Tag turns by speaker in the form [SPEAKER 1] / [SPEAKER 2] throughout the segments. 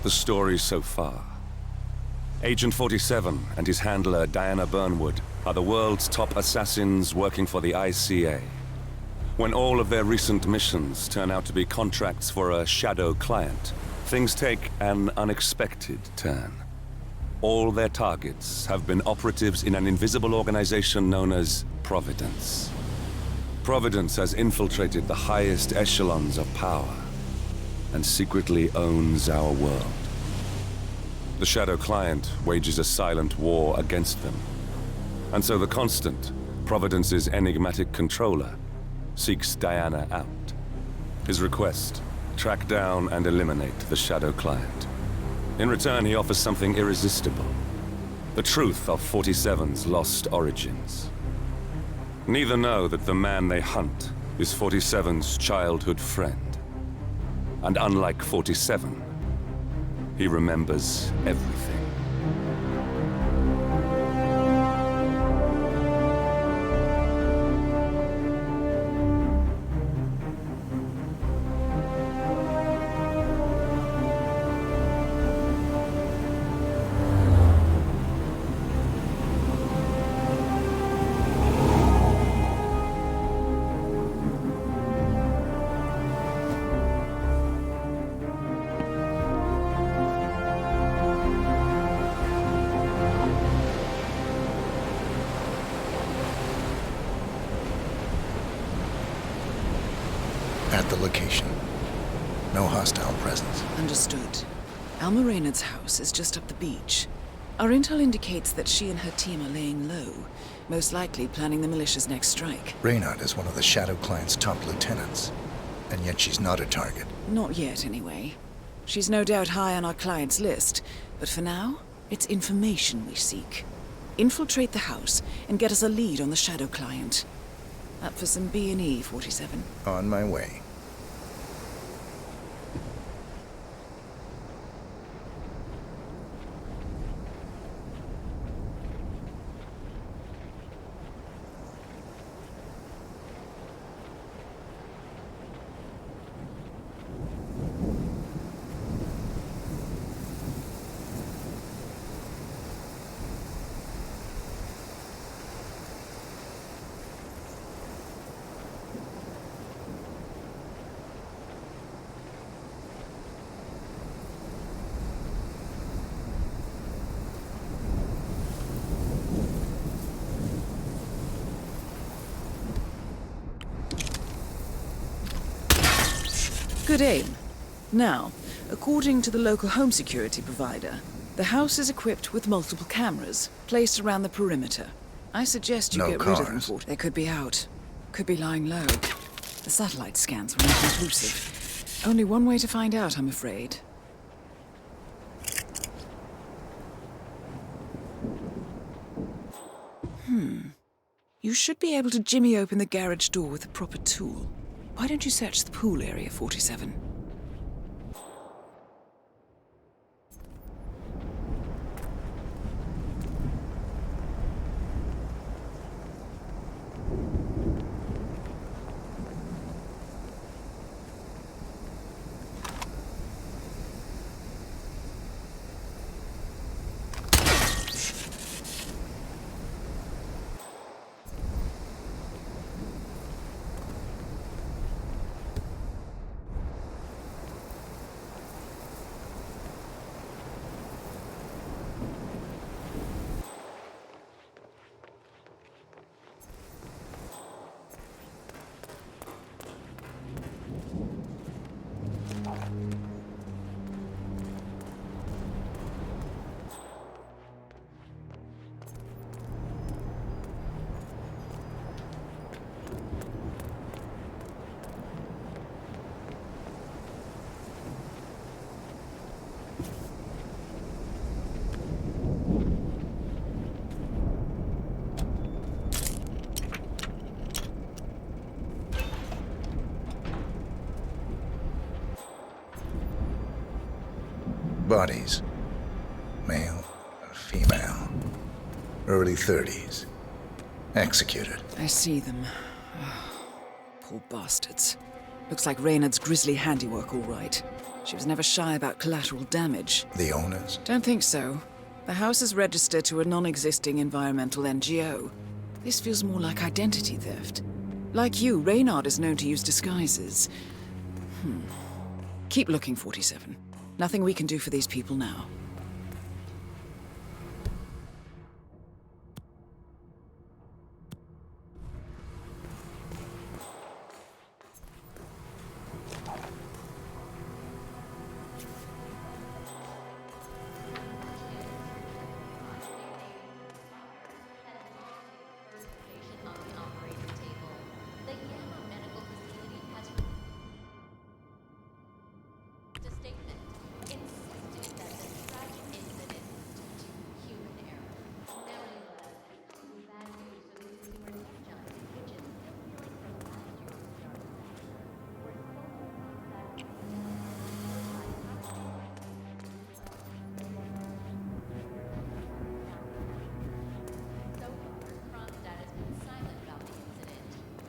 [SPEAKER 1] the story so far. Agent 47 and his handler Diana Burnwood are the world's top assassins working for the ICA. When all of their recent missions turn out to be contracts for a shadow client, things take an unexpected turn. All their targets have been operatives in an invisible organization known as Providence. Providence has infiltrated the highest echelons of power and secretly owns our world. The shadow client wages a silent war against them. And so the Constant, Providence's enigmatic controller, seeks Diana out. His request: track down and eliminate the shadow client. In return, he offers something irresistible: the truth of 47's lost origins. Neither know that the man they hunt is 47's childhood friend. And unlike 47, he remembers everything.
[SPEAKER 2] At the location. No hostile presence.
[SPEAKER 3] Understood. Alma Reynard's house is just up the beach. Our intel indicates that she and her team are laying low, most likely planning the militia's next strike.
[SPEAKER 2] Reynard is one of the Shadow Client's top lieutenants, and yet she's not a target.
[SPEAKER 3] Not yet, anyway. She's no doubt high on our client's list, but for now, it's information we seek. Infiltrate the house and get us a lead on the Shadow Client. Up for some B&E, 47.
[SPEAKER 2] On my way.
[SPEAKER 3] Good aim. Now, according to the local home security provider, the house is equipped with multiple cameras placed around the perimeter. I suggest you
[SPEAKER 2] No
[SPEAKER 3] get rid of them.
[SPEAKER 2] cars.
[SPEAKER 3] They could be out. Could be lying low. The satellite scans were inconclusive. Only one way to find out, I'm afraid. You should be able to jimmy open the garage door with a proper tool. Why don't you search the pool area, 47?
[SPEAKER 2] Bodies. Male, female. Early 30s. Executed.
[SPEAKER 3] I see them. Poor bastards. Looks like Reynard's grisly handiwork, all right. She was never shy about collateral damage.
[SPEAKER 2] The owners?
[SPEAKER 3] Don't think so. The house is registered to a non-existing environmental NGO. This feels more like identity theft. Like you, Reynard is known to use disguises. Keep looking, 47. Nothing we can do for these people now.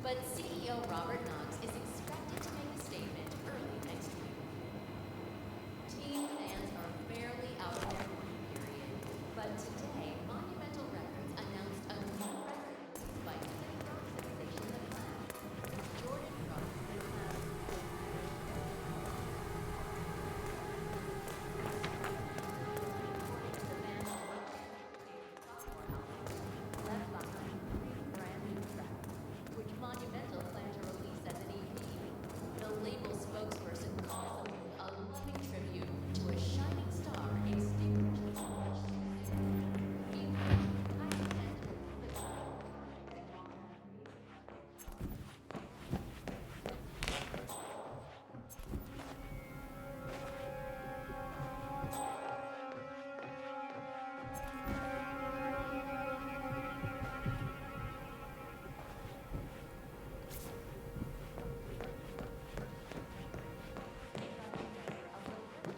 [SPEAKER 4] But CEO Robert Knox is expected to make a statement early next week. Team fans are barely out of their mourning period, but today, Monumental Records announced a new record by Sensation the Clown, Jordan Ross the Clown. The band sophomore album, Left Behind, brand new tracks, which Monumental plan to release as an EP. The label spokesperson calls the move a loving tribute to a shining star extinguished.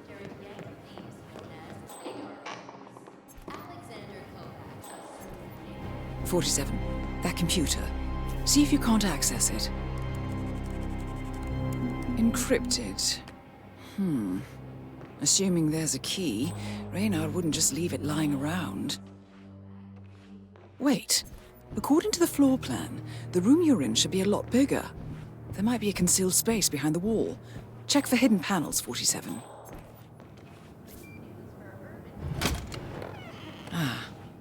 [SPEAKER 4] During gang themes known as Alexander Kovac, a
[SPEAKER 3] 47. That computer. See if you can't access it. Encrypted. Assuming there's a key, Reynard wouldn't just leave it lying around. Wait. According to the floor plan, the room you're in should be a lot bigger. There might be a concealed space behind the wall. Check for hidden panels, 47.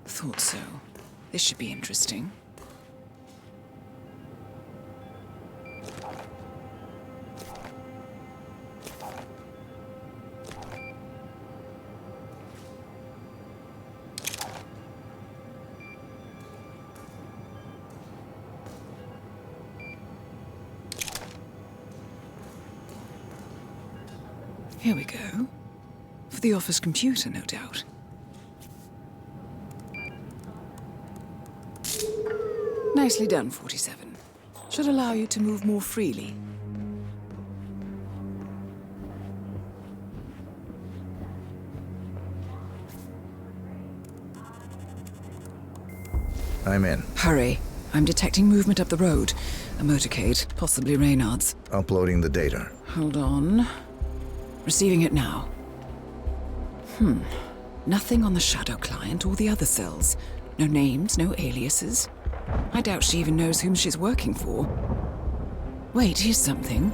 [SPEAKER 3] Thought so. This should be interesting. Here we go. For the office computer, no doubt. Nicely done, 47. Should allow you to move more freely.
[SPEAKER 2] I'm in.
[SPEAKER 3] Hurry. I'm detecting movement up the road. A motorcade, possibly Reynard's.
[SPEAKER 2] Uploading the data.
[SPEAKER 3] Hold on. Receiving it now. Nothing on the shadow client or the other cells. No names, no aliases. I doubt she even knows whom she's working for. Wait, here's something.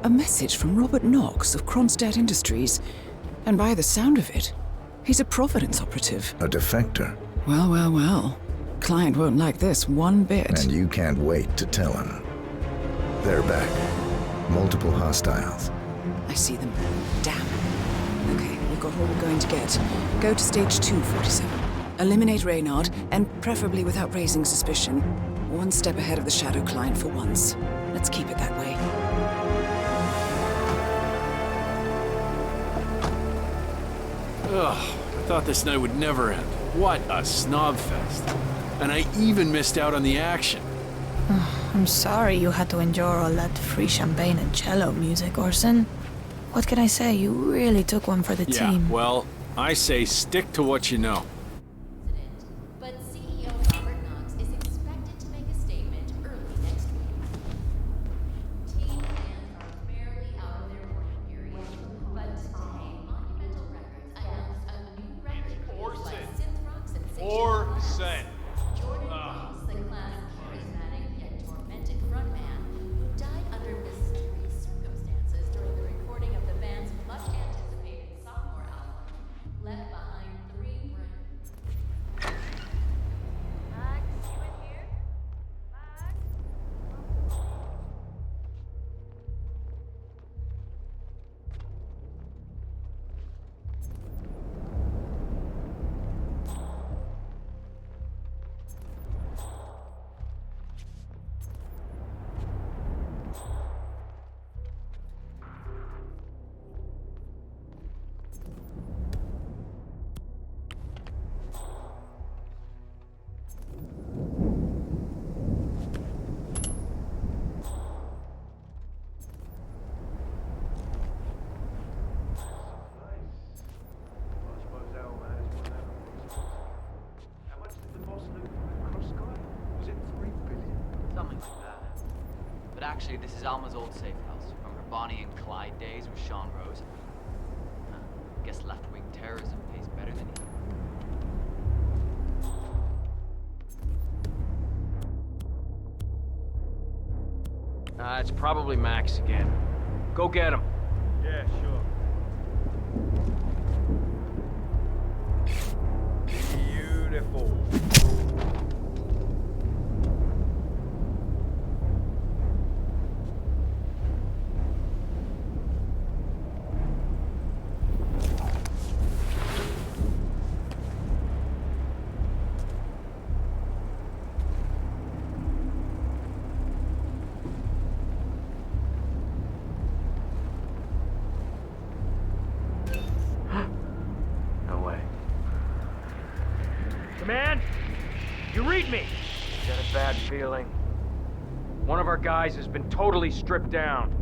[SPEAKER 3] A message from Robert Knox of Kronstadt Industries. And by the sound of it, he's a Providence operative.
[SPEAKER 2] A defector.
[SPEAKER 3] Well, well, well. Client won't like this one bit.
[SPEAKER 2] And you can't wait to tell him. They're back. Multiple hostiles.
[SPEAKER 3] I see them. Damn. Okay, we've got all we're going to get. Go to stage 2, 47. Eliminate Reynard, and preferably without raising suspicion. One step ahead of the shadow client for once. Let's keep it that way.
[SPEAKER 5] Ugh, I thought this night would never end. What a snob fest. And I even missed out on the action.
[SPEAKER 6] I'm sorry you had to endure all that free champagne and cello music, Orson. What can I say? You really took one for the team.
[SPEAKER 5] Yeah, well, I say stick to what you know.
[SPEAKER 4] But CEO Robert Knox is expected to make a statement early next week. Team fans are barely out of their mourning period, but
[SPEAKER 5] Or send.
[SPEAKER 4] Jordan Reese, the class charismatic yet tormented frontman who died under mysterious circumstances during the recording of the band's much anticipated sophomore album, left behind 3 brains.
[SPEAKER 7] Max, you in here? Max?
[SPEAKER 8] Something like that. But actually, this is Alma's old safe house, from her Bonnie and Clyde days with Sean Rose. Guess left-wing terrorism pays better than he.
[SPEAKER 9] It's probably Max again. Go get him.
[SPEAKER 10] Yeah, sure. Beautiful.
[SPEAKER 9] No way. Command? You read me? Got a bad feeling. One of our guys has been totally stripped down.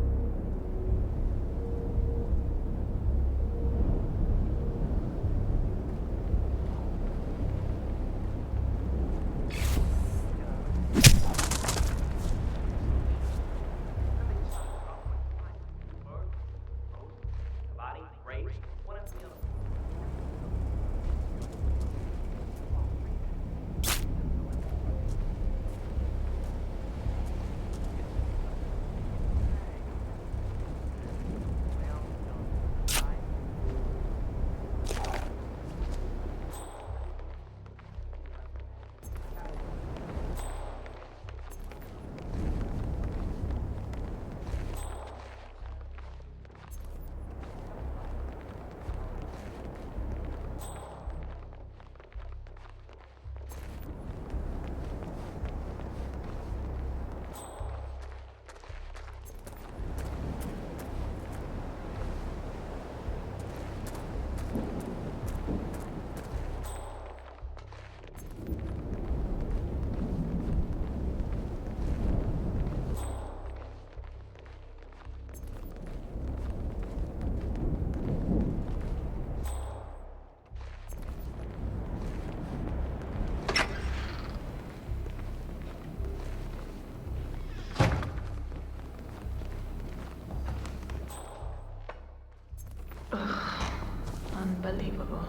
[SPEAKER 6] Unbelievable.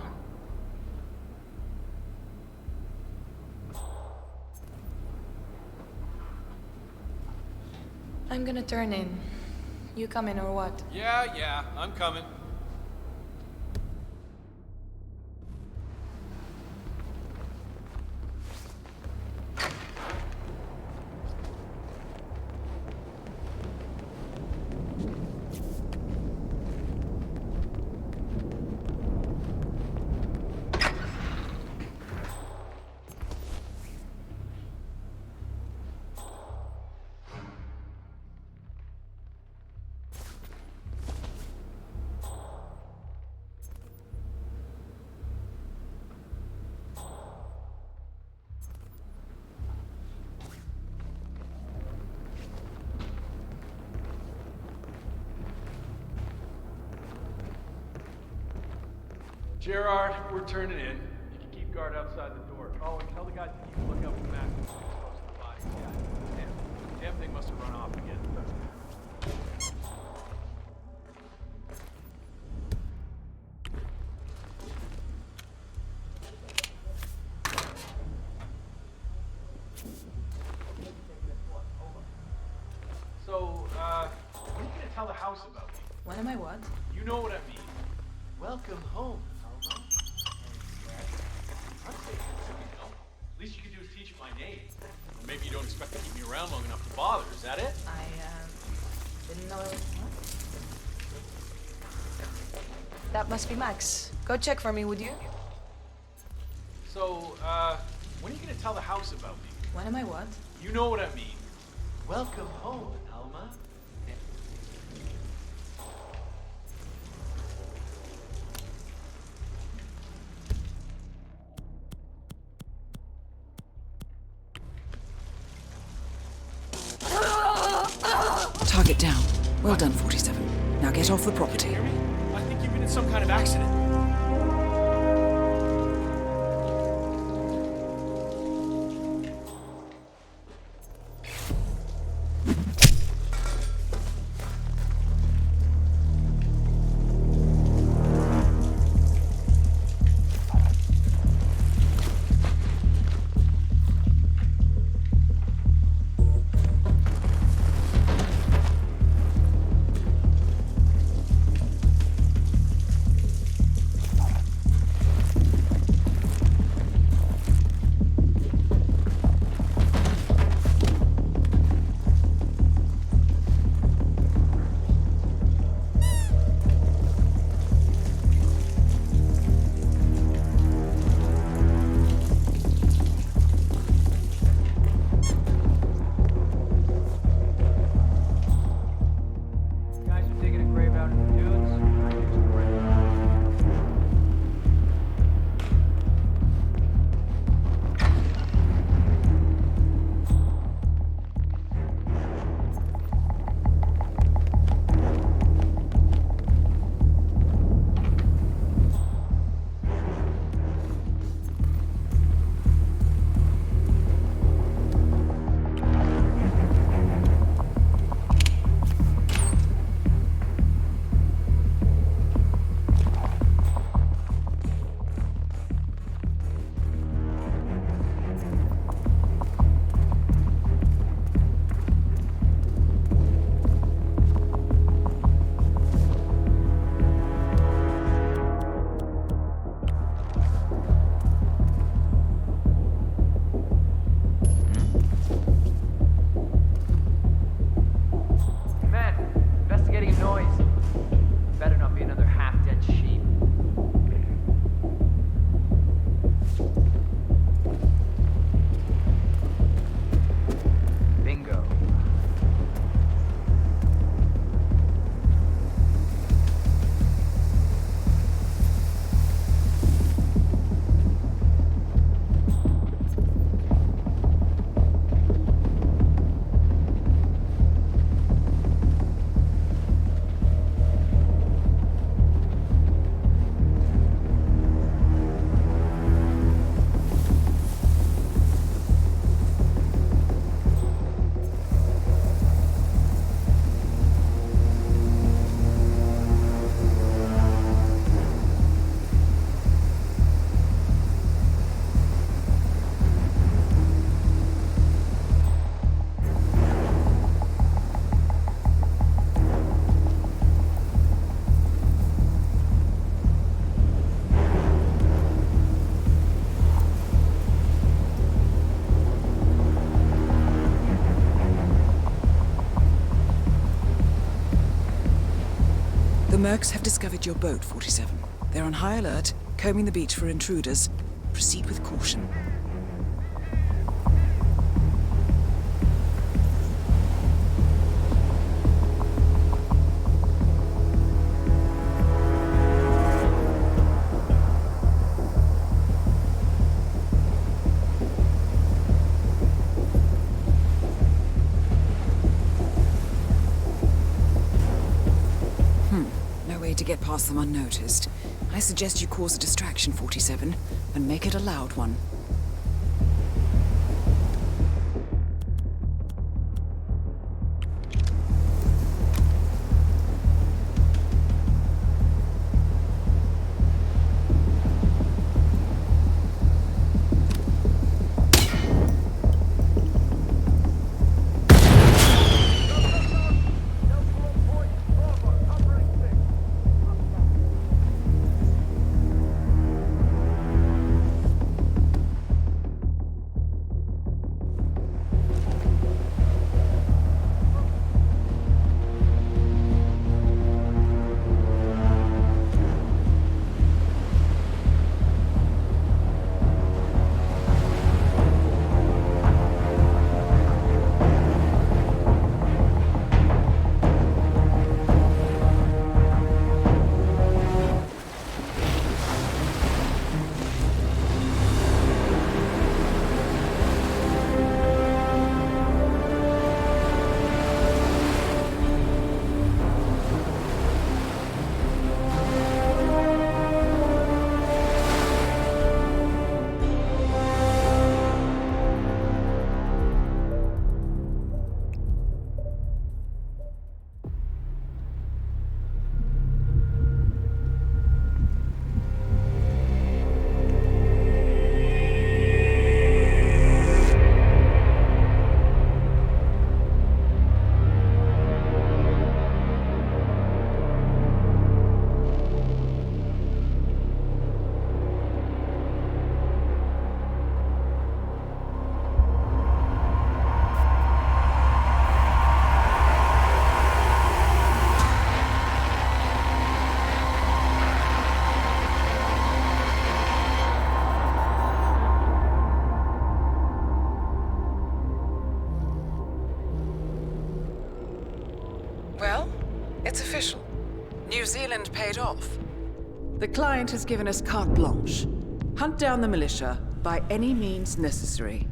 [SPEAKER 6] I'm gonna turn in. You coming or what?
[SPEAKER 5] Yeah, I'm coming. Gerard, we're turning in. You can keep guard outside the door. Oh, and tell the guys to keep a lookout for Max who's close to the body. Yeah. Damn thing must have run off again. house about me.
[SPEAKER 6] When am I what?
[SPEAKER 5] You know what I mean. Welcome home, Alma. I'm saying it too, you know. Least you can do is teach my name. Or maybe you don't expect to keep me around long enough to bother. Is that it?
[SPEAKER 6] I, didn't know it. That must be Max. Go check for me, would you?
[SPEAKER 5] So, when are you gonna tell the house about me?
[SPEAKER 6] When am I what?
[SPEAKER 5] You know what I mean. Welcome home, Alma.
[SPEAKER 3] Target down. Well done, 47. Now get off the property.
[SPEAKER 5] Hear me? I think you've been in some kind of accident.
[SPEAKER 9] Guys are digging a grave out in the dunes. I do some work. Man, investigating a noise. Better not be another half-dead sheep. Bingo.
[SPEAKER 3] The Mercs have discovered your boat, 47. They're on high alert, combing the beach for intruders. Proceed with caution. No way to get past them unnoticed. I suggest you cause a distraction, 47, and make it a loud one. It's official. New Zealand paid off. The client has given us carte blanche. Hunt down the militia by any means necessary.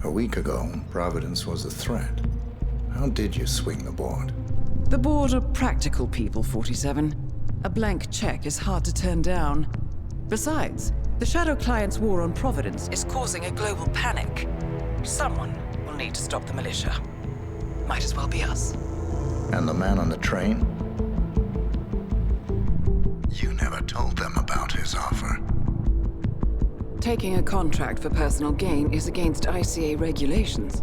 [SPEAKER 2] A week ago, Providence was a threat. How did you swing the board?
[SPEAKER 3] The board are practical people, 47. A blank check is hard to turn down. Besides, the Shadow Client's war on Providence is causing a global panic. Someone will need to stop the militia. Might as well be us.
[SPEAKER 2] And the man on the train? You never told them about his offer.
[SPEAKER 3] Taking a contract for personal gain is against ICA regulations.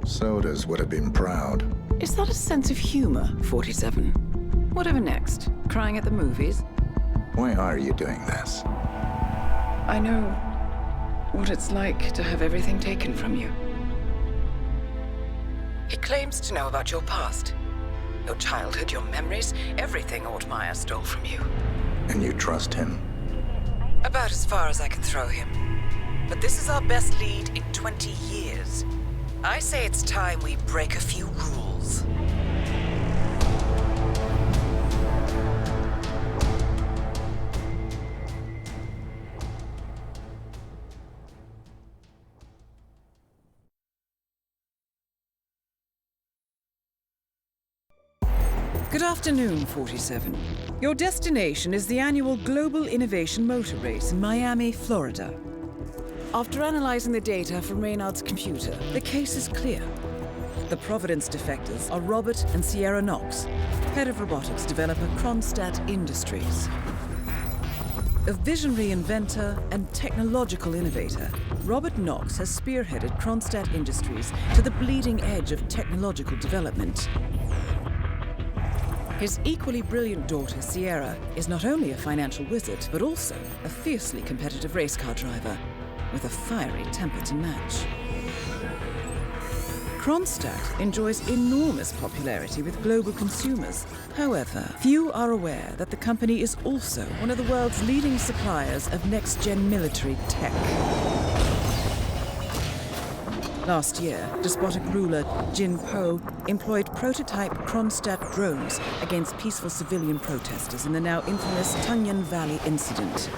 [SPEAKER 2] Sodas would have been proud.
[SPEAKER 3] Is that a sense of humor, 47? Whatever next? Crying at the movies?
[SPEAKER 2] Why are you doing this?
[SPEAKER 3] I know what it's like to have everything taken from you. He claims to know about your past. Your childhood, your memories, everything Altmaier stole from you.
[SPEAKER 2] And you trust him?
[SPEAKER 3] About as far as I can throw him. But this is our best lead in 20 years. I say it's time we break a few rules. Good afternoon, 47. Your destination is the annual Global Innovation Motor Race in Miami, Florida. After analyzing the data from Reynard's computer, the case is clear. The Providence defectors are Robert and Sierra Knox, head of robotics developer Kronstadt Industries. A visionary inventor and technological innovator, Robert Knox has spearheaded Kronstadt Industries to the bleeding edge of technological development. His equally brilliant daughter, Sierra, is not only a financial wizard, but also a fiercely competitive race car driver, with a fiery temper to match. Kronstadt enjoys enormous popularity with global consumers. However, few are aware that the company is also one of the world's leading suppliers of next-gen military tech. Last year, despotic ruler Jin Po employed prototype Kronstadt drones against peaceful civilian protesters in the now infamous Tunyan Valley incident.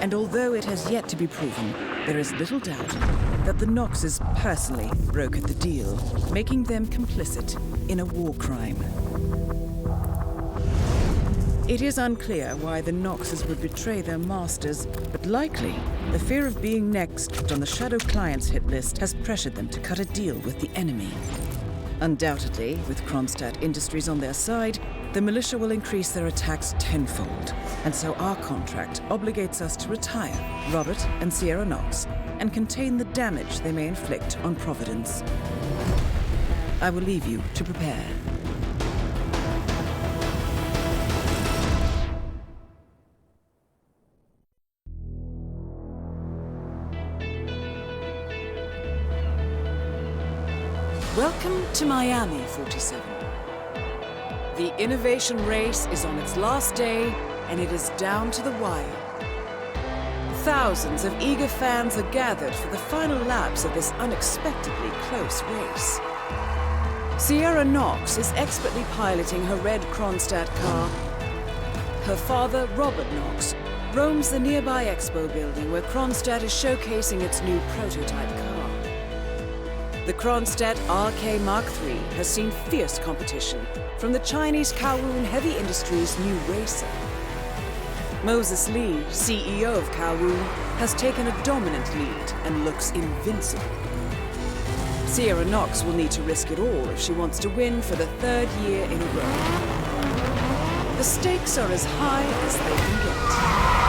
[SPEAKER 3] And although it has yet to be proven, there is little doubt that the Knoxes personally brokered the deal, making them complicit in a war crime. It is unclear why the Knoxes would betray their masters, but likely the fear of being next on the Shadow Client's hit list has pressured them to cut a deal with the enemy. Undoubtedly, with Kronstadt Industries on their side, the militia will increase their attacks tenfold, and so our contract obligates us to retire Robert and Sierra Knox and contain the damage they may inflict on Providence. I will leave you to prepare. Welcome to Miami, 47. The innovation race is on its last day, and it is down to the wire. Thousands of eager fans are gathered for the final laps of this unexpectedly close race. Sierra Knox is expertly piloting her red Kronstadt car. Her father, Robert Knox, roams the nearby expo building where Kronstadt is showcasing its new prototype car. The Kronstadt RK Mark III has seen fierce competition from the Chinese Kowloon Heavy Industries' new racer. Moses Lee, CEO of Kowloon, has taken a dominant lead and looks invincible. Sierra Knox will need to risk it all if she wants to win for the third year in a row. The stakes are as high as they can get.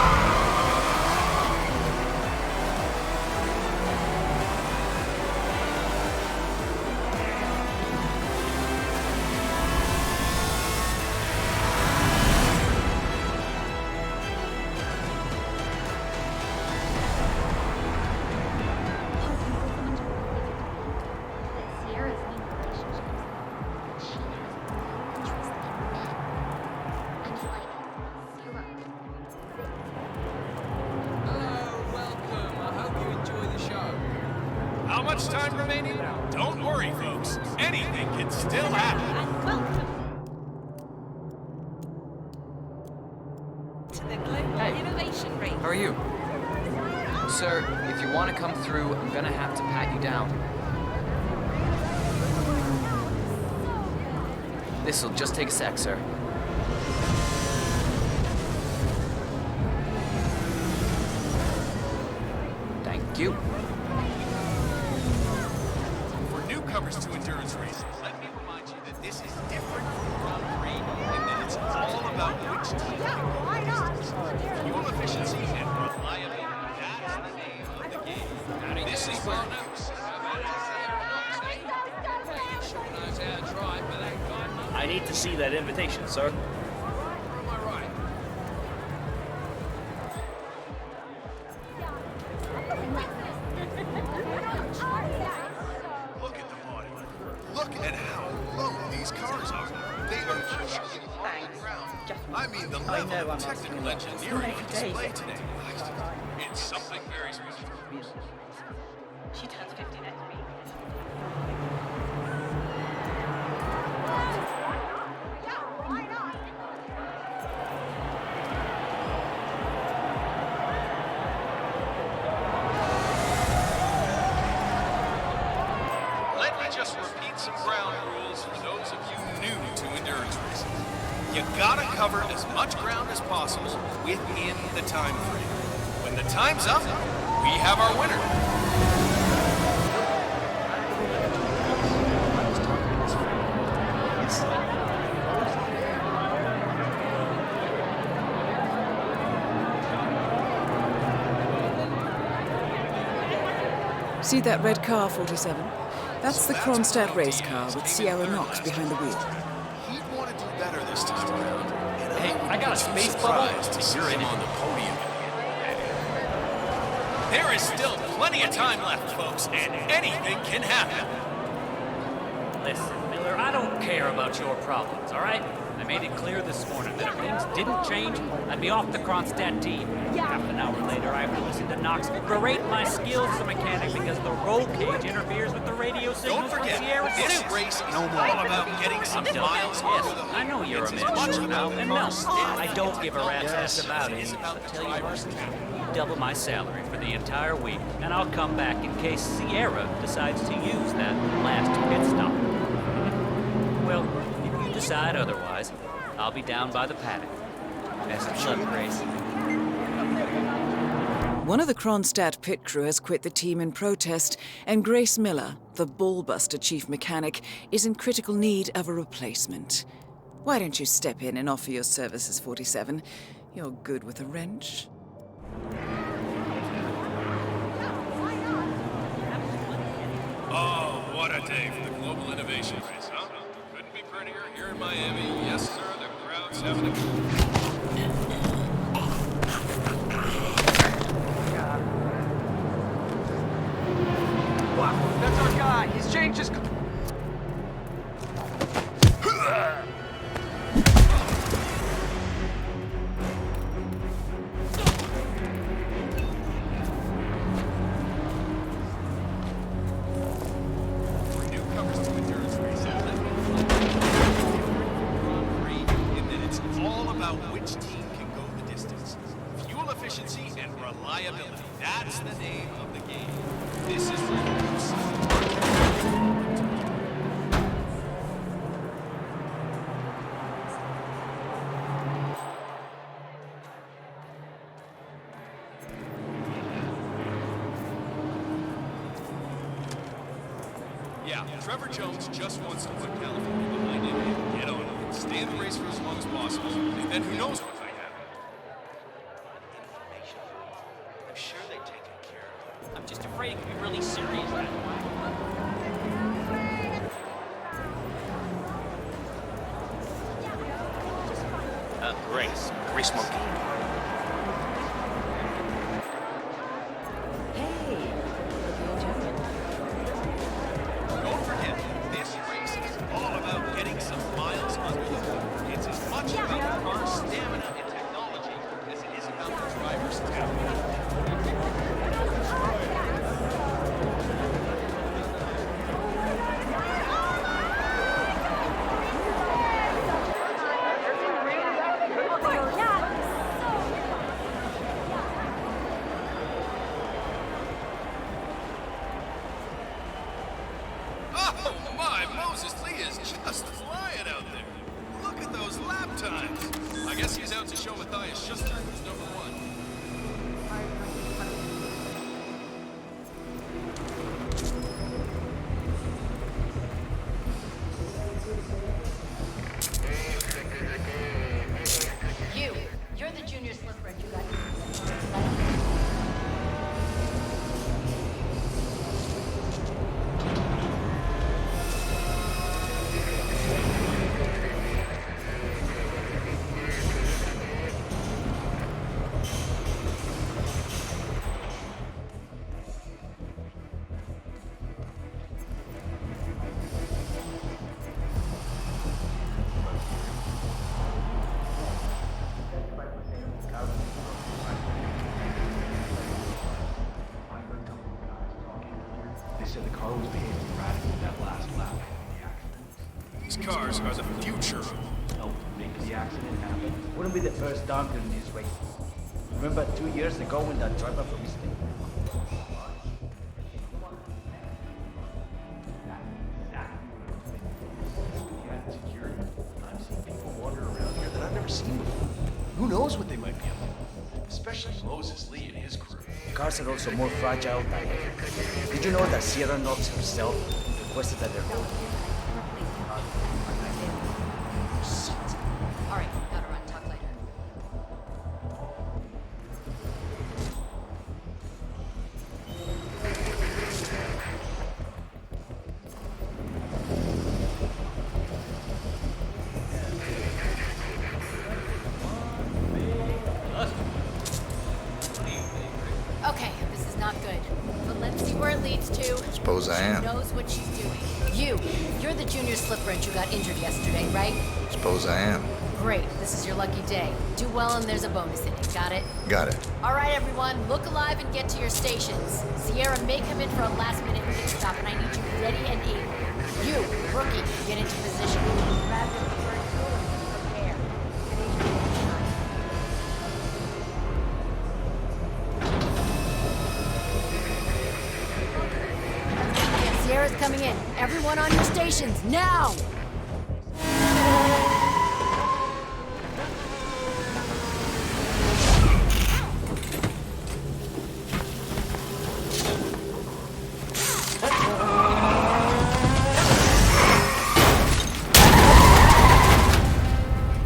[SPEAKER 11] How much time remaining? Don't worry, folks. Anything can still happen.
[SPEAKER 8] sir, if you want to come through, I'm gonna have to pat you down. This'll just take a sec, sir. Thank you.
[SPEAKER 11] For newcomers to endurance races, let me remind you that this is different from Grand Prix in that it's all about which team can go the distance. Fuel efficiency and reliability. That's the name of the game. This is World of
[SPEAKER 12] I need to see that invitation, sir.
[SPEAKER 11] Look at the body. Look at how low these cars are. They are actually on the ground. I mean, the level of technical engineering on display today. It's something very special.
[SPEAKER 7] She turns 50 next week.
[SPEAKER 11] Let me just repeat some ground rules for those of you new to endurance racing. You gotta cover as much ground as possible within the time frame. When the time's up, we have our winner.
[SPEAKER 3] See that red car, 47? That's the Kronstadt race car with Sierra Knox behind the wheel.
[SPEAKER 11] He'd want to do better this time around. And
[SPEAKER 12] Hey, I got a space bubble.
[SPEAKER 11] surprised to see him on the podium again. There is still plenty of time left, folks, and anything can happen.
[SPEAKER 12] Listen, Miller, I don't care about your problems, all right? I made it clear this morning that if things didn't change, I'd be off the Kronstadt team. Half an hour later, I have to listen to Knox berate my skills as a mechanic because the roll cage interferes with the radio signals
[SPEAKER 11] Don't forget,
[SPEAKER 12] from Sierra
[SPEAKER 11] this
[SPEAKER 12] suits.
[SPEAKER 11] race is all about getting some miles
[SPEAKER 12] Yes,
[SPEAKER 11] over the
[SPEAKER 12] I know you're a man now, and no, I don't give a rat's ass about it. But tell you what, double my salary for the entire week, and I'll come back in case Sierra decides to use that last pit stop. Well, if you decide otherwise, I'll be down by the paddock. Best of luck, Grace.
[SPEAKER 3] One of the Kronstadt pit crew has quit the team in protest, and Grace Miller, the ballbuster chief mechanic, is in critical need of a replacement. Why don't you step in and offer your services, 47? You're good with a wrench.
[SPEAKER 11] Oh, what a day for the Global Innovation Race, huh? Couldn't be prettier here in Miami. Yes, sir, the crowd's having a...
[SPEAKER 9] Wow, that's our guy. His chain just...
[SPEAKER 11] Newcomers to endurance racing. In that it's all about which team can go the distance. Fuel efficiency and reliability. That's the name of the game. This is World of Yeah, Trevor Jones just wants to put California behind him and get on it. Stay in the race for as long as possible, and then who knows what might happen. I'm sure they take good care of it.
[SPEAKER 12] I'm just afraid it could be really serious. Grace Monkey.
[SPEAKER 11] Don't forget, this race is all about getting some miles under the hood. It's as much about the car's stamina and technology as it is about the driver's talent. Oh my, Moses Lee is just flying out there. Look at those lap times. I guess he's out to show Matthias Schuster who's number one.
[SPEAKER 4] You're the junior slipper and you got
[SPEAKER 11] These cars are the future.
[SPEAKER 13] Help make the accident happen. Wouldn't be the first time doing this way. Remember 2 years ago when that driver from East
[SPEAKER 11] I'm seeing people wander around here that I've never seen before. Who knows what they might be up to? Especially Moses Lee and his crew.
[SPEAKER 13] cars are also more fragile than ever. Did you know that Sierra Knox herself requested that their whole
[SPEAKER 4] All right, gotta run. Talk later. Okay, this is not good. But let's see where it leads to.
[SPEAKER 2] Suppose I am.
[SPEAKER 4] She knows what she's doing. You're the junior slipper and you got injured yesterday, right?
[SPEAKER 2] Suppose I am.
[SPEAKER 4] Great, this is your lucky day. Do well and there's a bonus in it, got it?
[SPEAKER 2] Got it.
[SPEAKER 4] All right, everyone, look alive and get to your stations. Sierra may come in for a last-minute pit stop, and I need you ready and able. You, rookie, get into position. Grab your preferred tool and prepare. Yeah, Sierra's coming in. Everyone on your stations, now!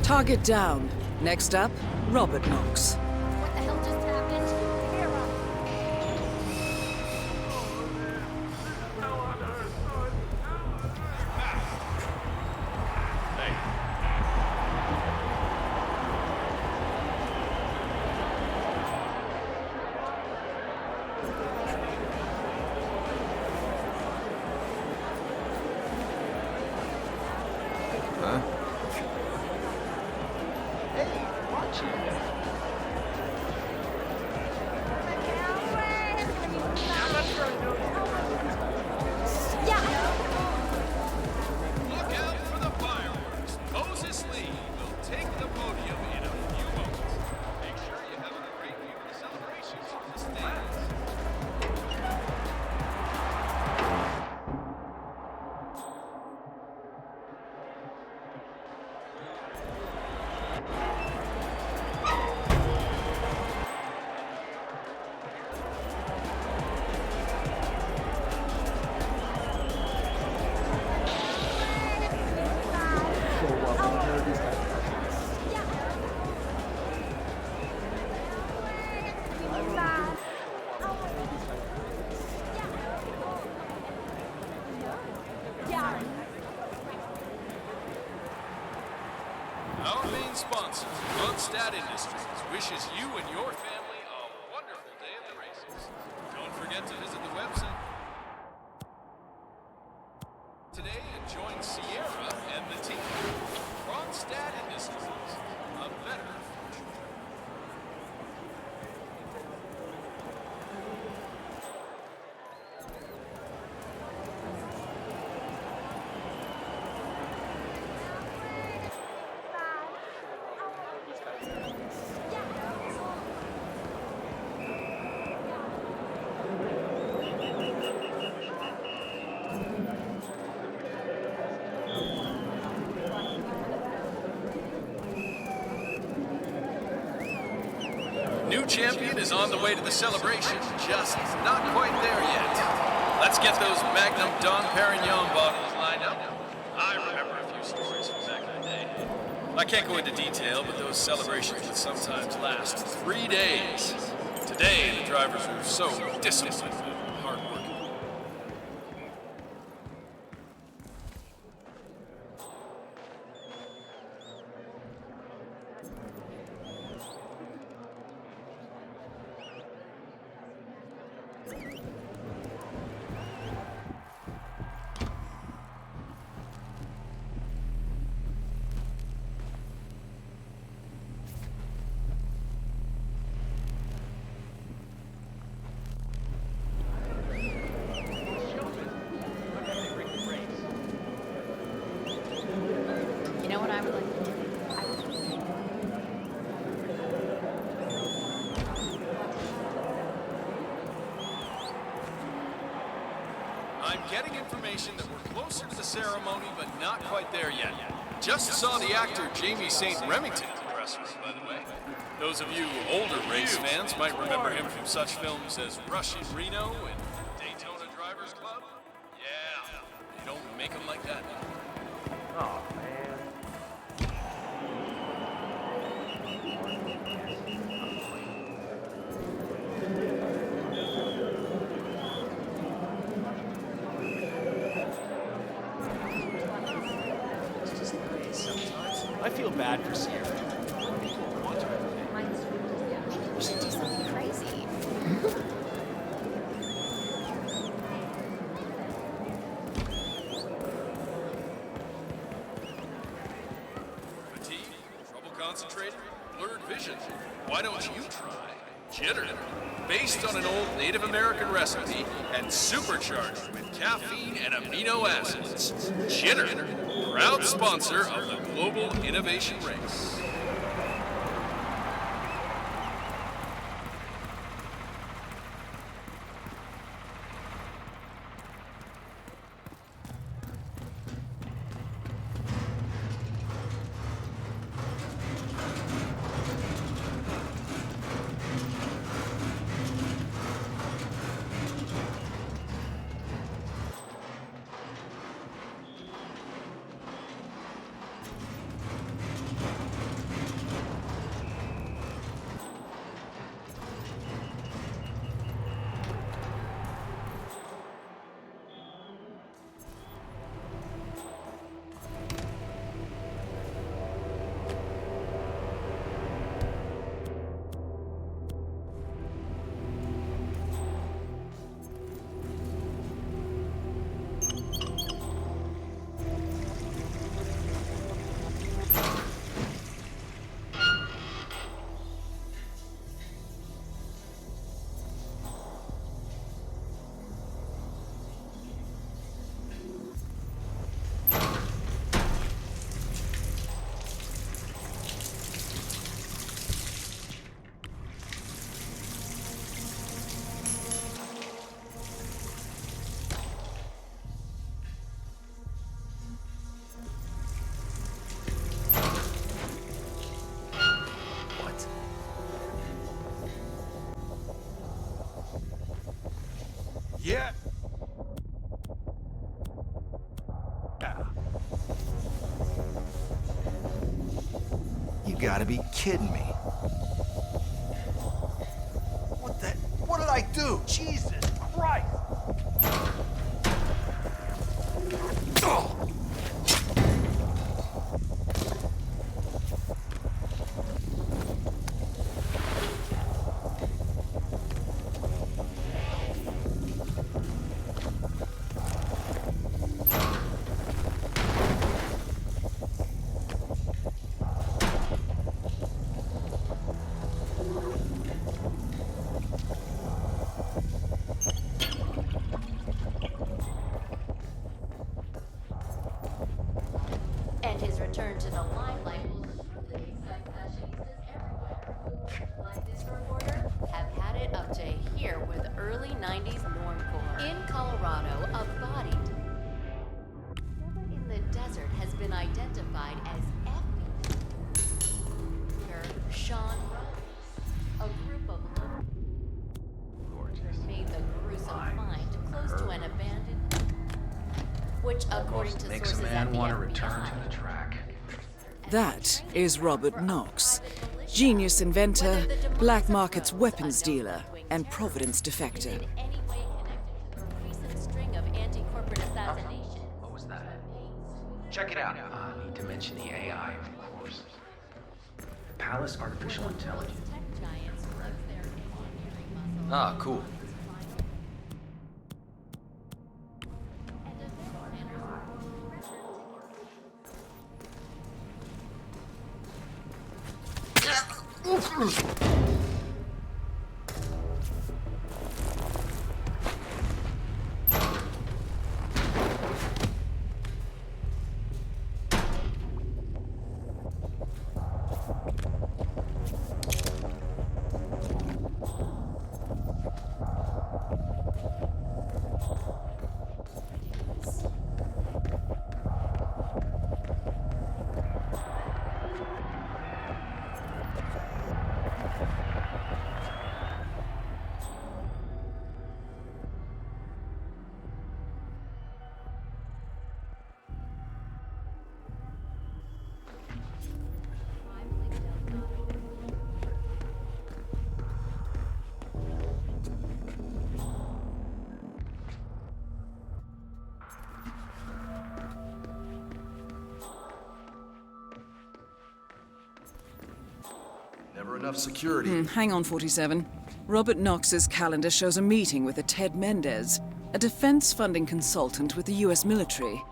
[SPEAKER 3] Target down. Next up, Robert Knox.
[SPEAKER 4] What the hell just happened? Sierra!
[SPEAKER 2] Huh?
[SPEAKER 11] Look out for the fireworks. Moses Lee will take the podium in a few moments. Make sure you have a great view of the celebrations from the stands. Our main sponsor, Ronstadt Industries, wishes you and your family a wonderful day at the races. Don't forget to visit the website today and join Sierra and the team. Ronstadt Industries, a better future. new champion is on the way to the celebration, just not quite there yet. Let's get those Magnum Dom Perignon bottles lined up. I remember a few stories from back in the day. I can't go into detail, but those celebrations would sometimes last 3 days. Today, the drivers are so disciplined and hardworking.
[SPEAKER 4] You know what I would like to do?
[SPEAKER 11] I'm getting information that we're closer to the ceremony, but not quite there yet. Just saw the actor Jamie St. Remington in the press room, by the way. Those of you older race fans might remember him from such films as Rush in Reno and Daytona Drivers Club. Yeah, you don't make them like that.
[SPEAKER 9] Oh, man.
[SPEAKER 5] I feel bad for Sierra.
[SPEAKER 4] We should do something crazy.
[SPEAKER 11] Fatigue? Trouble concentrating? Blurred vision? Why don't you try Jitter? Based on an old Native American recipe and supercharged with caffeine and amino acids. Jitter, proud sponsor of the Global Innovation Race. Yeah.
[SPEAKER 2] You gotta be kidding me.
[SPEAKER 11] What did I do? Jesus Christ!
[SPEAKER 4] And his return to the limelight will surely excite fashionistas everywhere who, like this reporter, have had it up to here with early 90s normcore. In Colorado, a body in the desert has been identified as FULLHD. Sean Rose. A group of which, according to
[SPEAKER 2] Makes a
[SPEAKER 4] sources
[SPEAKER 2] man
[SPEAKER 4] at the
[SPEAKER 2] want to
[SPEAKER 4] FBI,
[SPEAKER 2] return to the track.
[SPEAKER 3] That is Robert Knox, genius inventor, black markets weapons dealer, and Providence defector.
[SPEAKER 4] in any way connected to the recent string of anti-corporate assassinations.
[SPEAKER 2] What was that? Check it out. Need to mention the AI, of course. Palace Artificial Intelligence.
[SPEAKER 4] Tech giants flex their engineering muscle.
[SPEAKER 8] Ah, cool.
[SPEAKER 4] And defense planners were pressured
[SPEAKER 2] Never enough security.
[SPEAKER 3] Hang on, 47. Robert Knox's calendar shows a meeting with a Ted Mendez, a defense funding consultant with the US military.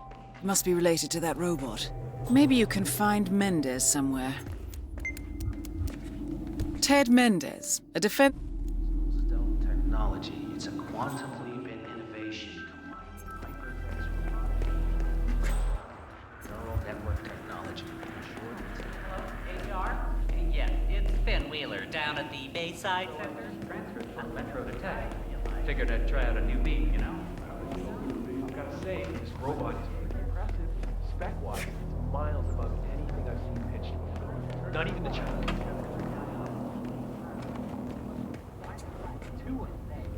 [SPEAKER 3] Must be related to that robot. Maybe you can find Mendez somewhere. Ted Mendez, a defense...
[SPEAKER 13] Stealth technology. It's a quantum leap in innovation combining hypertext with neural network technology.
[SPEAKER 12] AR? Yes, it's Ben Wheeler down at the Bayside Center.
[SPEAKER 9] Transferred from Metro to Tech. Figured I'd try out a new beat, you know?
[SPEAKER 5] I've got to say, this robot is pretty impressive. Spec-wise, it's miles above anything I've seen pitched before. Not even the Chinese.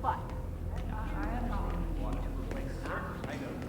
[SPEAKER 12] But I am not want to replace certain items.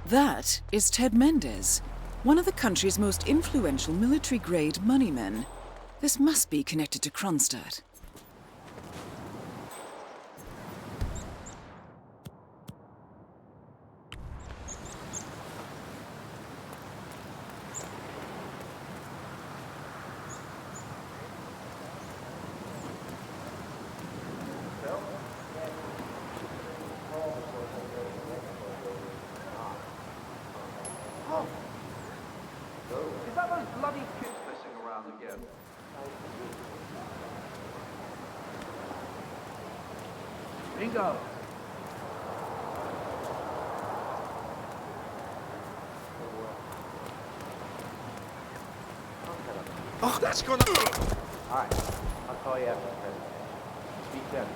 [SPEAKER 3] That is Ted Mendez, one of the country's most influential military-grade moneymen. This must be connected to Kronstadt.
[SPEAKER 5] Is that those bloody kids messing around again? Bingo!
[SPEAKER 11] Oh, that's gonna...
[SPEAKER 13] Alright, I'll call you after the presentation. Speak then.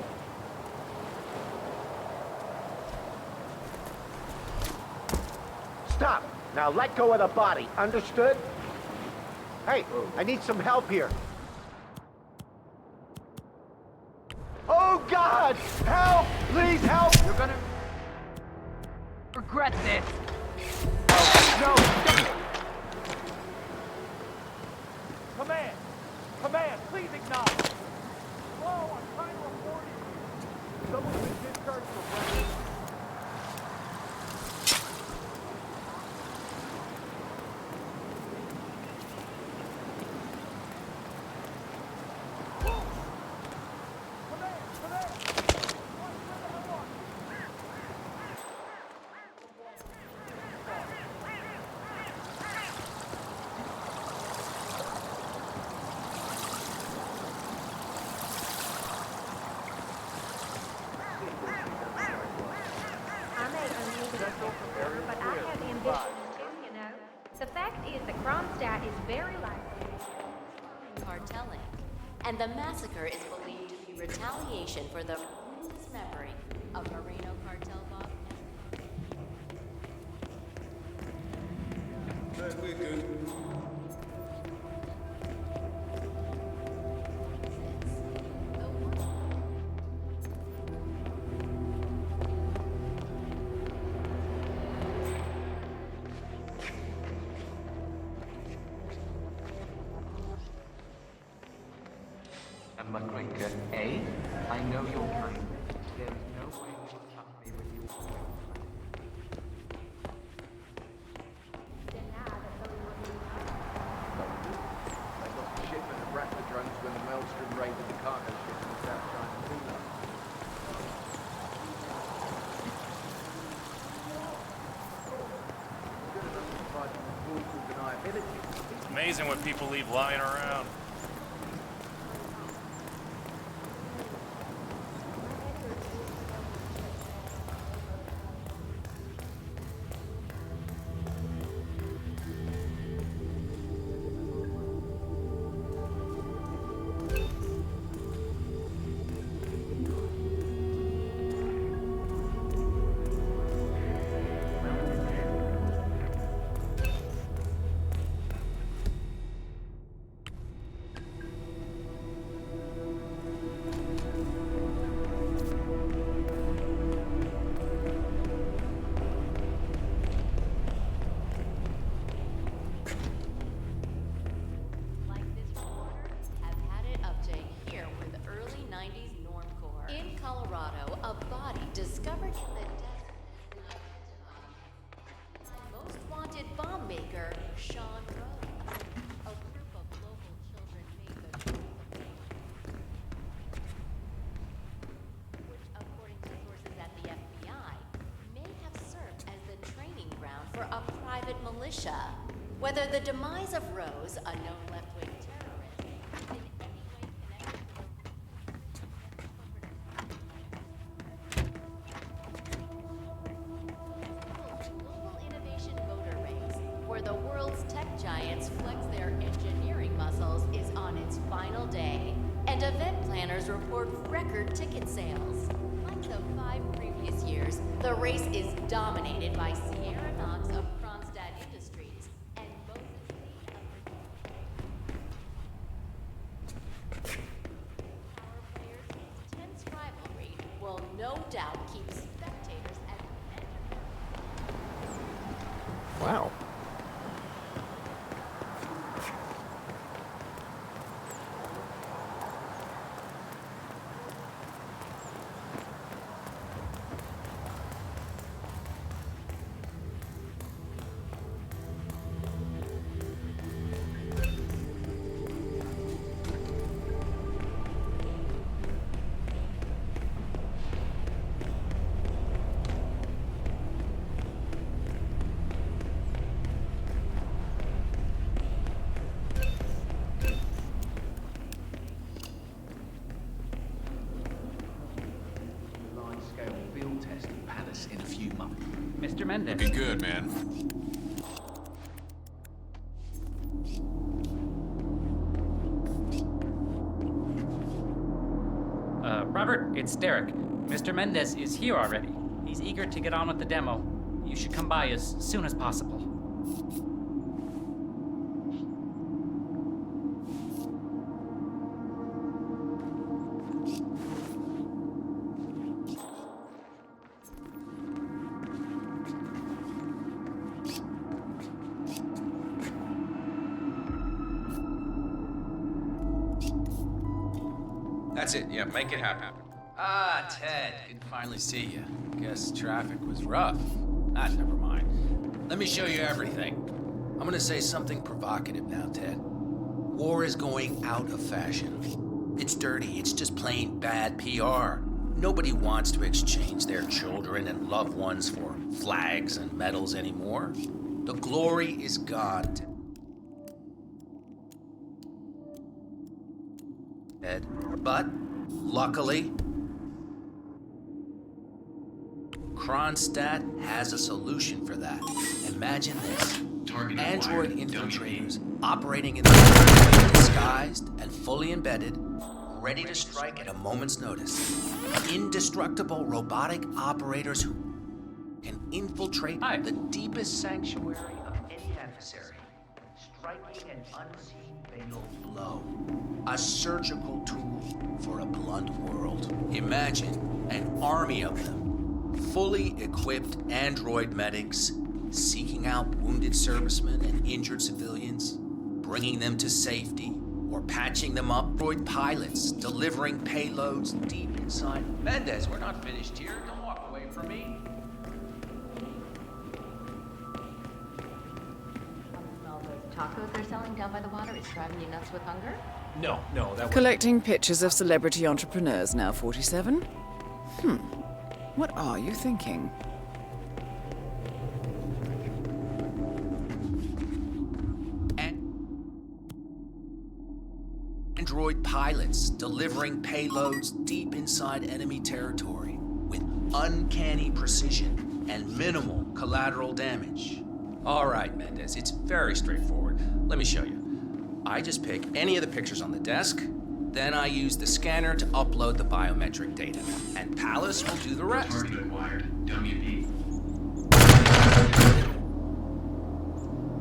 [SPEAKER 14] Stop! Now let go of the body, understood? Hey, I need some help here. Oh God! Help! Please help!
[SPEAKER 9] You're gonna regret this.
[SPEAKER 14] No!
[SPEAKER 5] Command! Command, please acknowledge! Whoa, I'm trying to report you! Someone's been discharged for breakfast.
[SPEAKER 15] but I have ambitions too, you know. The fact is that Kronstadt is very likely
[SPEAKER 4] cartelling, and the massacre is believed to be retaliation for the ruthless memory of Moreno cartel boss.
[SPEAKER 16] We're good.
[SPEAKER 2] And McGregor, I know you're kind. There is no way you will fuck me with your
[SPEAKER 14] They got the shipment of Rattler drones when the Maelstrom raided the cargo ship in the South China Sea.
[SPEAKER 10] It's amazing what people leave lying around.
[SPEAKER 4] Discovered in the desert. Most wanted bomb maker, Sean Rose. A group of local children made the which, according to sources at the FBI, may have served as the training ground for a private militia. Whether the demise of Rose, a known left-wing terrorist, is in any way connected where the world's tech giants flex their engineering muscles is on its final day, and event planners report record ticket sales. Like the 5 previous years, the race is dominated by Sierra Knox of Kronstadt Industries and Moses Lee of Power players' tense rivalry will no doubt keep spectators at the edge of
[SPEAKER 17] Wow.
[SPEAKER 11] In a few months.
[SPEAKER 12] Mr. Mendez.
[SPEAKER 11] Looking good, man.
[SPEAKER 12] Robert, it's Derek. Mr. Mendez is here already. He's eager to get on with the demo. You should come by as soon as possible.
[SPEAKER 11] That's it. Yeah, make it happen.
[SPEAKER 18] Ah, Ted. Good to finally see you. Guess traffic was rough. Ah, never mind. Let me show you everything. I'm gonna say something provocative now, Ted. War is going out of fashion. It's dirty. It's just plain bad PR. Nobody wants to exchange their children and loved ones for flags and medals anymore. The glory is gone, Ted. But, luckily, Kronstadt has a solution for that. Imagine this. Android infiltrators operating in the disguised and fully embedded, ready to strike at a moment's notice. Indestructible robotic operators who can infiltrate the deepest sanctuary of any adversary, striking an unseen fatal blow. A surgical tool for a blunt world. Imagine an army of them, fully equipped android medics, seeking out wounded servicemen and injured civilians, bringing them to safety, or patching them up. Android pilots delivering payloads deep inside.
[SPEAKER 2] Mendez, we're not finished here. Don't walk away from me.
[SPEAKER 4] All those tacos they're selling down by the water is driving you nuts with hunger?
[SPEAKER 5] No, that was...
[SPEAKER 3] Collecting pictures of celebrity entrepreneurs now, 47? What are you thinking?
[SPEAKER 18] Android pilots delivering payloads deep inside enemy territory with uncanny precision and minimal collateral damage. All right, Mendez, it's very straightforward. Let me show you. I just pick any of the pictures on the desk, then I use the scanner to upload the biometric data, and Palace will do the rest.
[SPEAKER 16] Target acquired. WP.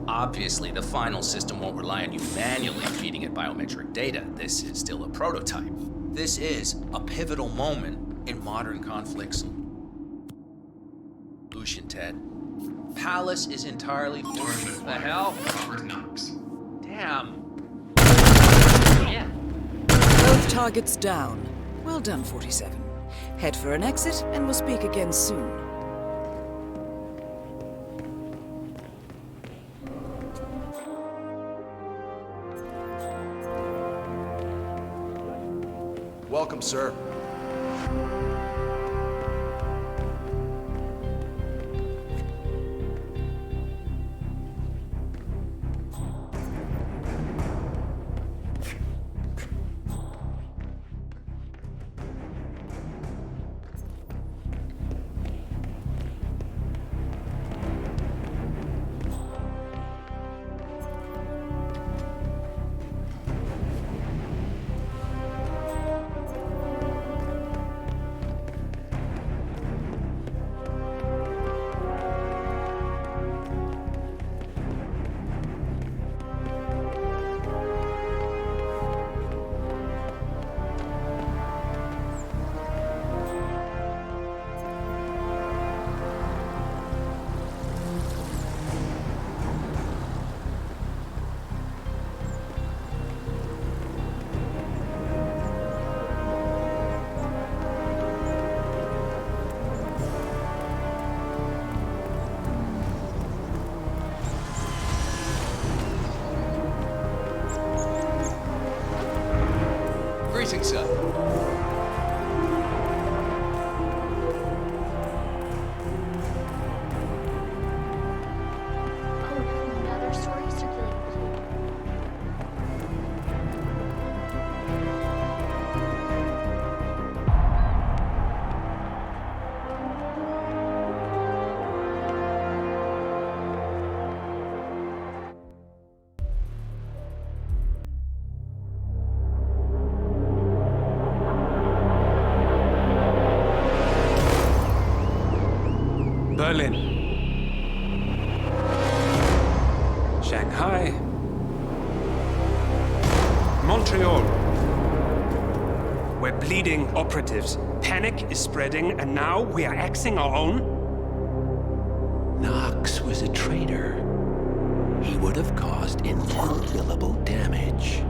[SPEAKER 18] Obviously, the final system won't rely on you manually feeding it biometric data. This is still a prototype. This is a pivotal moment in modern conflicts. Solution, Ted. Palace is entirely...
[SPEAKER 16] Target
[SPEAKER 18] the hell?
[SPEAKER 16] Robert Knox.
[SPEAKER 18] Damn.
[SPEAKER 2] Yeah.
[SPEAKER 3] Both targets down. Well done, 47. Head for an exit, and we'll speak again soon.
[SPEAKER 17] Welcome, sir.
[SPEAKER 11] Greetings, sir.
[SPEAKER 4] Another story circulating.
[SPEAKER 19] Berlin, Shanghai, Montreal. We're bleeding operatives. Panic is spreading, and now we are axing our own?
[SPEAKER 20] Knox was a traitor. He would have caused incalculable damage.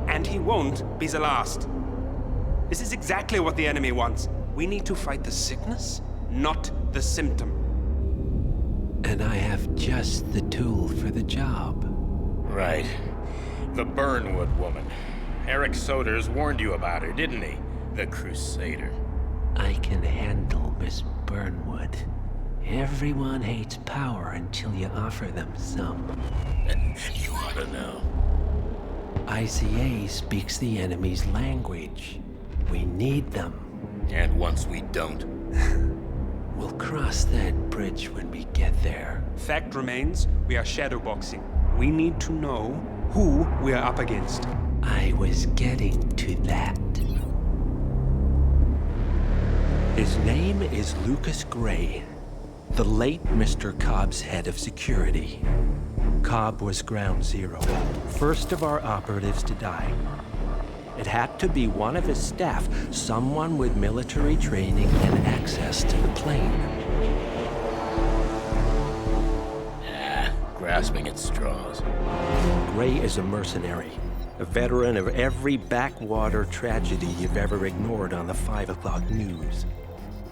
[SPEAKER 19] And he won't be the last. This is exactly what the enemy wants. We need to fight the sickness, not the symptom.
[SPEAKER 20] And I have just the tool for the job.
[SPEAKER 10] Right. The Burnwood woman. Eric Soders warned you about her, didn't he? The Crusader.
[SPEAKER 20] I can handle Miss Burnwood. Everyone hates power until you offer them some.
[SPEAKER 10] You ought to know.
[SPEAKER 20] ICA speaks the enemy's language. We need them.
[SPEAKER 10] And once we don't?
[SPEAKER 20] We'll cross that bridge when we get there.
[SPEAKER 19] Fact remains, we are shadowboxing. We need to know who we are up against.
[SPEAKER 20] I was getting to that. His name is Lucas Gray, the late Mr. Cobb's head of security. Cobb was ground zero, first of our operatives to die. It had to be one of his staff, someone with military training and access to the plane.
[SPEAKER 10] Grasping at straws.
[SPEAKER 20] Gray is a mercenary, a veteran of every backwater tragedy you've ever ignored on the 5 o'clock news.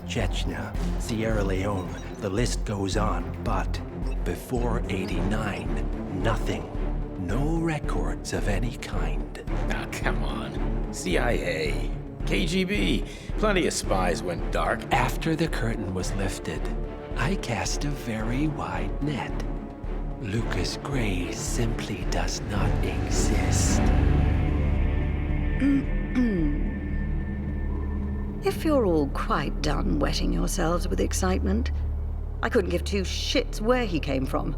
[SPEAKER 20] Chechnya, Sierra Leone, the list goes on, but before '89, nothing. No records of any kind.
[SPEAKER 10] Ah, come on. CIA, KGB, plenty of spies went dark.
[SPEAKER 20] After the curtain was lifted, I cast a very wide net. Lucas Gray simply does not exist.
[SPEAKER 17] If you're all quite done wetting yourselves with excitement, I couldn't give two shits where he came from.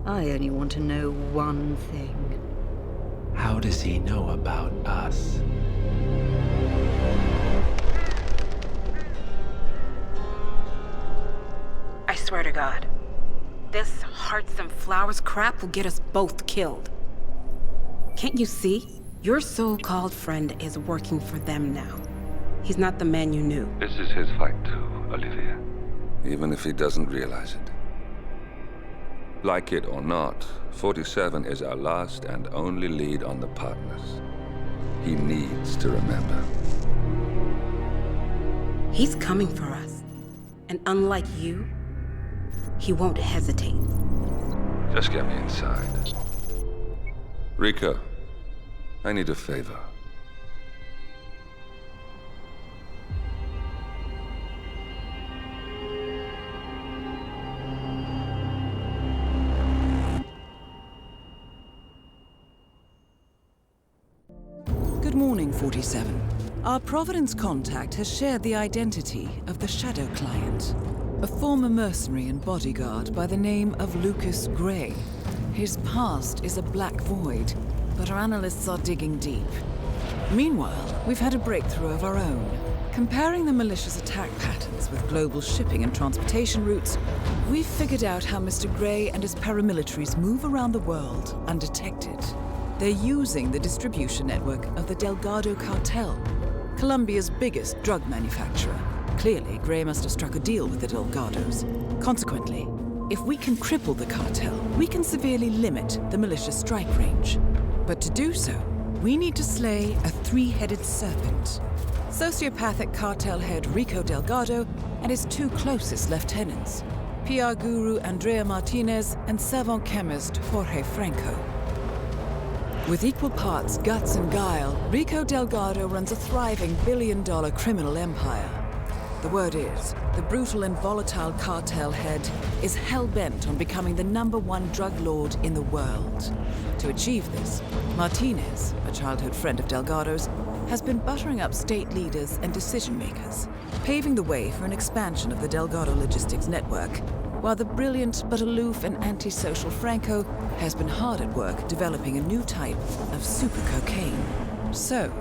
[SPEAKER 17] I only want to know one thing.
[SPEAKER 20] How does he know about us?
[SPEAKER 21] I swear to God, this hearts and flowers crap will get us both killed. Can't you see? Your so-called friend is working for them now. He's not the man you knew.
[SPEAKER 1] This is his fight too, Olivia. Even if he doesn't realize it. Like it or not, 47 is our last and only lead on the partners. He needs to remember.
[SPEAKER 21] He's coming for us. And unlike you, he won't hesitate.
[SPEAKER 1] Just get me inside. Rico, I need a favor.
[SPEAKER 3] Good morning, 47. Our Providence contact has shared the identity of the Shadow Client, a former mercenary and bodyguard by the name of Lucas Gray. His past is a black void, but our analysts are digging deep. Meanwhile, we've had a breakthrough of our own. Comparing the malicious attack patterns with global shipping and transportation routes, we've figured out how Mr. Gray and his paramilitaries move around the world undetected. They're using the distribution network of the Delgado cartel, Colombia's biggest drug manufacturer. Clearly, Gray must have struck a deal with the Delgados. Consequently, if we can cripple the cartel, we can severely limit the malicious strike range. But to do so, we need to slay a three-headed serpent. Sociopathic cartel head Rico Delgado and his two closest lieutenants, PR guru Andrea Martinez and savant chemist Jorge Franco. With equal parts guts and guile, Rico Delgado runs a thriving billion-dollar criminal empire. The word is, the brutal and volatile cartel head is hell-bent on becoming the #1 drug lord in the world. To achieve this, Martinez, a childhood friend of Delgado's, has been buttering up state leaders and decision-makers, paving the way for an expansion of the Delgado logistics network, while the brilliant but aloof and antisocial Franco has been hard at work developing a new type of super cocaine. So,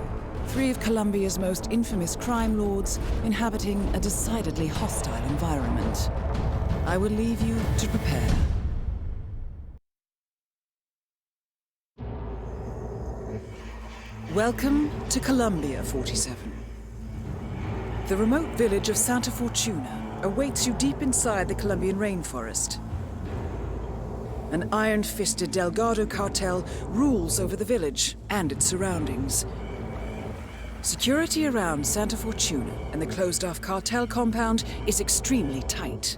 [SPEAKER 3] three of Colombia's most infamous crime lords inhabiting a decidedly hostile environment. I will leave you to prepare. Welcome to Colombia, 47. The remote village of Santa Fortuna awaits you deep inside the Colombian rainforest. An iron-fisted Delgado cartel rules over the village and its surroundings. Security around Santa Fortuna and the closed-off cartel compound is extremely tight.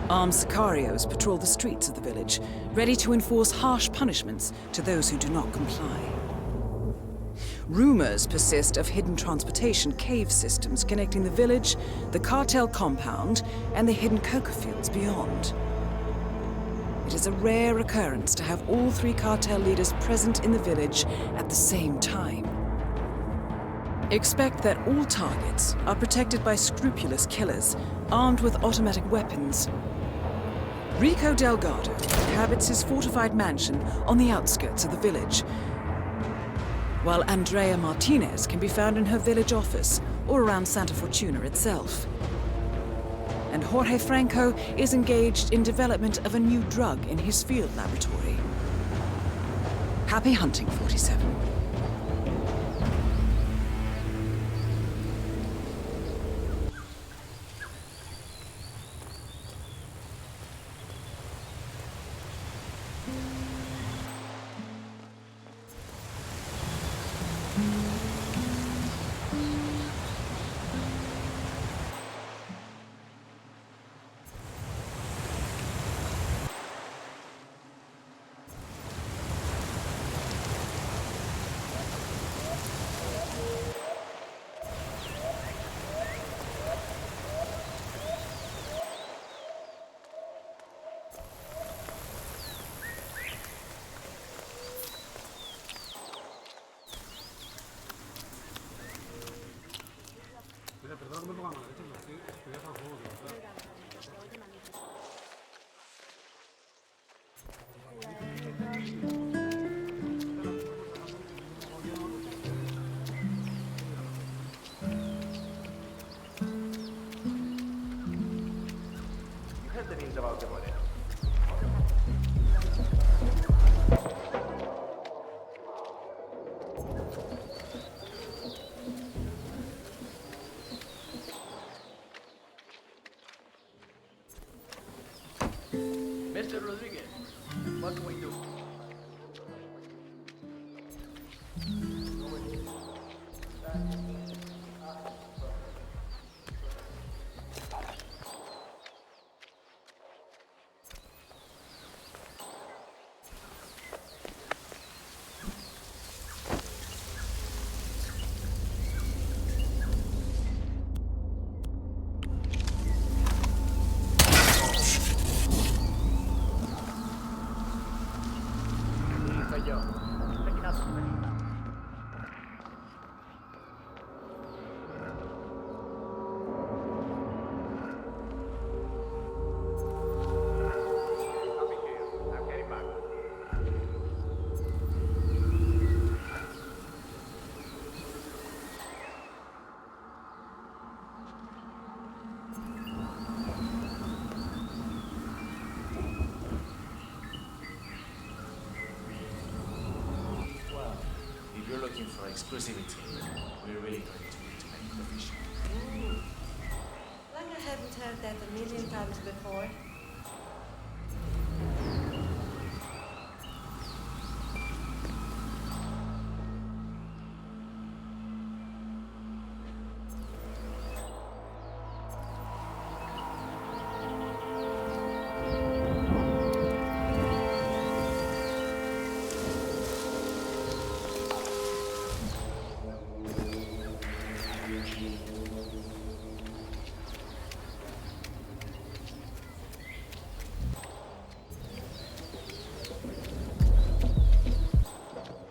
[SPEAKER 3] Armed sicarios patrol the streets of the village, ready to enforce harsh punishments to those who do not comply. Rumors persist of hidden transportation cave systems connecting the village, the cartel compound, and the hidden coca fields beyond. It is a rare occurrence to have all three cartel leaders present in the village at the same time. Expect that all targets are protected by scrupulous killers, armed with automatic weapons. Rico Delgado inhabits his fortified mansion on the outskirts of the village, while Andrea Martinez can be found in her village office or around Santa Fortuna itself. And Jorge Franco is engaged in development of a new drug in his field laboratory. Happy hunting, 47.
[SPEAKER 14] You heard the news about the Moreno.
[SPEAKER 5] Mr. Rodriguez, what can we do?
[SPEAKER 6] If you're looking for exclusivity, we're really going to need to make it official.
[SPEAKER 22] Like I haven't heard that a million times before.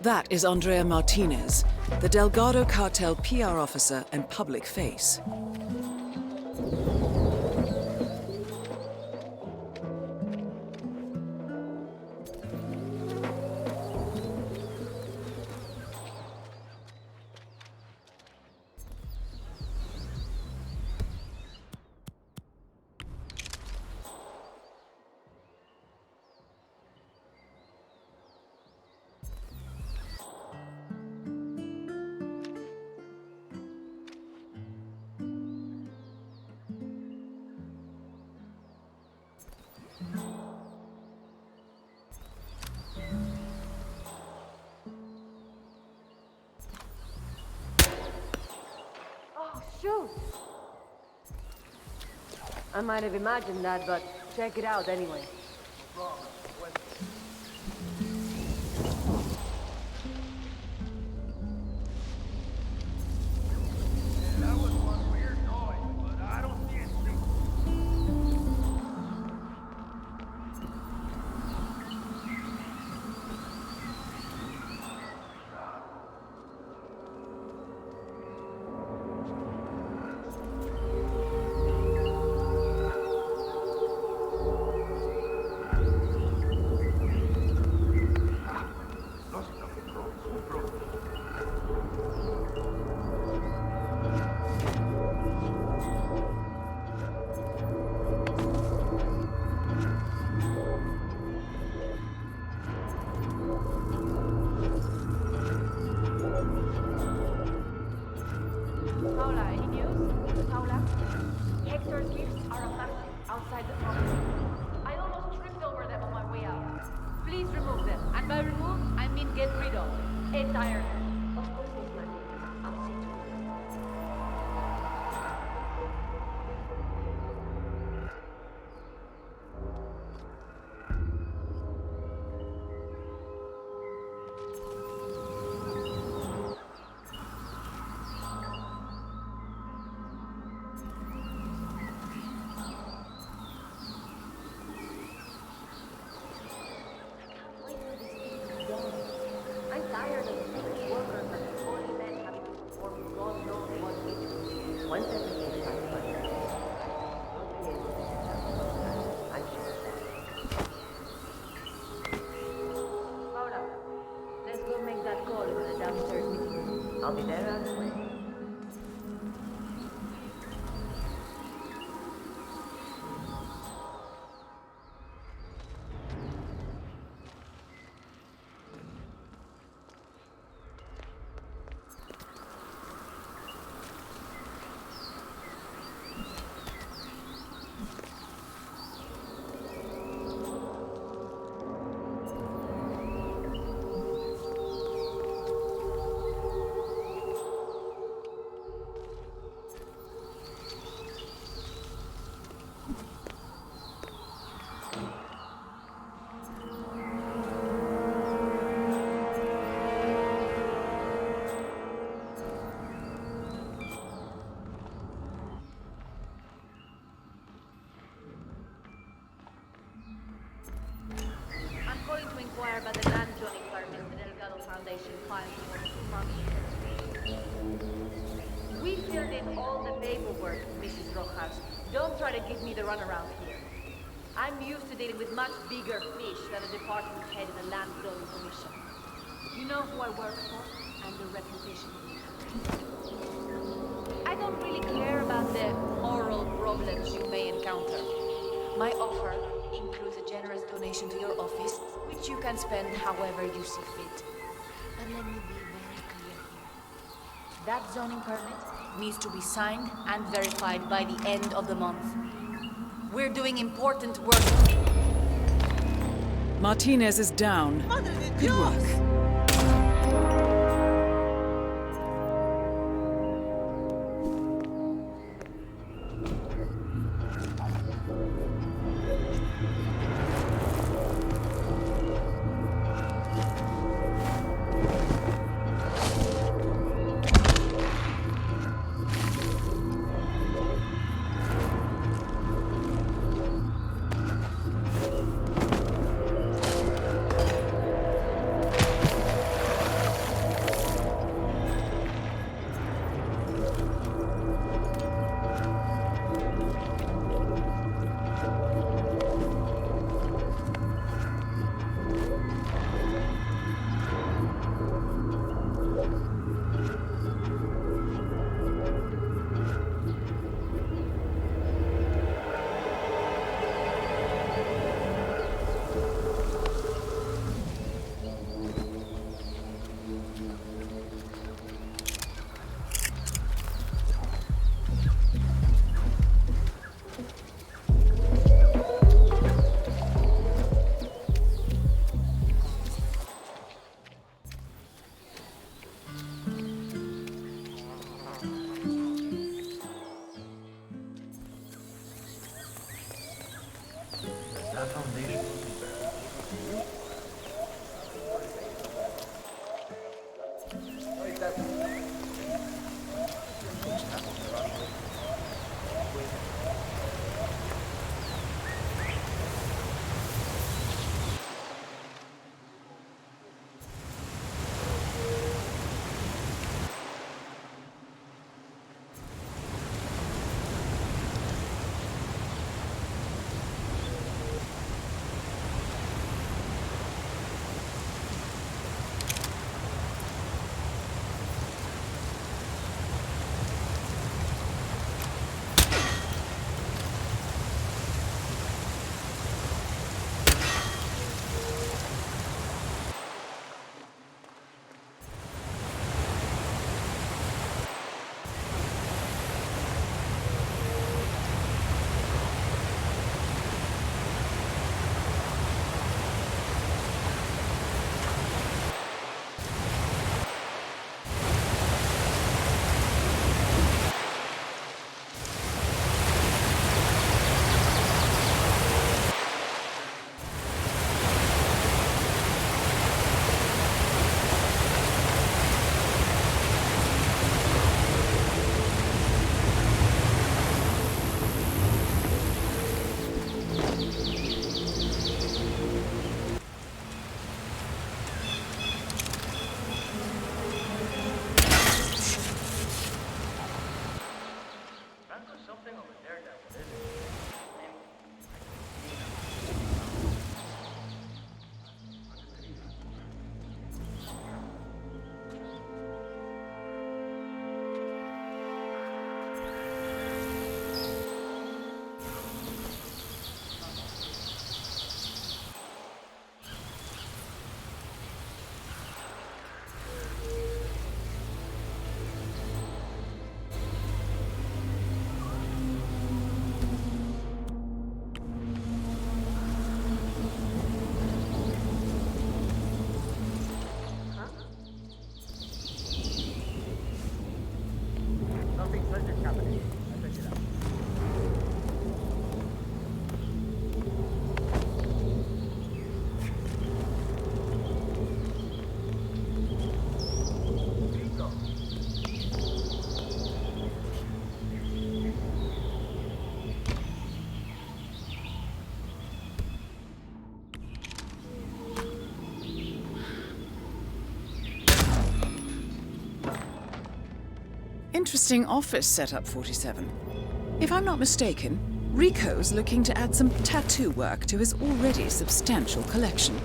[SPEAKER 3] That is Andrea Martinez, the Delgado cartel PR officer and public face.
[SPEAKER 22] Oh, shoot! I might have imagined that, but check it out anyway.
[SPEAKER 5] That was one weird noise, but I don't see anything.
[SPEAKER 22] get rid of entirely. Of course, Miss Martinez. I'll see to it. I'm tired of sick workers and holy men having to perform God knows what rituals. Once everything is back by now, you'll be able to set up your time. I'm sure of that. Paula, let's go make that call for the downstairs meeting room. I'll be there out of the way. About the land zoning permit the Delgado Foundation filed for 2 months. We filled in all the paperwork, Mrs. Rojas. Don't try to give me the runaround here. I'm used to dealing with much bigger fish than a department head in the land zoning commission. You know who I work for and the reputation we have. I don't really care about the moral problems you may encounter. My offer includes a generous donation to your office, which you can spend however you see fit. But let me be very clear here. That zoning permit needs to be signed and verified by the end of the month. We're doing important work.
[SPEAKER 3] Martinez is down. Good work. Interesting office setup, 47. If I'm not mistaken, Rico's looking to add some tattoo work to his already substantial collection.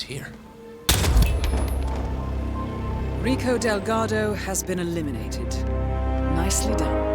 [SPEAKER 18] Here.
[SPEAKER 3] Rico Delgado has been eliminated. Nicely done.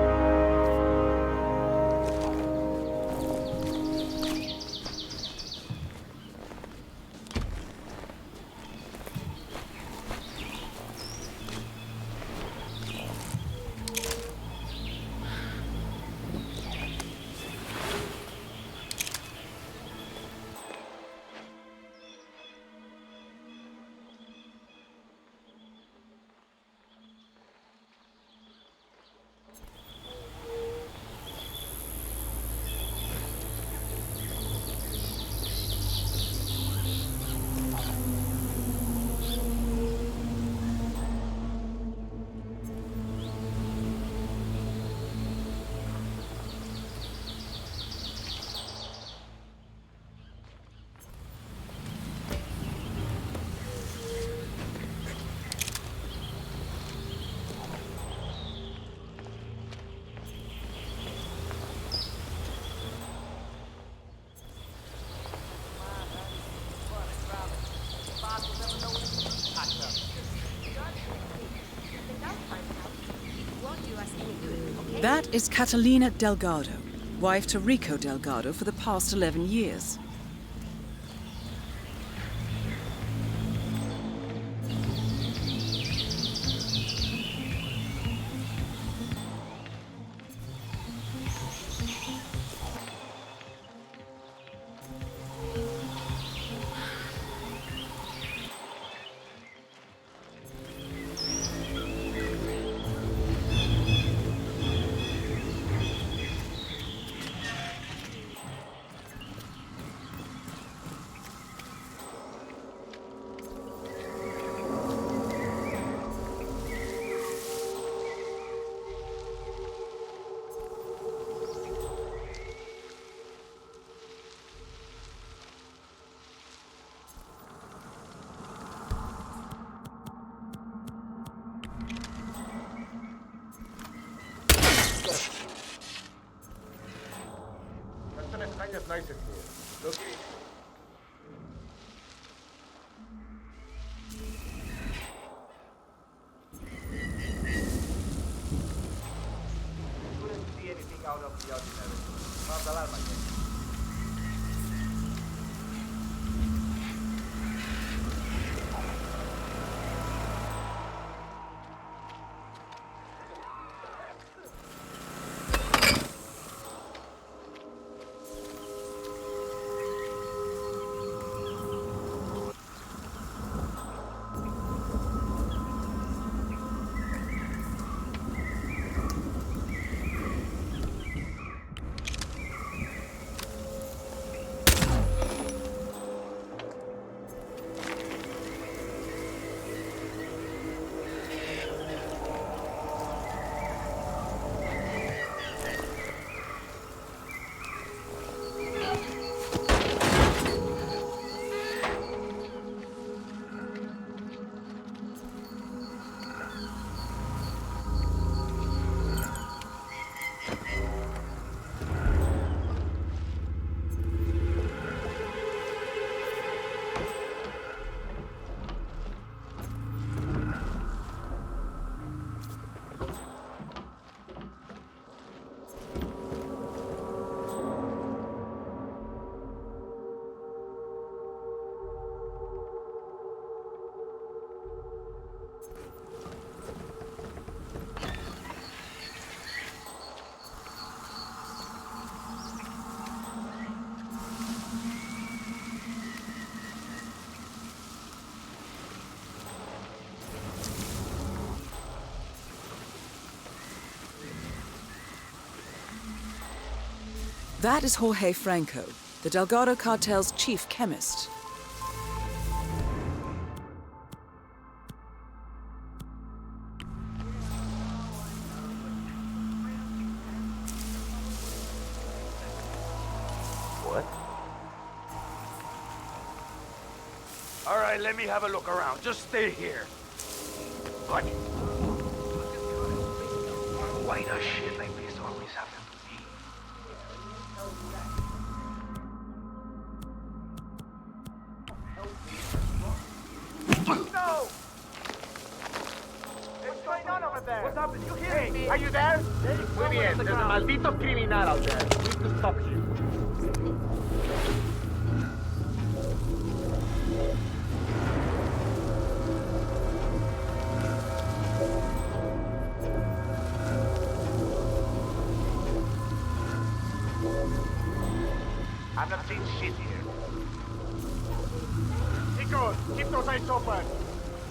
[SPEAKER 3] That is Catalina Delgado, wife to Rico Delgado for the past 11 years.
[SPEAKER 14] Nice in here. Look. Couldn't see anything out of the ordinary. Not alarma yet.
[SPEAKER 3] That is Jorge Franco, the Delgado cartel's chief chemist.
[SPEAKER 13] What? All right, let me have a look around. Just stay here. What? Why does shit like this always happen to me? No! What's going on over there? What's happening? You hear me? Are you there? Muy bien. There's a maldito criminal out there. We need to stop you. I'm not seeing shit here. Nico, keep those eyes open.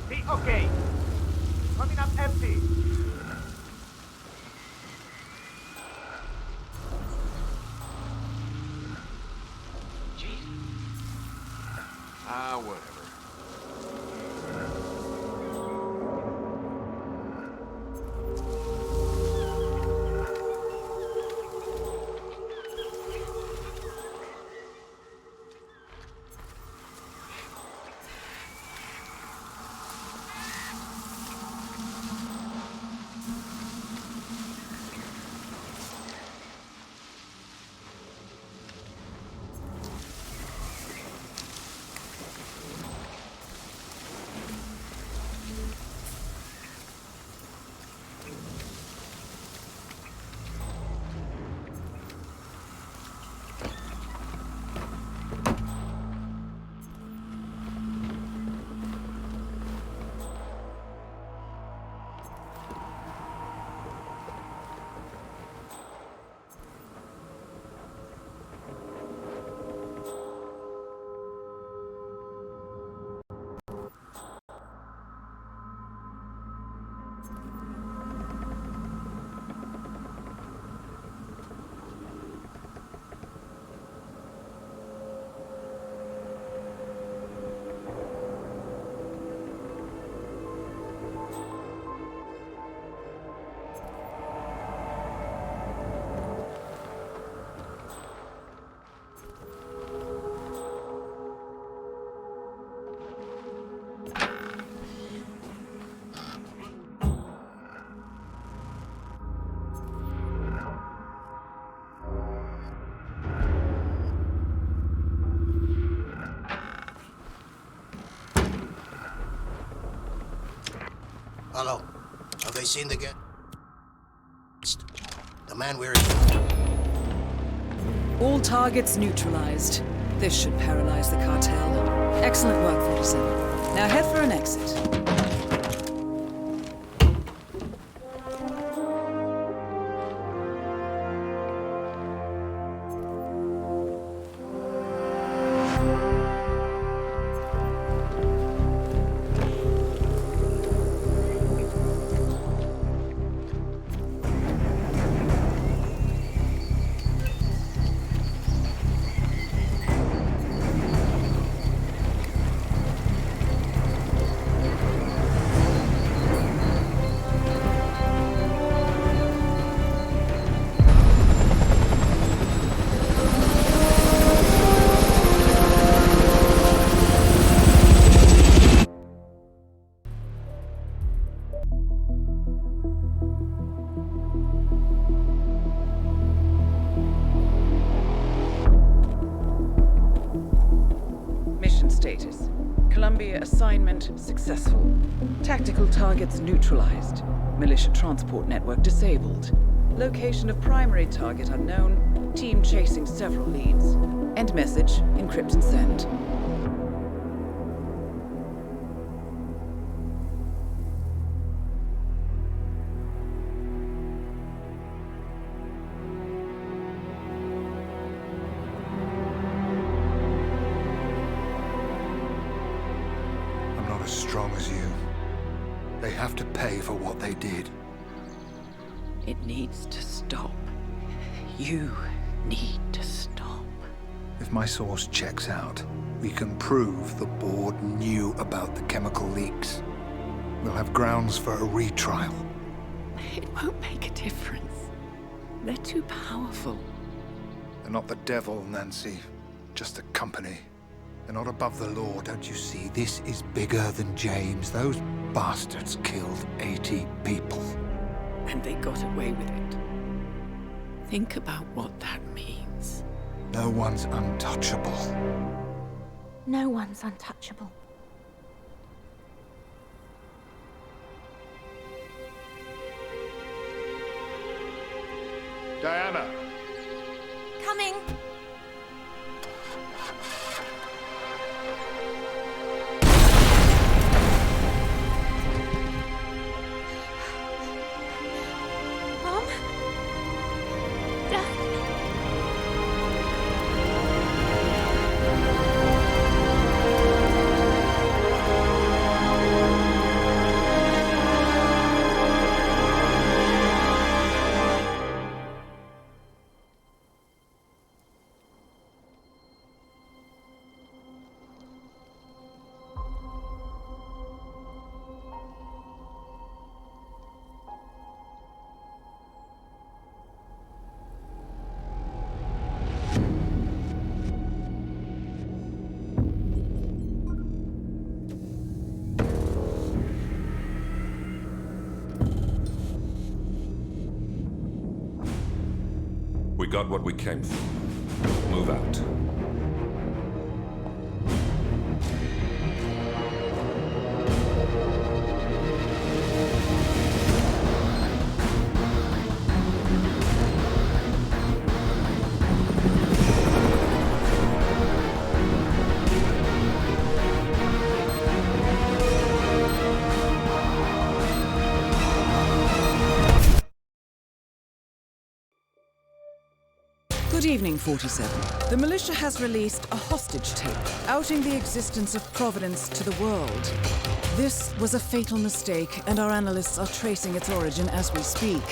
[SPEAKER 13] See, okay. Coming up empty.
[SPEAKER 11] Whatever.
[SPEAKER 7] Hello. Have they seen the man we're...
[SPEAKER 3] All targets neutralized. This should paralyze the cartel. Excellent work, 47. Now head for an exit. Status. Columbia assignment successful. Tactical targets neutralized. Militia transport network disabled. Location of primary target unknown. Team chasing several leads. End message. Encrypt and send.
[SPEAKER 8] As strong as you. They have to pay for what they did.
[SPEAKER 3] It needs to stop. You
[SPEAKER 17] need to stop.
[SPEAKER 8] If my source checks out, we can prove the board knew about the chemical leaks. We'll have grounds for a retrial.
[SPEAKER 17] It won't make a difference. They're too powerful.
[SPEAKER 8] They're not the devil, Nancy. Just a company. They're not above the law, don't you see? This is bigger than James. Those bastards killed 80 people.
[SPEAKER 17] And they got away with it. Think about what that means.
[SPEAKER 8] No one's untouchable.
[SPEAKER 9] No one's untouchable.
[SPEAKER 8] Diana!
[SPEAKER 9] Coming! Mom? Dad?
[SPEAKER 1] We got what we came for. Move out.
[SPEAKER 3] Good evening, 47. The militia has released a hostage tape, outing the existence of Providence to the world. This was a fatal mistake, and our analysts are tracing its origin as we speak.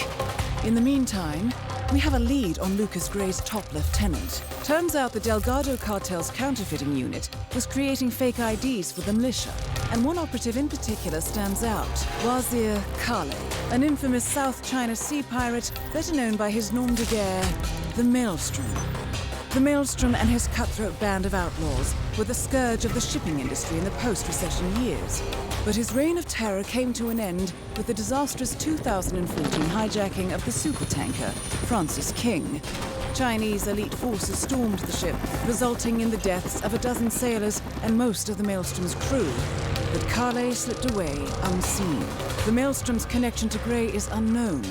[SPEAKER 3] In the meantime, we have a lead on Lucas Gray's top lieutenant. Turns out the Delgado cartel's counterfeiting unit was creating fake IDs for the militia, and one operative in particular stands out, Wazir Kale, an infamous South China Sea pirate better known by his nom de guerre, the Maelstrom. The Maelstrom and his cutthroat band of outlaws were the scourge of the shipping industry in the post-recession years. But his reign of terror came to an end with the disastrous 2014 hijacking of the supertanker, Francis King. Chinese elite forces stormed the ship, resulting in the deaths of a dozen sailors and most of the Maelstrom's crew. But Kale slipped away unseen. The Maelstrom's connection to Gray is unknown,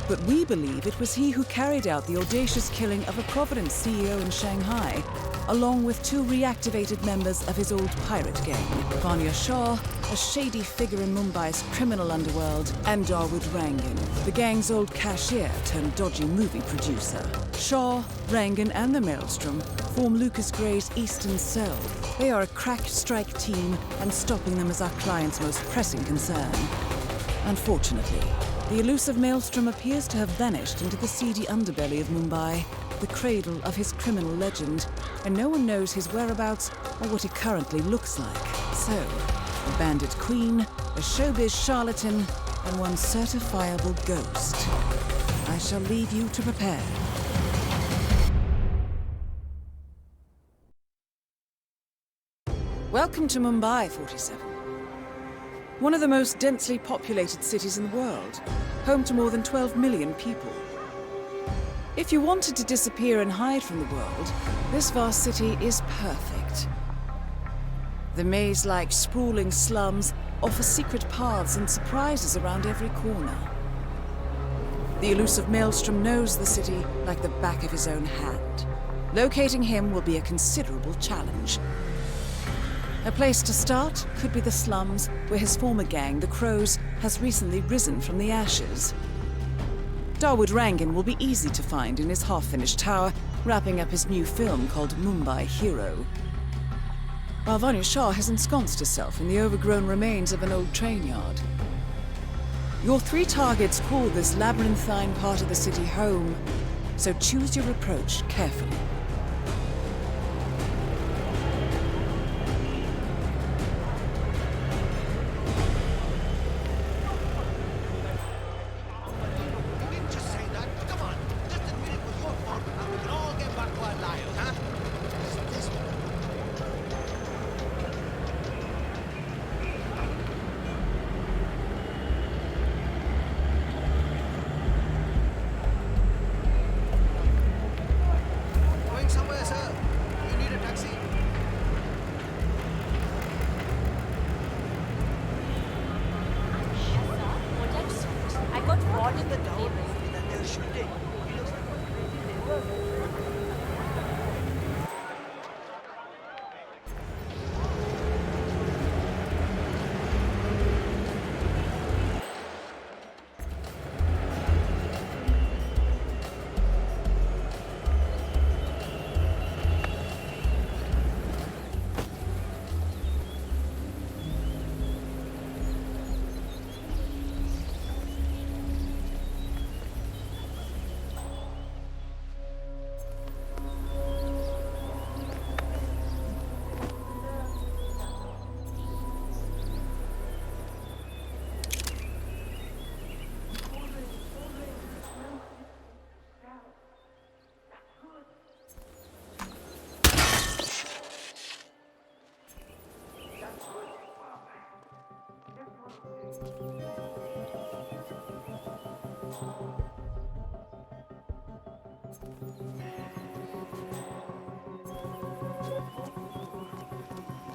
[SPEAKER 3] but we believe it was he who carried out the audacious killing of a Providence CEO in Shanghai, along with two reactivated members of his old pirate gang, Vanya Shah, a shady figure in Mumbai's criminal underworld, and Dawood Rangan, the gang's old cashier turned dodgy movie producer. Shah, Rangan, and the Maelstrom form Lucas Gray's Eastern Cell. They are a crack strike team, and stopping them is our client's most pressing concern. Unfortunately, the elusive Maelstrom appears to have vanished into the seedy underbelly of Mumbai, the cradle of his criminal legend, and no one knows his whereabouts or what he currently looks like. So, a bandit queen, a showbiz charlatan, and one certifiable ghost. I shall leave you to prepare. Welcome to Mumbai, 47. One of the most densely populated cities in the world, home to more than 12 million people. If you wanted to disappear and hide from the world, this vast city is perfect. The maze-like sprawling slums offer secret paths and surprises around every corner. The elusive Maelstrom knows the city like the back of his own hand. Locating him will be a considerable challenge. A place to start could be the slums, where his former gang, the Crows, has recently risen from the ashes. Dawood Rangan will be easy to find in his half-finished tower, wrapping up his new film called Mumbai Hero. While Vanya Shah has ensconced herself in the overgrown remains of an old train yard. Your three targets call this labyrinthine part of the city home, so choose your approach carefully.
[SPEAKER 7] You didn't just say that. Come on. Just admit it was your fault, and we can all get back to our lives, huh? This going somewhere, sir? You need a taxi?
[SPEAKER 22] I got caught in the town.
[SPEAKER 7] That they're shooting. He looks like one crazy neighbor.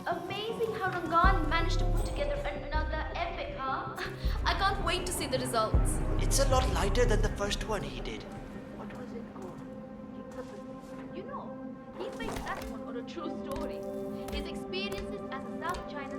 [SPEAKER 4] Amazing how Rangan managed to put together another epic, huh? I can't wait to see the results.
[SPEAKER 7] It's a lot lighter than the first one he did.
[SPEAKER 4] You know, he based that one on a true story. His experiences as a South China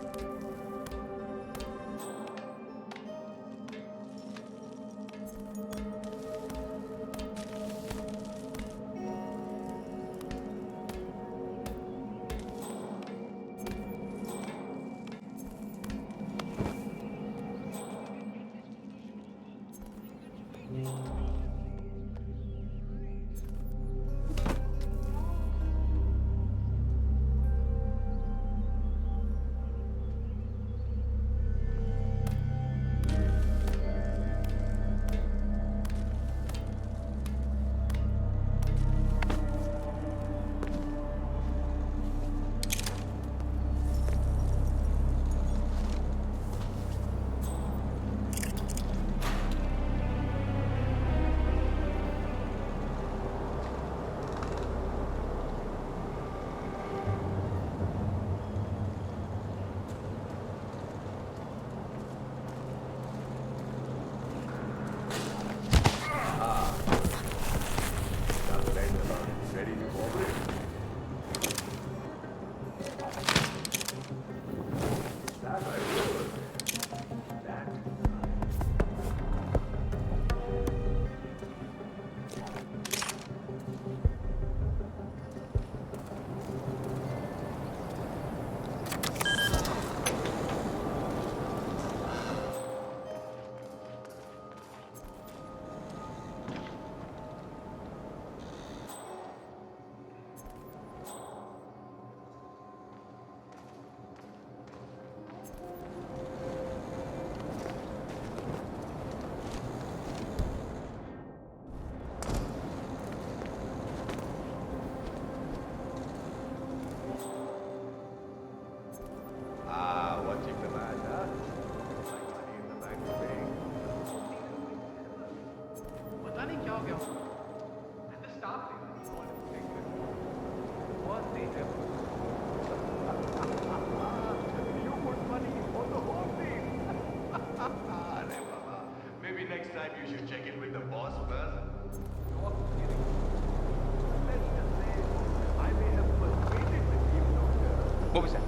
[SPEAKER 11] What was that?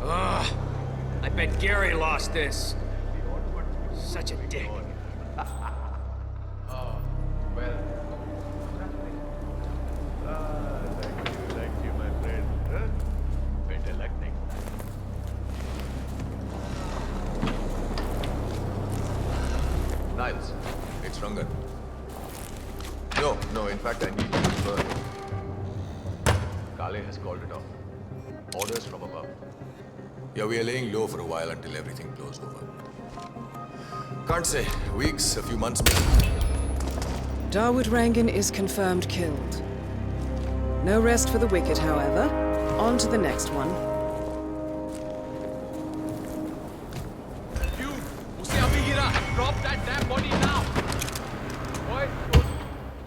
[SPEAKER 12] Ugh. I bet Gary lost this. Such a dick.
[SPEAKER 5] Oh, well. Thank you, my friend. Huh? Better luck next time.
[SPEAKER 15] Niles, it's It's Rangan. No, in fact, I need to defer. Kale has called it off. Orders from above. Yeah, we are laying low for a while until everything blows over. Can't say. Weeks, a few months maybe.
[SPEAKER 3] Dawood Rangan is confirmed killed. No rest for the wicked, however. On to the next one.
[SPEAKER 11] You! Usse abhi gira! Drop that damn body now! Boy,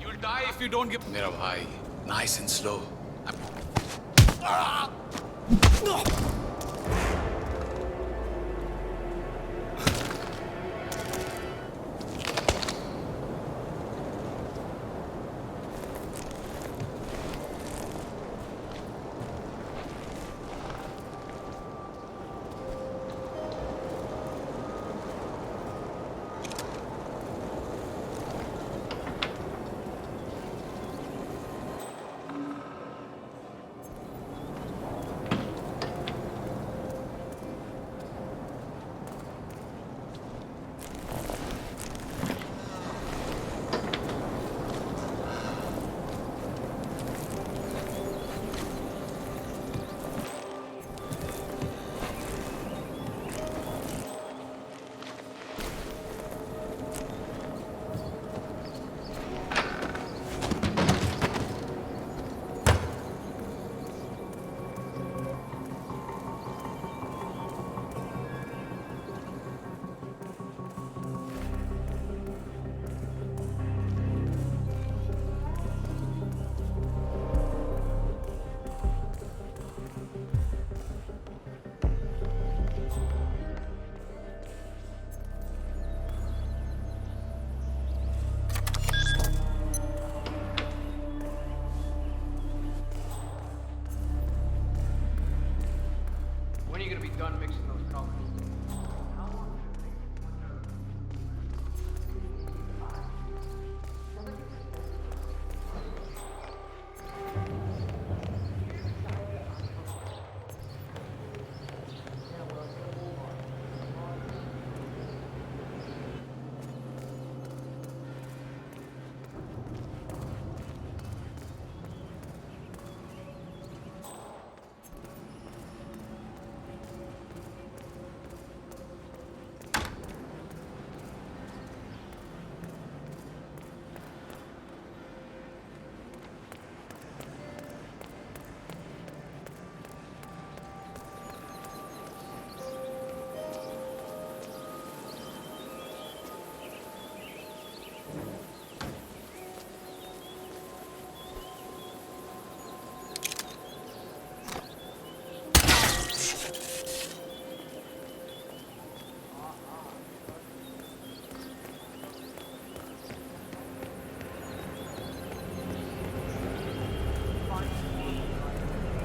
[SPEAKER 11] you'll die if you don't give...
[SPEAKER 18] Mera bhai, nice and slow.
[SPEAKER 5] When are you gonna be done mixing those colors?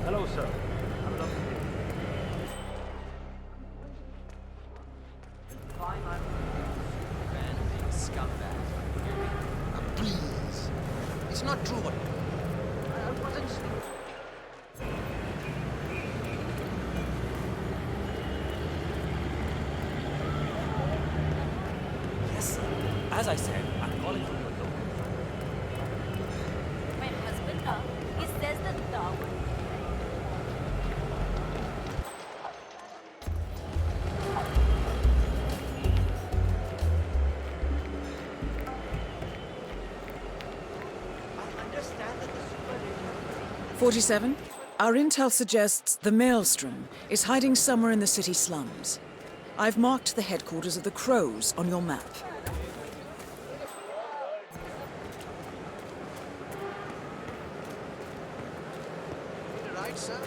[SPEAKER 13] Hello, sir. I'm lovely.
[SPEAKER 7] Scumbag. Please. It's not true what... I wasn't...
[SPEAKER 16] Yes, sir. As I said, I'm calling from your local.
[SPEAKER 9] My husband now, he says that Dawood.
[SPEAKER 3] 47, our intel suggests the Maelstrom is hiding somewhere in the city slums. I've marked the headquarters of the Crows on your map.
[SPEAKER 7] Right, sir?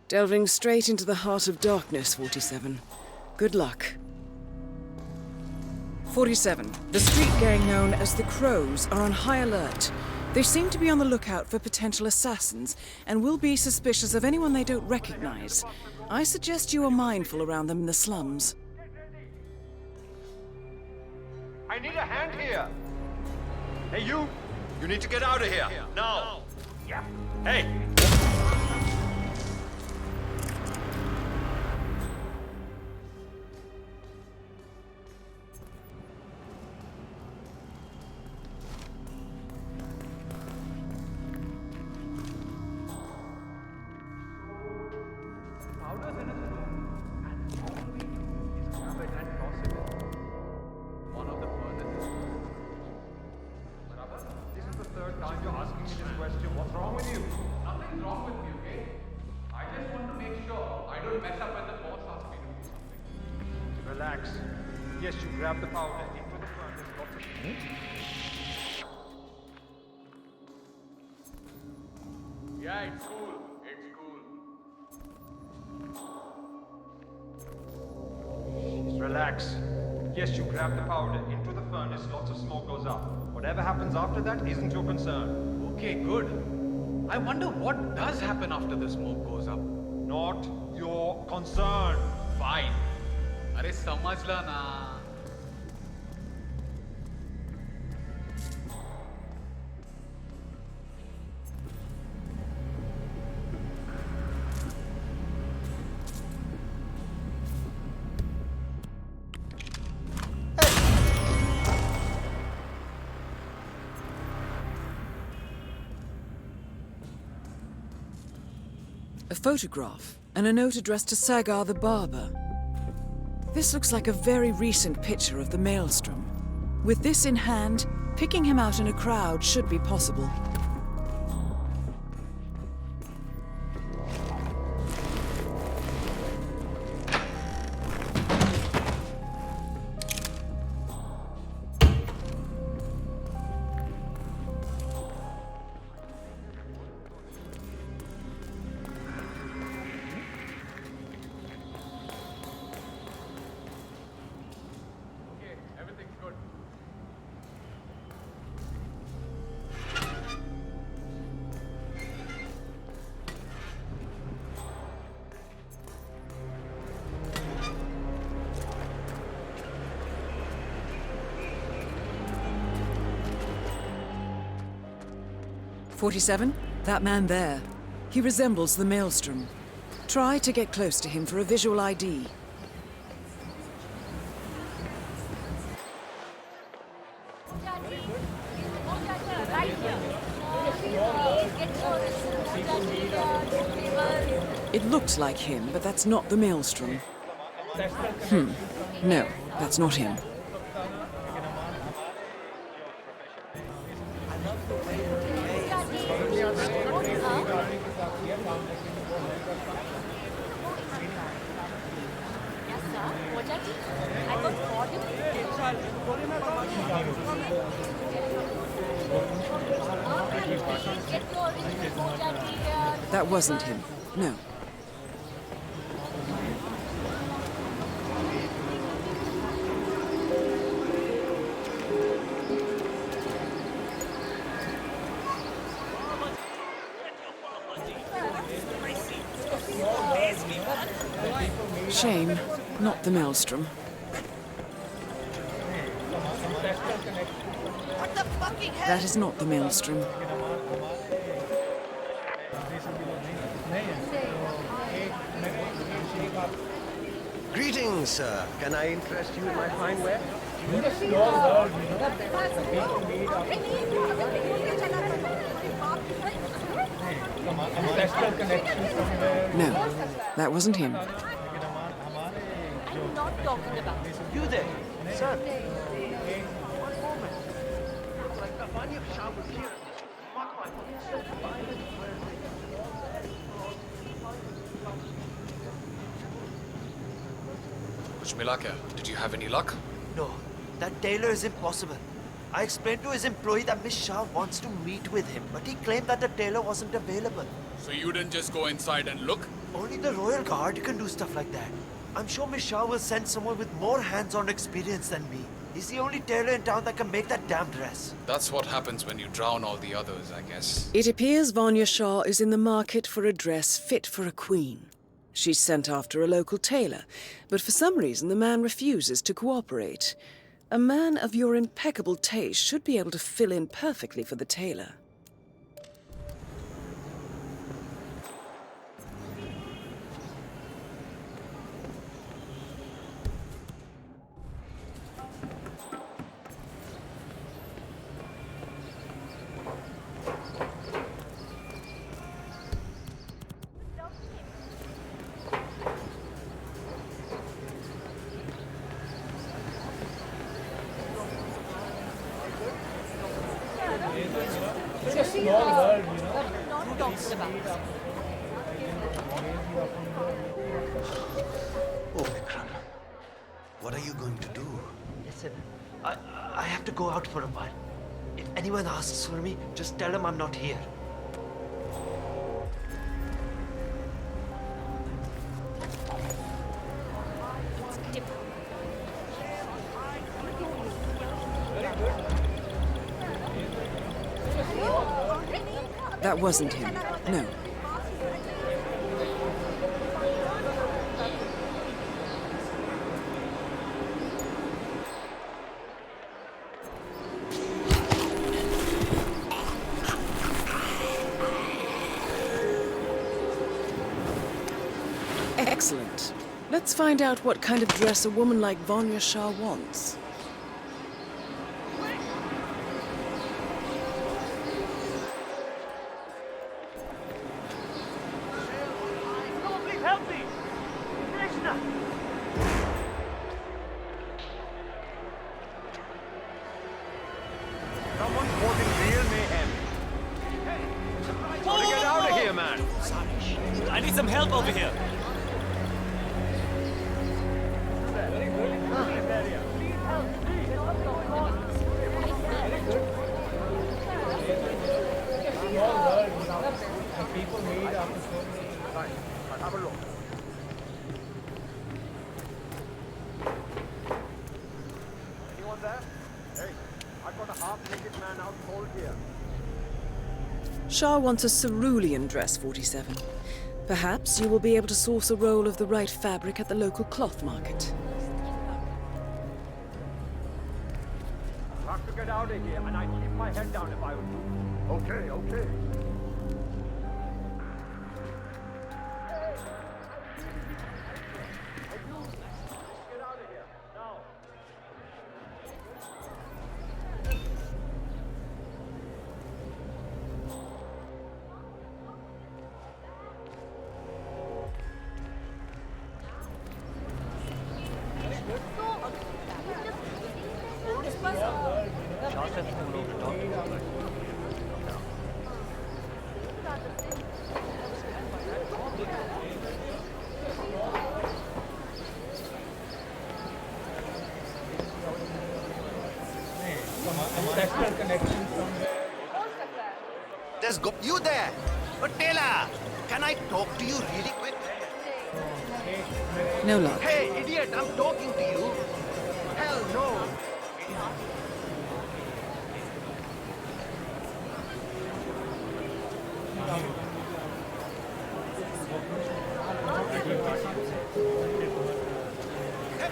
[SPEAKER 3] Delving straight into the heart of darkness, 47. Good luck. 47. The street gang known as the Crows are on high alert. They seem to be on the lookout for potential assassins and will be suspicious of anyone they don't recognize. I suggest you are mindful around them in the slums.
[SPEAKER 5] I need a hand here. Hey, you! You need to get out of here, now! Yeah. Hey! Relax. Yes, you grab the powder into the furnace. Yeah, it's cool. It's cool. Just relax. Yes, you grab the powder into the furnace, lots of smoke goes up. Whatever happens after that isn't your concern.
[SPEAKER 11] Okay, good. I wonder what does happen after the smoke goes up.
[SPEAKER 5] Not your concern.
[SPEAKER 11] Fine. अरे समझ ला ना.
[SPEAKER 3] A photograph and a note addressed to Sagar the barber. This looks like a very recent picture of the Maelstrom. With this in hand, picking him out in a crowd should be possible.
[SPEAKER 5] Everything's good.
[SPEAKER 3] 47? That man there. He resembles the Maelstrom. Try to get close to him for a visual ID. It looks like him, but that's not the Maelstrom. No, that's not him. That wasn't him, no. Shame, not the Maelstrom. That is not the Maelstrom.
[SPEAKER 14] Greetings, sir. Can I interest you in my fine ware?
[SPEAKER 3] No, that wasn't him.
[SPEAKER 22] I'm not talking about
[SPEAKER 13] You there, sir?
[SPEAKER 14] One moment. Like the money of Shah was here. Mark my
[SPEAKER 11] Kuch mila kya? Did you have any luck?
[SPEAKER 7] No, that tailor is impossible. I explained to his employee that Miss Shah wants to meet with him, but he claimed that the tailor wasn't available.
[SPEAKER 11] So you didn't just go inside and look?
[SPEAKER 7] Only the Royal Guard can do stuff like that. I'm sure Miss Shah will send someone with more hands-on experience than me. He's the only tailor in town that can make that damn dress.
[SPEAKER 11] That's what happens when you drown all the others, I guess.
[SPEAKER 3] It appears Vanya Shah is in the market for a dress fit for a queen. She's sent after a local tailor, but for some reason the man refuses to cooperate. A man of your impeccable taste should be able to fill in perfectly for the tailor.
[SPEAKER 22] It's a small world, you know. Not talking about.
[SPEAKER 7] Oh, Vikram. What are you going to do? Listen, I have to go out for a while. If anyone asks for me, just tell them I'm not here.
[SPEAKER 3] That wasn't him. No. Excellent. Let's find out what kind of dress a woman like Vanya Shah wants.
[SPEAKER 14] Help me! Krishna! Someone's causing real mayhem. Hey! Gotta get out of here, man!
[SPEAKER 16] I need some help over here.
[SPEAKER 14] People meet after Right, I'll have a look. Anyone there? Hey, I've got a half-naked man out cold here.
[SPEAKER 3] Shah wants a cerulean dress, 47. Perhaps you will be able to source a roll of the right fabric at the local cloth market.
[SPEAKER 14] I have to get out of here, and I'd keep my head down if I were you. Okay, okay.
[SPEAKER 7] There's you there! But Taylor, can I talk to you really quick?
[SPEAKER 3] No luck.
[SPEAKER 7] Hey, idiot, I'm talking to you. Hell no.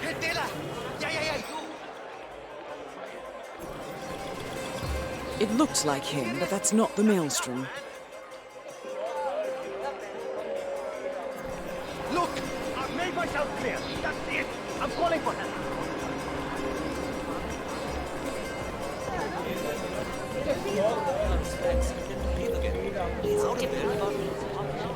[SPEAKER 7] Hey, Taylor! Yeah, you!
[SPEAKER 3] It looked like him, but that's not the Maelstrom.
[SPEAKER 14] Look! I've made myself clear. That's it. I'm calling for help.
[SPEAKER 16] He's out of there.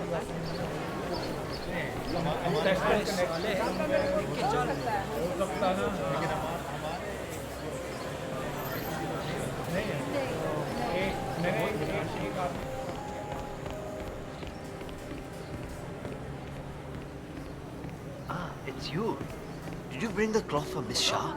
[SPEAKER 7] Ah, it's you. Did you bring the cloth for Miss Shah?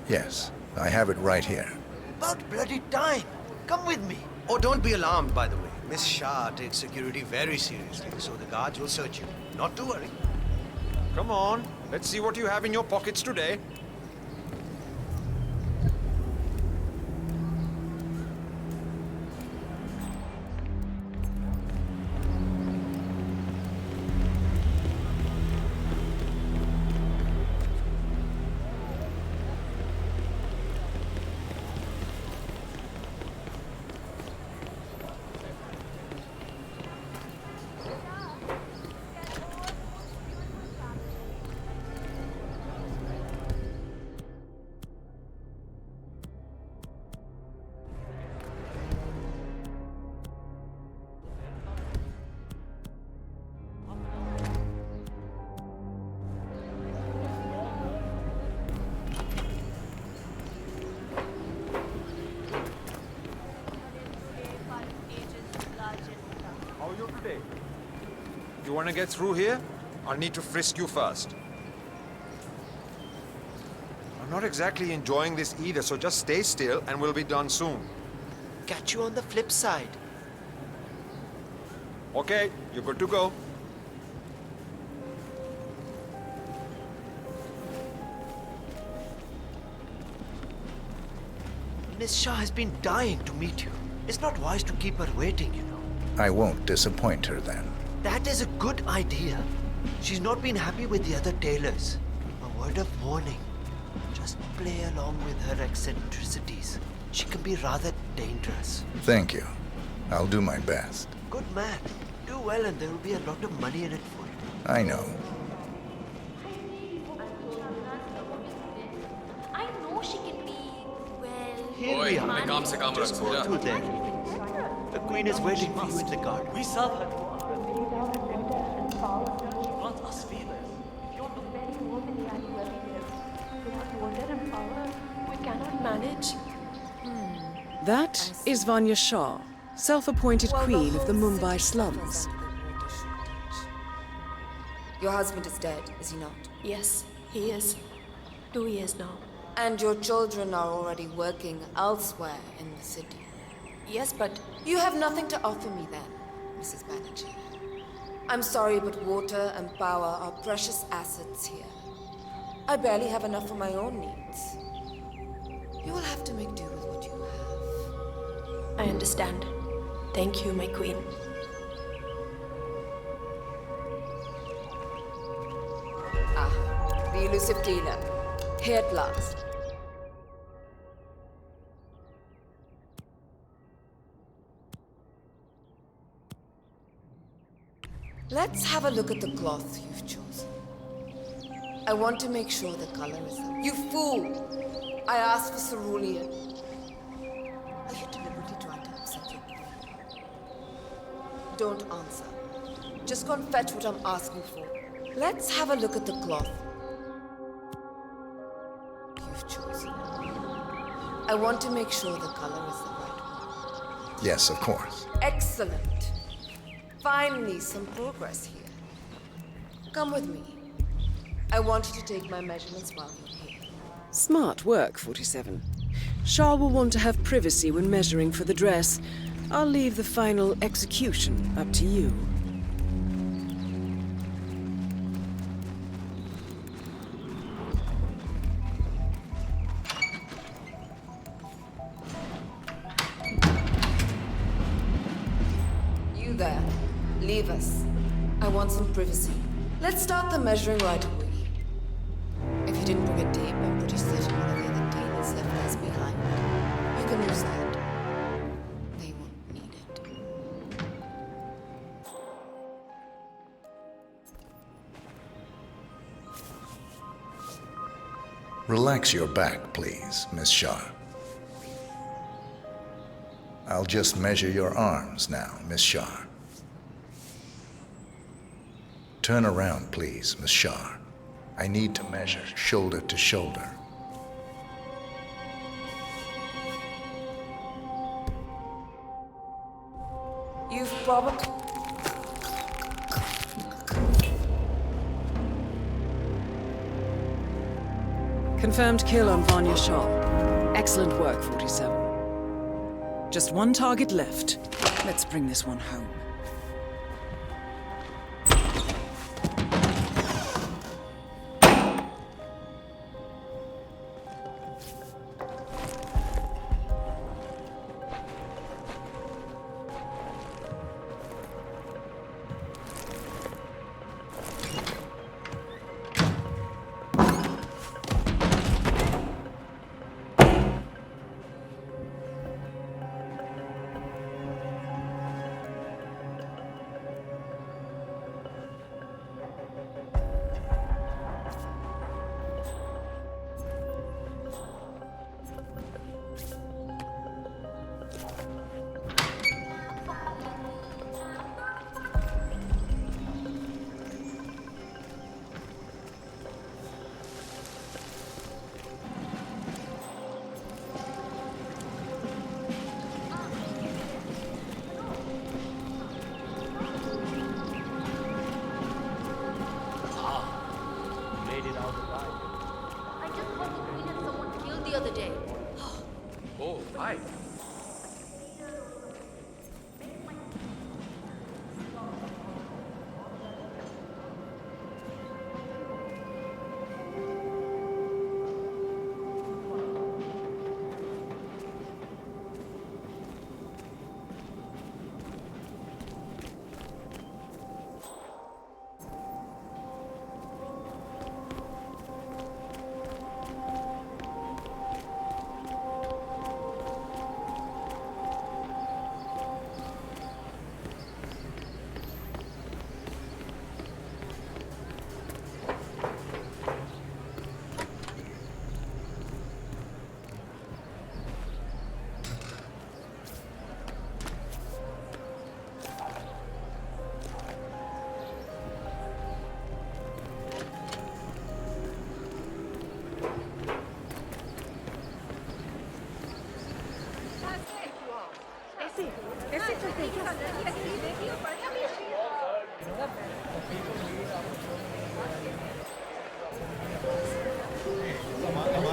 [SPEAKER 8] Yes, I have it right here.
[SPEAKER 7] About bloody time. Come with me.
[SPEAKER 2] Oh, don't be alarmed, by the way. Miss Shah takes security very seriously, so the guards will search you. Not to worry.
[SPEAKER 19] Come on, let's see what you have in your pockets today. How are you today? You want to get through here? I'll need to frisk you first. I'm not exactly enjoying this either, so just stay still and we'll be done soon.
[SPEAKER 7] Catch you on the flip side.
[SPEAKER 19] Okay, you're good to go.
[SPEAKER 7] Miss Shah has been dying to meet you. It's not wise to keep her waiting, you know.
[SPEAKER 8] I won't disappoint her then.
[SPEAKER 7] That is a good idea. She's not been happy with the other tailors. A word of warning. Just play along with her eccentricities. She can be rather dangerous.
[SPEAKER 8] Thank you. I'll do my best.
[SPEAKER 7] Good man. Do well and there will be a lot of money in it for you.
[SPEAKER 8] I know.
[SPEAKER 9] I know she can be, well...
[SPEAKER 7] Here we are. Just go through there. The queen is waiting for you in the garden.
[SPEAKER 16] We serve her. She wants us favors. If you're
[SPEAKER 22] very womanly without order and power, we cannot manage.
[SPEAKER 3] That is Vanya Shah, self-appointed queen of the Mumbai slums.
[SPEAKER 22] Your husband is dead, is he not?
[SPEAKER 9] Yes, he is. 2 years now.
[SPEAKER 22] And your children are already working elsewhere in the city.
[SPEAKER 9] Yes, but...
[SPEAKER 22] You have nothing to offer me then, Mrs. Banerjee. I'm sorry, but water and power are precious assets here. I barely have enough for my own needs. You will have to make do with what you have.
[SPEAKER 9] I understand. Thank you, my queen.
[SPEAKER 22] Ah, the elusive dealer. Here at last. Let's have a look at the cloth you've chosen. I want to make sure the color is up. You fool! I asked for cerulean. Are you deliberately trying to upset your queen? Don't answer. Just go and fetch what I'm asking for. Let's have a look at the cloth you've chosen. I want to make sure the color is the right one.
[SPEAKER 8] Yes, of course.
[SPEAKER 22] Excellent. Finally, some progress here. Come with me. I want you to take my measurements while you're here.
[SPEAKER 3] Smart work, 47. Shah will want to have privacy when measuring for the dress. I'll leave the final execution up to you.
[SPEAKER 22] You there. Leave us. I want some privacy. Let's start the measuring right away. If you didn't bring a tape, I'm pretty certain one of the other tailors left theirs behind. You can use that. They won't need it.
[SPEAKER 8] Relax your back, please, Miss Shah. I'll just measure your arms now, Miss Shah.
[SPEAKER 15] Turn around, please, Miss Shah. I need to measure shoulder to shoulder.
[SPEAKER 21] You've probably...
[SPEAKER 3] Confirmed kill on Vanya Shah. Excellent work, 47. Just one target left. Let's bring this one home.
[SPEAKER 5] Oh, hi.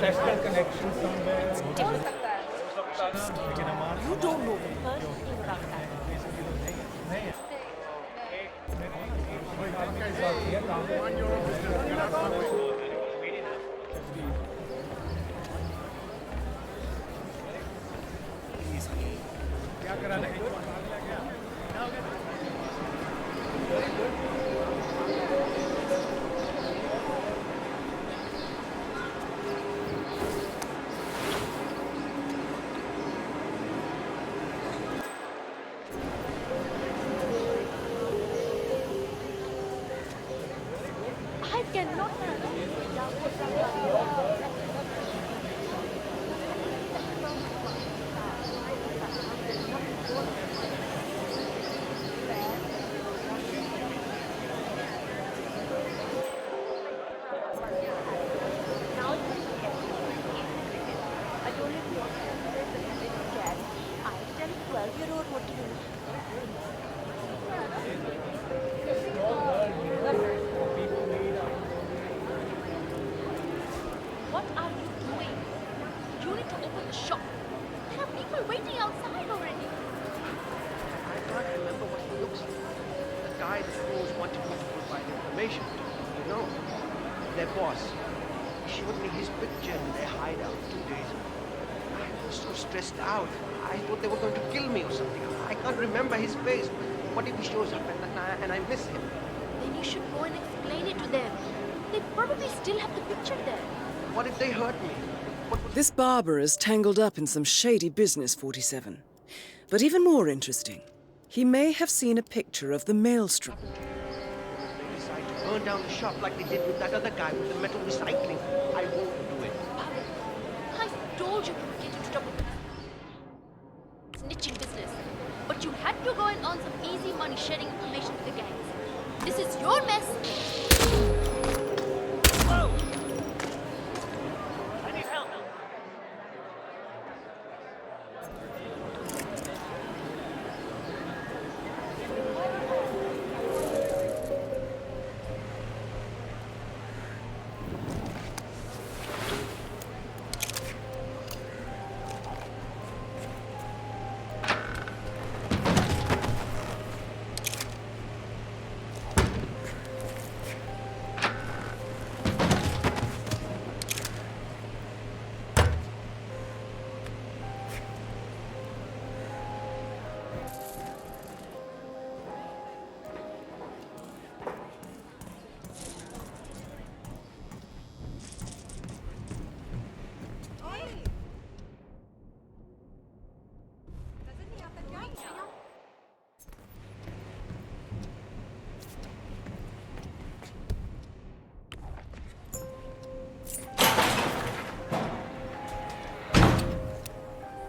[SPEAKER 16] Ancestral connection somewhere.
[SPEAKER 21] You don't know anything about that.
[SPEAKER 16] I cannot.
[SPEAKER 22] What are you doing? You need to open the shop. There are people waiting outside already.
[SPEAKER 14] I can't remember what he looks like. The guy that Rose wanted me to provide information to. You know, their boss. He showed me his picture in their hideout 2 days ago. I was so stressed out. I thought they were going to kill me or something. I can't remember his face. What if he shows up and I miss him?
[SPEAKER 22] Then you should go and explain it to them. They probably still have the picture there.
[SPEAKER 14] What if they hurt me?
[SPEAKER 3] This barber is tangled up in some shady business, 47. But even more interesting, he may have seen a picture of the maelstrom.
[SPEAKER 14] They decide to burn down the shop like they did with that other guy with the metal recycling. I won't do it.
[SPEAKER 22] I told you to get into trouble with snitching business. But you had to go and earn some easy money sharing information with the gangs.
[SPEAKER 4] This is your mess.
[SPEAKER 16] I need help.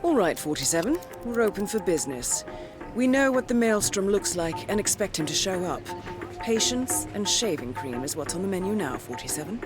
[SPEAKER 3] All right, 47. We're open for business. We know what the Maelstrom looks like and expect him to show up. Patience and shaving cream is what's on the menu now, 47.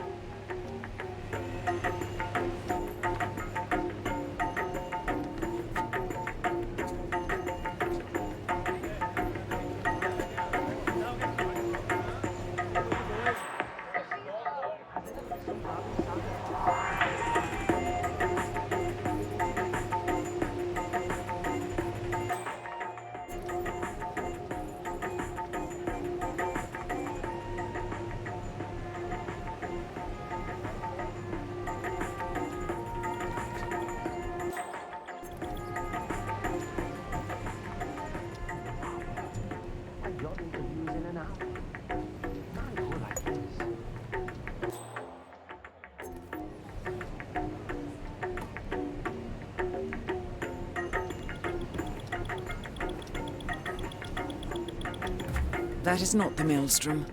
[SPEAKER 3] That is not the Maelstrom.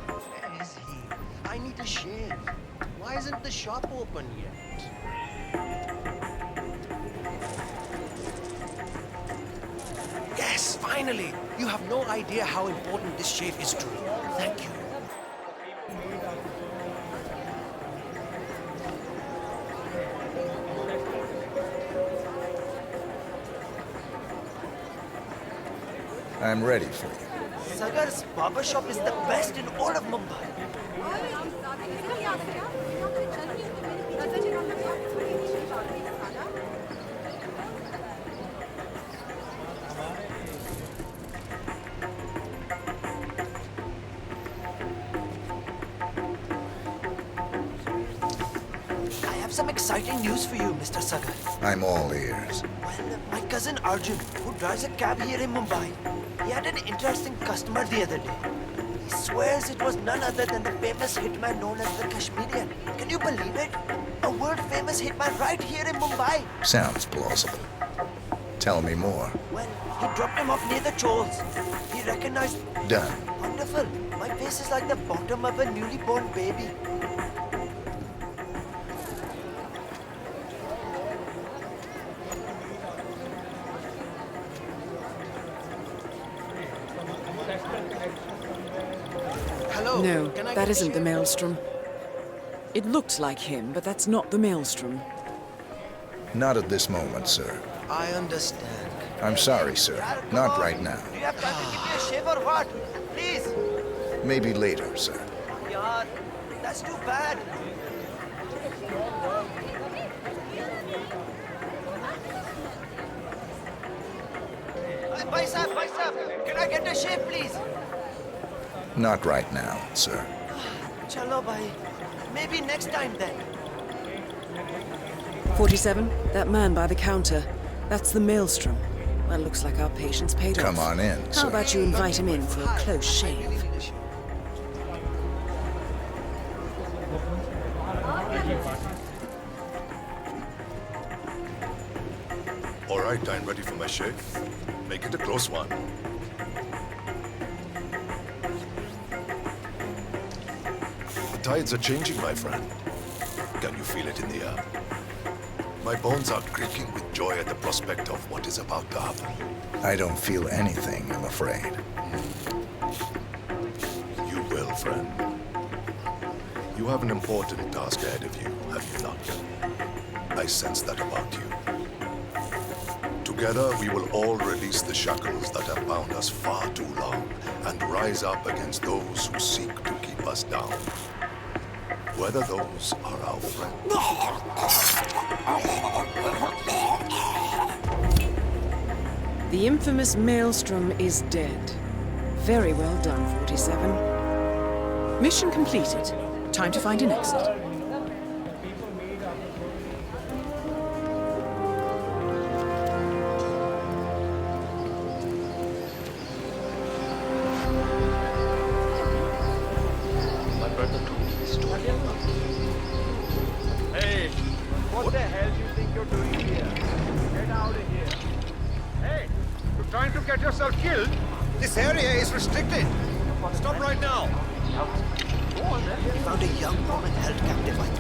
[SPEAKER 2] Where is he? I need a shave. Why isn't the shop open yet? Yes, finally! You have no idea how important this shave is to me. Thank you.
[SPEAKER 15] I'm ready for you.
[SPEAKER 7] Sagar's barbershop is the best in all of Mumbai. I have some exciting news for you, Mr. Sagar.
[SPEAKER 15] I'm all ears.
[SPEAKER 7] Well, my cousin Arjun, who drives a cab here in Mumbai, he had an interesting customer the other day. He swears it was none other than the famous hitman known as the Kashmirian. Can you believe it? A world-famous hitman right here in Mumbai.
[SPEAKER 15] Sounds plausible. Tell me more.
[SPEAKER 7] Well, he dropped him off near the Chols. He recognized...
[SPEAKER 15] Done.
[SPEAKER 7] Wonderful. My face is like the bottom of a newly born baby.
[SPEAKER 3] No, that isn't the Maelstrom. It looked like him, but that's not the Maelstrom.
[SPEAKER 15] Not at this moment, sir.
[SPEAKER 2] I understand.
[SPEAKER 15] I'm sorry, sir. Not right now.
[SPEAKER 7] Do you have time to give me a shave or what? Please.
[SPEAKER 15] Maybe later, sir.
[SPEAKER 7] Yaar, that's too bad. Bhai Sahab, can I get a shave, please?
[SPEAKER 15] Not right now, sir.
[SPEAKER 7] Chalo, bhai. Maybe next time then.
[SPEAKER 3] 47, that man by the counter. That's the Maelstrom. Well, looks like our patience paid off.
[SPEAKER 15] Come on in,
[SPEAKER 3] How
[SPEAKER 15] sir.
[SPEAKER 3] about you invite him in for a close shave?
[SPEAKER 10] All right, I'm ready for my shave. Make it a close one. The tides are changing, my friend. Can you feel it in the air? My bones are creaking with joy at the prospect of what is about to happen.
[SPEAKER 8] I don't feel anything, I'm afraid.
[SPEAKER 10] You will, friend. You have an important task ahead of you, have you not? I sense that about you. Together, we will all release the shackles that have bound us far too long and rise up against those who seek to keep us down. Whether those are our friends.
[SPEAKER 3] The infamous Maelstrom is dead. Very well done, 47. Mission completed. Time to find an exit.
[SPEAKER 14] Hey, what the hell do you think you're doing here? Get out of here. Hey, you're trying to get yourself killed?
[SPEAKER 2] This area is restricted. Stop right now.
[SPEAKER 7] We found a young woman held captive, I think.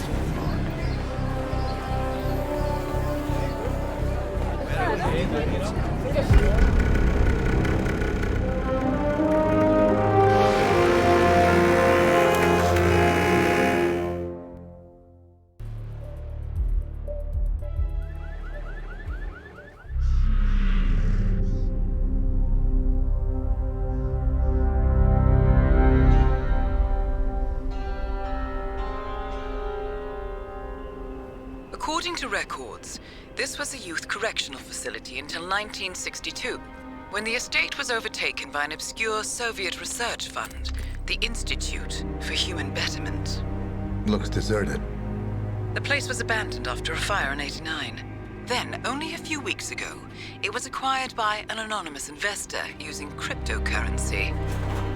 [SPEAKER 3] According to records, this was a youth correctional facility until 1962, when the estate was overtaken by an obscure Soviet research fund, the Institute for Human Betterment.
[SPEAKER 8] Looks deserted.
[SPEAKER 3] The place was abandoned after a fire in '89. Then, only a few weeks ago, it was acquired by an anonymous investor using cryptocurrency.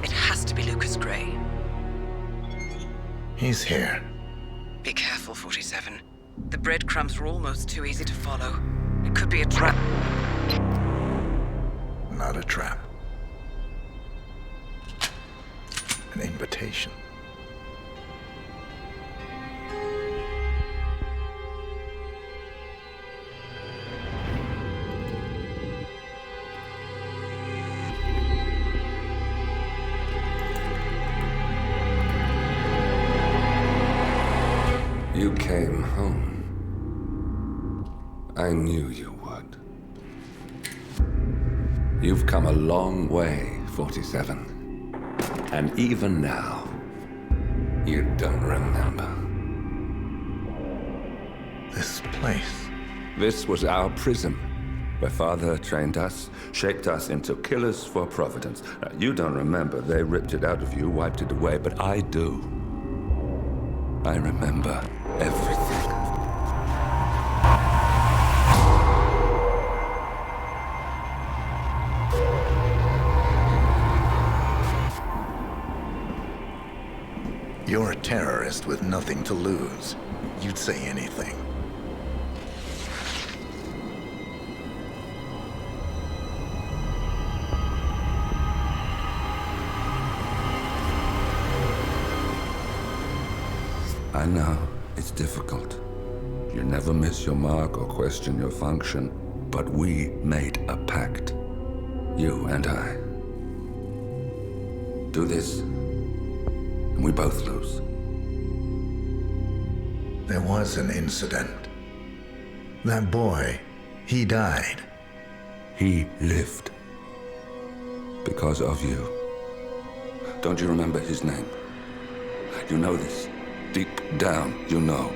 [SPEAKER 3] It has to be Lucas Gray.
[SPEAKER 8] He's here.
[SPEAKER 3] Be careful, 47. The breadcrumbs were almost too easy to follow. It could be a trap.
[SPEAKER 8] Not a trap. An invitation.
[SPEAKER 1] You came home. I knew you would. You've come a long way, 47. And even now, you don't remember.
[SPEAKER 8] This place.
[SPEAKER 1] This was our prison, where Father trained us, shaped us into killers for Providence. You don't remember. They ripped it out of you, wiped it away, but I do. I remember everything.
[SPEAKER 8] You're a terrorist with nothing to lose. You'd say anything.
[SPEAKER 1] I know, it's difficult. You never miss your mark or question your function, but we made a pact. You and I. Do this, and we both lose.
[SPEAKER 8] There was an incident. That boy, he died.
[SPEAKER 1] He lived. Because of you. Don't you remember his name? You know this. Deep down, you know.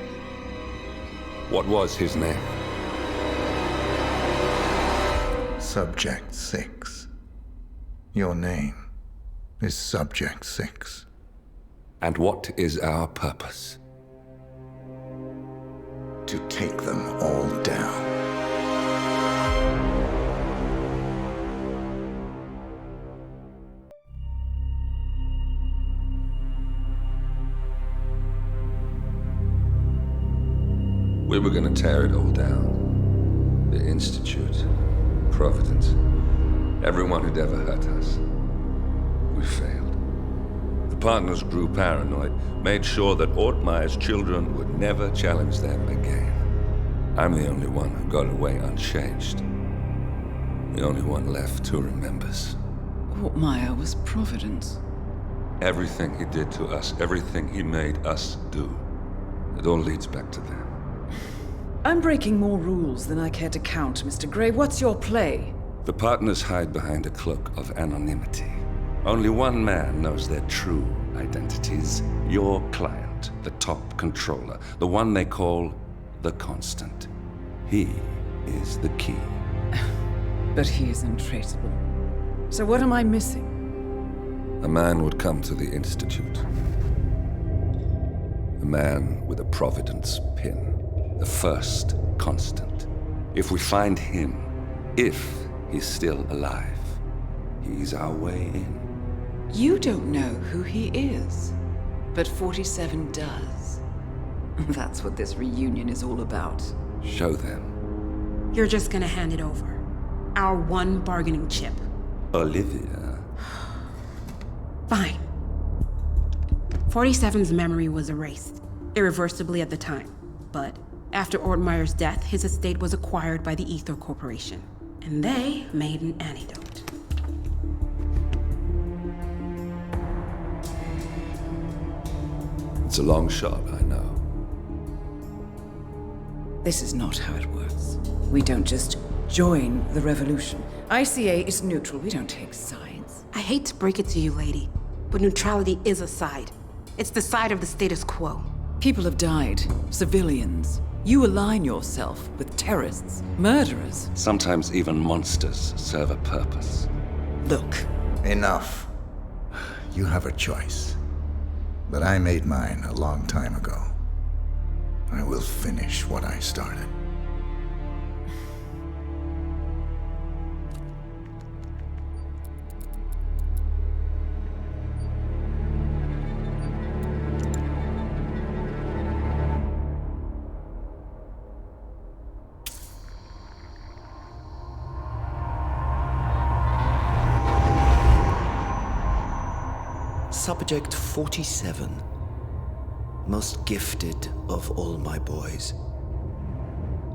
[SPEAKER 1] What was his name?
[SPEAKER 8] Subject 6. Your name is Subject 6.
[SPEAKER 1] And what is our purpose?
[SPEAKER 8] To take them all down.
[SPEAKER 1] We were going to tear it all down. The Institute, Providence, everyone who'd ever hurt us. We failed. The partners grew paranoid, made sure that Ortmeyer's children would never challenge them again. I'm the only one who got away unchanged. The only one left who remembers.
[SPEAKER 3] Ortmeyer was Providence.
[SPEAKER 1] Everything he did to us, everything he made us do, it all leads back to them.
[SPEAKER 3] I'm breaking more rules than I care to count, Mr. Grey. What's your play?
[SPEAKER 1] The partners hide behind a cloak of anonymity. Only one man knows their true identities. Your client, the top controller, the one they call the Constant. He is the key.
[SPEAKER 3] But he is untraceable. So what am I missing?
[SPEAKER 1] A man would come to the Institute. A man with a Providence pin. The first Constant. If we find him, if he's still alive, he's our way in.
[SPEAKER 3] You don't know who he is, but 47 does. That's what this reunion is all about.
[SPEAKER 1] Show them.
[SPEAKER 21] You're just gonna hand it over. Our one bargaining chip.
[SPEAKER 1] Olivia.
[SPEAKER 21] Fine. 47's memory was erased, irreversibly at the time. But after Ortmeyer's death, his estate was acquired by the Ether Corporation. And they made an antidote.
[SPEAKER 1] It's a long shot, I know.
[SPEAKER 3] This is not how it works. We don't just join the revolution. ICA is neutral. We don't take sides.
[SPEAKER 21] I hate to break it to you, lady, but neutrality is a side. It's the side of the status quo.
[SPEAKER 3] People have died. Civilians. You align yourself with terrorists, murderers.
[SPEAKER 1] Sometimes even monsters serve a purpose.
[SPEAKER 3] Look.
[SPEAKER 8] Enough. You have a choice. But I made mine a long time ago. I will finish what I started.
[SPEAKER 6] Subject 47. Most gifted of all my boys.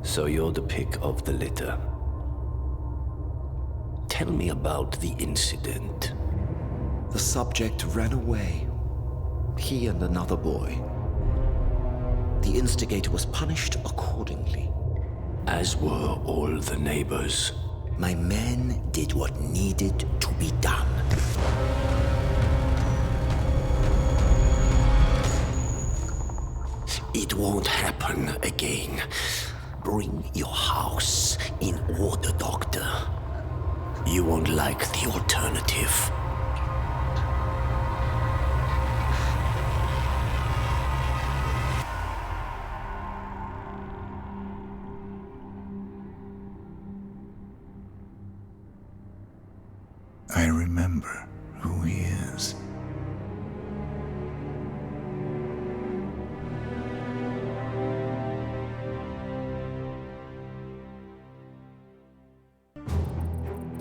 [SPEAKER 6] So you're the pick of the litter. Tell me about the incident. The subject ran away. He and another boy. The instigator was punished accordingly. As were all the neighbors. My men did what needed to be done. It won't happen again. Bring your house in order, Doctor. You won't like the alternative.
[SPEAKER 8] I remember who he is.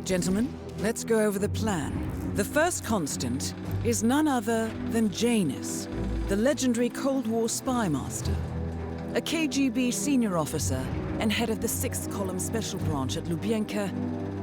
[SPEAKER 3] Gentlemen, let's go over the plan. The first Constant is none other than Janus, the legendary Cold War spy master, a KGB senior officer and head of the 6th Column Special Branch at Lubyanka.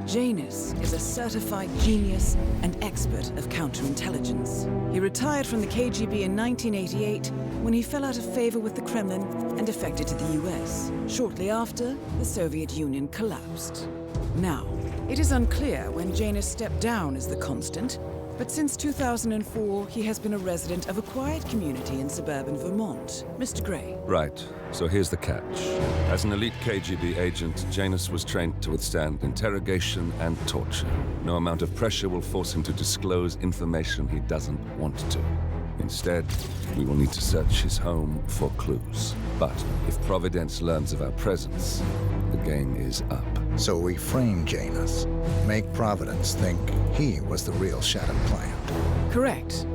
[SPEAKER 3] Janus is a certified genius and expert of counterintelligence. He retired from the KGB in 1988 when he fell out of favor with the Kremlin and defected to the US. Shortly after, the Soviet Union collapsed. Now, it is unclear when Janus stepped down as the Constant, but since 2004, he has been a resident of a quiet community in suburban Vermont. Mr. Grey.
[SPEAKER 1] Right. So here's the catch. As an elite KGB agent, Janus was trained to withstand interrogation and torture. No amount of pressure will force him to disclose information he doesn't want to. Instead, we will need to search his home for clues. But if Providence learns of our presence, the game is up.
[SPEAKER 8] So we frame Janus, make Providence think he was the real Shadow client.
[SPEAKER 3] Correct.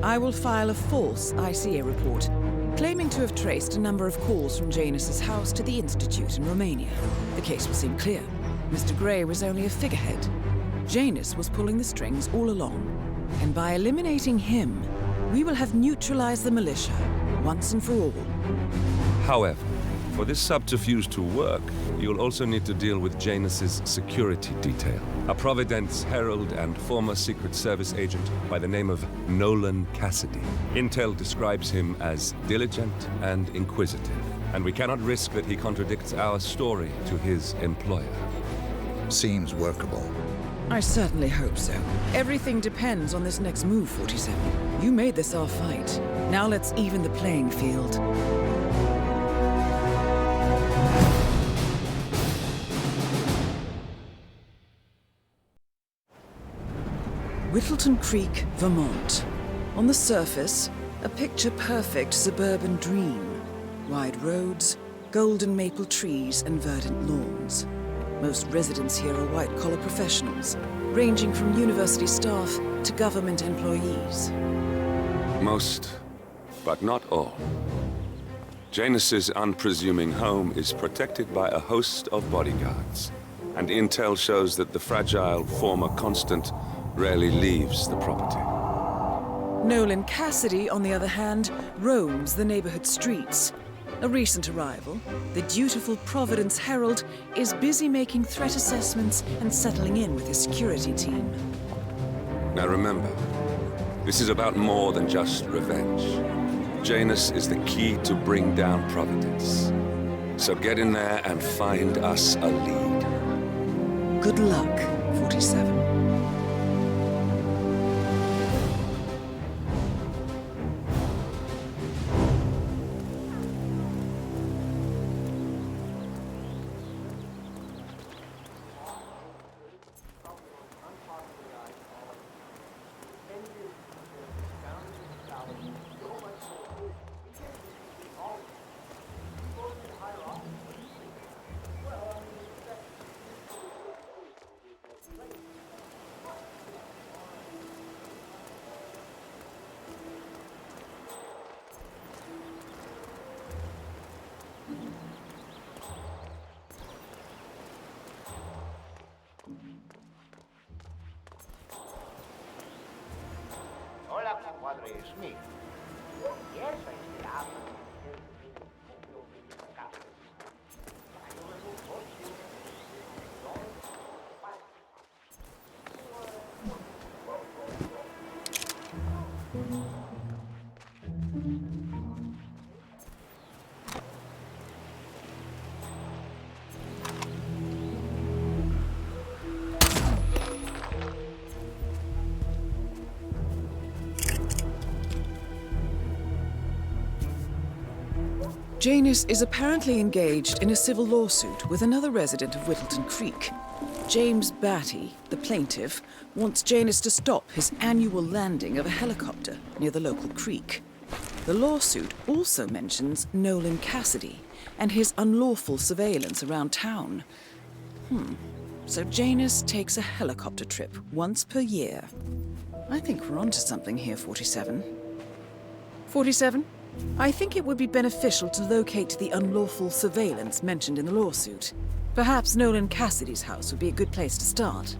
[SPEAKER 3] I will file a false ICA report, claiming to have traced a number of calls from Janus's house to the Institute in Romania. The case will seem clear. Mr. Grey was only a figurehead. Janus was pulling the strings all along. And by eliminating him, we will have neutralized the militia, once and for all.
[SPEAKER 1] However, For this subterfuge to work, you'll also need to deal with Janus's security detail. A Providence herald and former Secret Service agent by the name of Nolan Cassidy. Intel describes him as diligent and inquisitive, and we cannot risk that he contradicts our story to his employer.
[SPEAKER 8] Seems workable.
[SPEAKER 3] I certainly hope so. Everything depends on this next move, 47. You made this our fight. Now let's even the playing field. Whittleton Creek, Vermont. On the surface, a picture-perfect suburban dream. Wide roads, golden maple trees, and verdant lawns. Most residents here are white-collar professionals, ranging from university staff to government employees.
[SPEAKER 1] Most, but not all. Janus's unpresuming home is protected by a host of bodyguards, and intel shows that the fragile former constant rarely leaves the property.
[SPEAKER 3] Nolan Cassidy, on the other hand, roams the neighborhood streets. A recent arrival, the dutiful Providence Herald is busy making threat assessments and settling in with his security team.
[SPEAKER 1] Now remember, this is about more than just revenge. Janus is the key to bring down Providence. So get in there and find us a lead.
[SPEAKER 3] Good luck, 47.
[SPEAKER 14] Hola, compadre, es mí. Yes, I still am.
[SPEAKER 3] Janus is apparently engaged in a civil lawsuit with another resident of Whittleton Creek. James Batty, the plaintiff, wants Janus to stop his annual landing of a helicopter near the local creek. The lawsuit also mentions Nolan Cassidy and his unlawful surveillance around town. So Janus takes a helicopter trip once per year. I think we're onto something here, 47. 47? I think it would be beneficial to locate the unlawful surveillance mentioned in the lawsuit. Perhaps Nolan Cassidy's house would be a good place to start.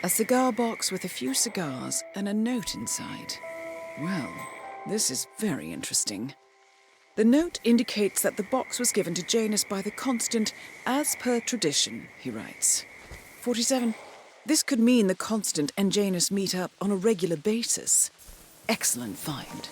[SPEAKER 3] A cigar box with a few cigars and a note inside. Well, this is very interesting. The note indicates that the box was given to Janus by the Constant as per tradition, he writes. 47. This could mean the Constant and Janus meet up on a regular basis. Excellent find.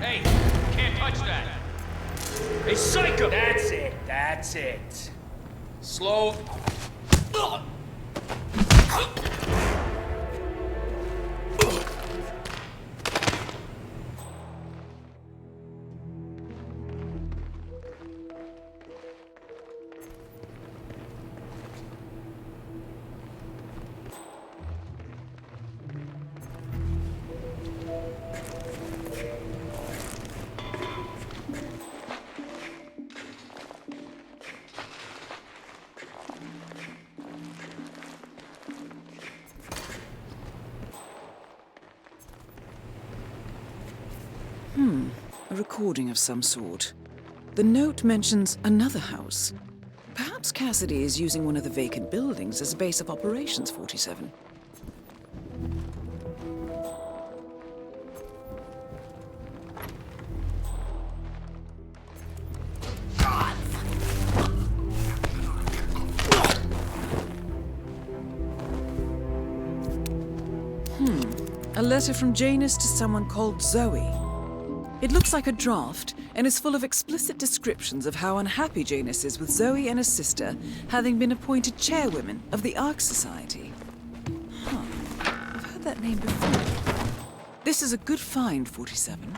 [SPEAKER 12] Hey, can't touch that. Hey, psycho! That's it. Slow.
[SPEAKER 3] A recording of some sort. The note mentions another house. Perhaps Cassidy is using one of the vacant buildings as a base of operations, 47. A letter from Janus to someone called Zoe. It looks like a draft and is full of explicit descriptions of how unhappy Janus is with Zoe and his sister having been appointed chairwomen of the Ark Society. I've heard that name before. This is a good find, 47.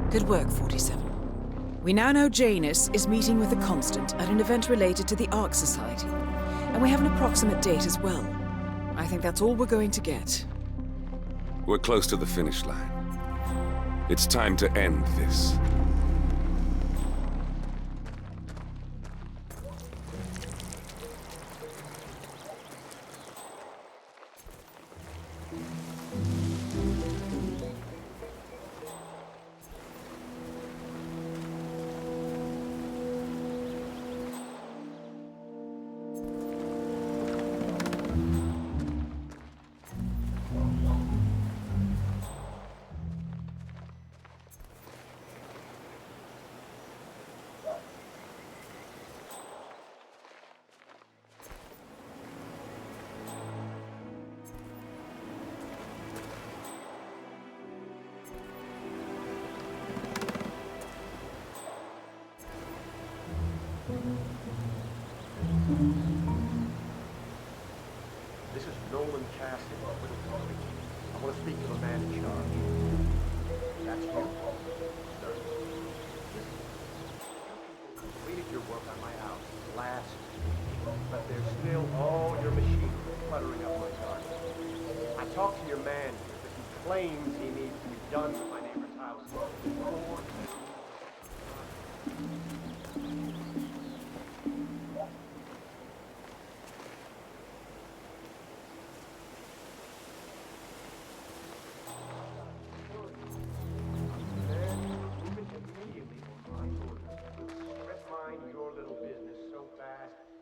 [SPEAKER 3] Good work, 47. We now know Janus is meeting with the Constant at an event related to the Ark Society, and we have an approximate date as well. I think that's all we're going to get.
[SPEAKER 1] We're close to the finish line. It's time to end this.
[SPEAKER 14] This is Nolan Cassidy. I want to speak to the man in charge. That's you, sir. Listen, you people completed your work on my house last week, but there's still all your machinery cluttering up my garden. I talked to your man here, but he claims he needs to be done with my neighbor's house before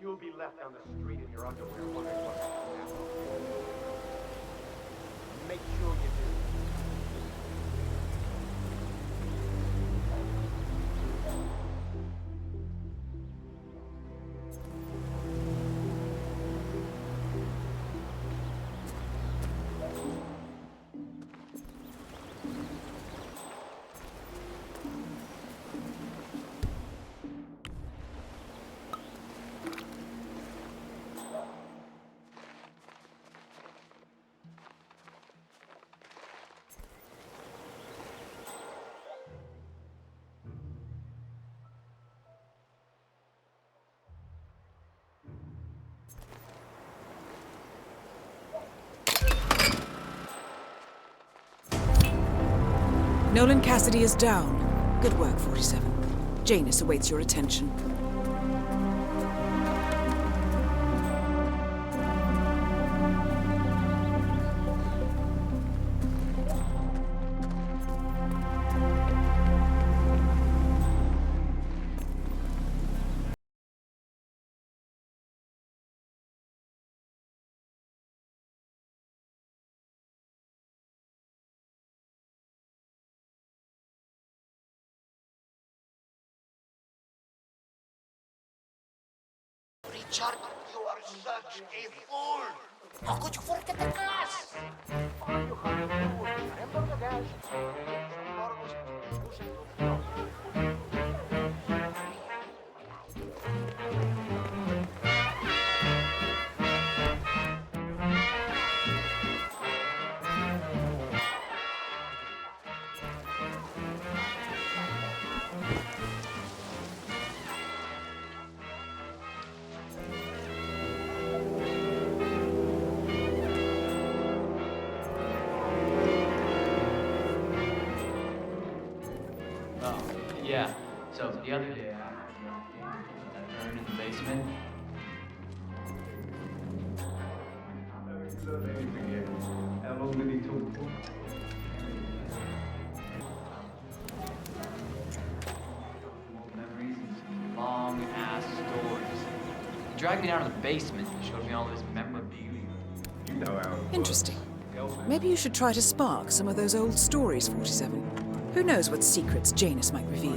[SPEAKER 14] you'll be left on the street in your underwear wondering what's happening. Make sure you do.
[SPEAKER 3] Nolan Cassidy is down. Good work, 47. Janus awaits your attention.
[SPEAKER 7] Richard, you are such a fool! How could you forget the gas?
[SPEAKER 14] All you have to do is remember the gas. Tomorrow was using the
[SPEAKER 13] Oh, yeah. So the other day I had that urn in the basement. How long did he talk for? Memories and some long ass stories. He dragged me down to the basement and showed me all this memorabilia. You know how it
[SPEAKER 3] Interesting. Maybe you should try to spark some of those old stories, 47. Who knows what secrets Janus might reveal?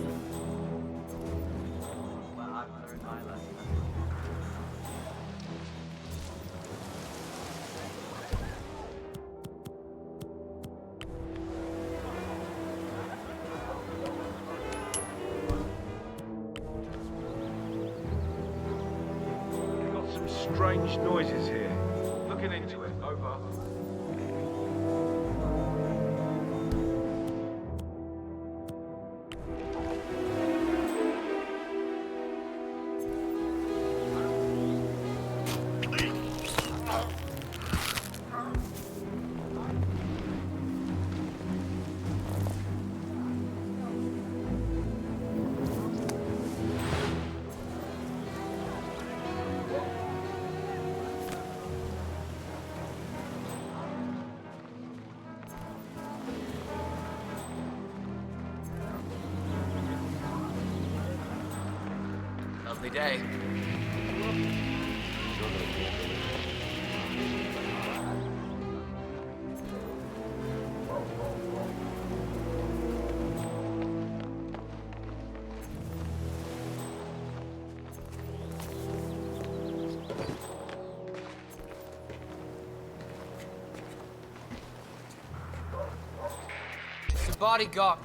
[SPEAKER 17] We've got some strange noises here. Looking into it. Over.
[SPEAKER 12] Lovely day. The bodyguard.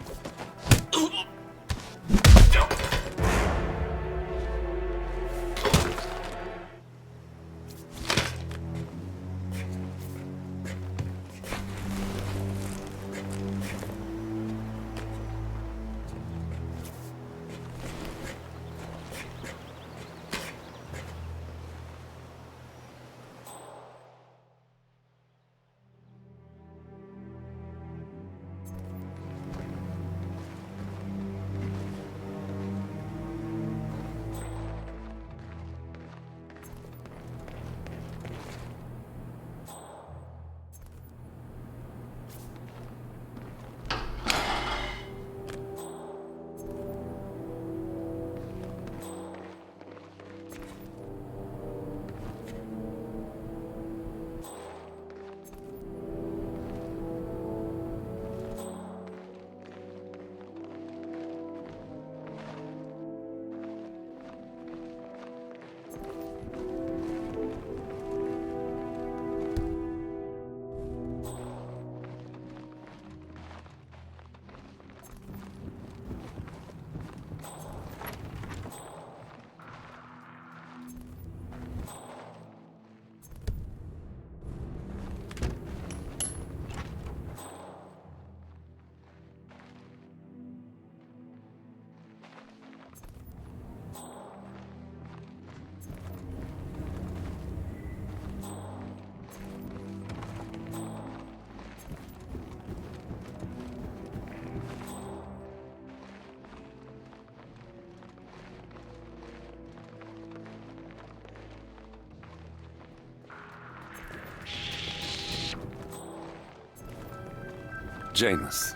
[SPEAKER 1] Janus.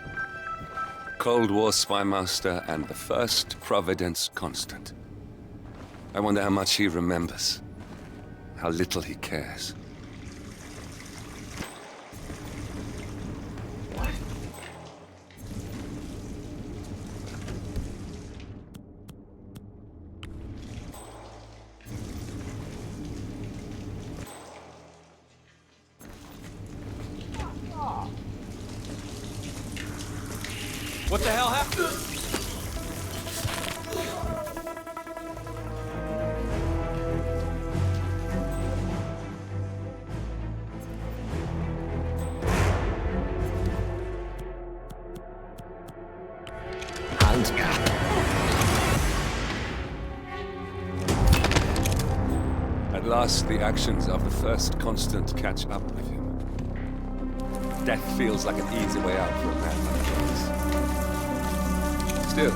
[SPEAKER 1] Cold War spy master and the first Providence constant. I wonder how much he remembers. How little he cares.
[SPEAKER 5] What the hell happened?
[SPEAKER 1] At last, the actions of the first constant catch up with him. Death feels like an easy way out for a man like James. Still.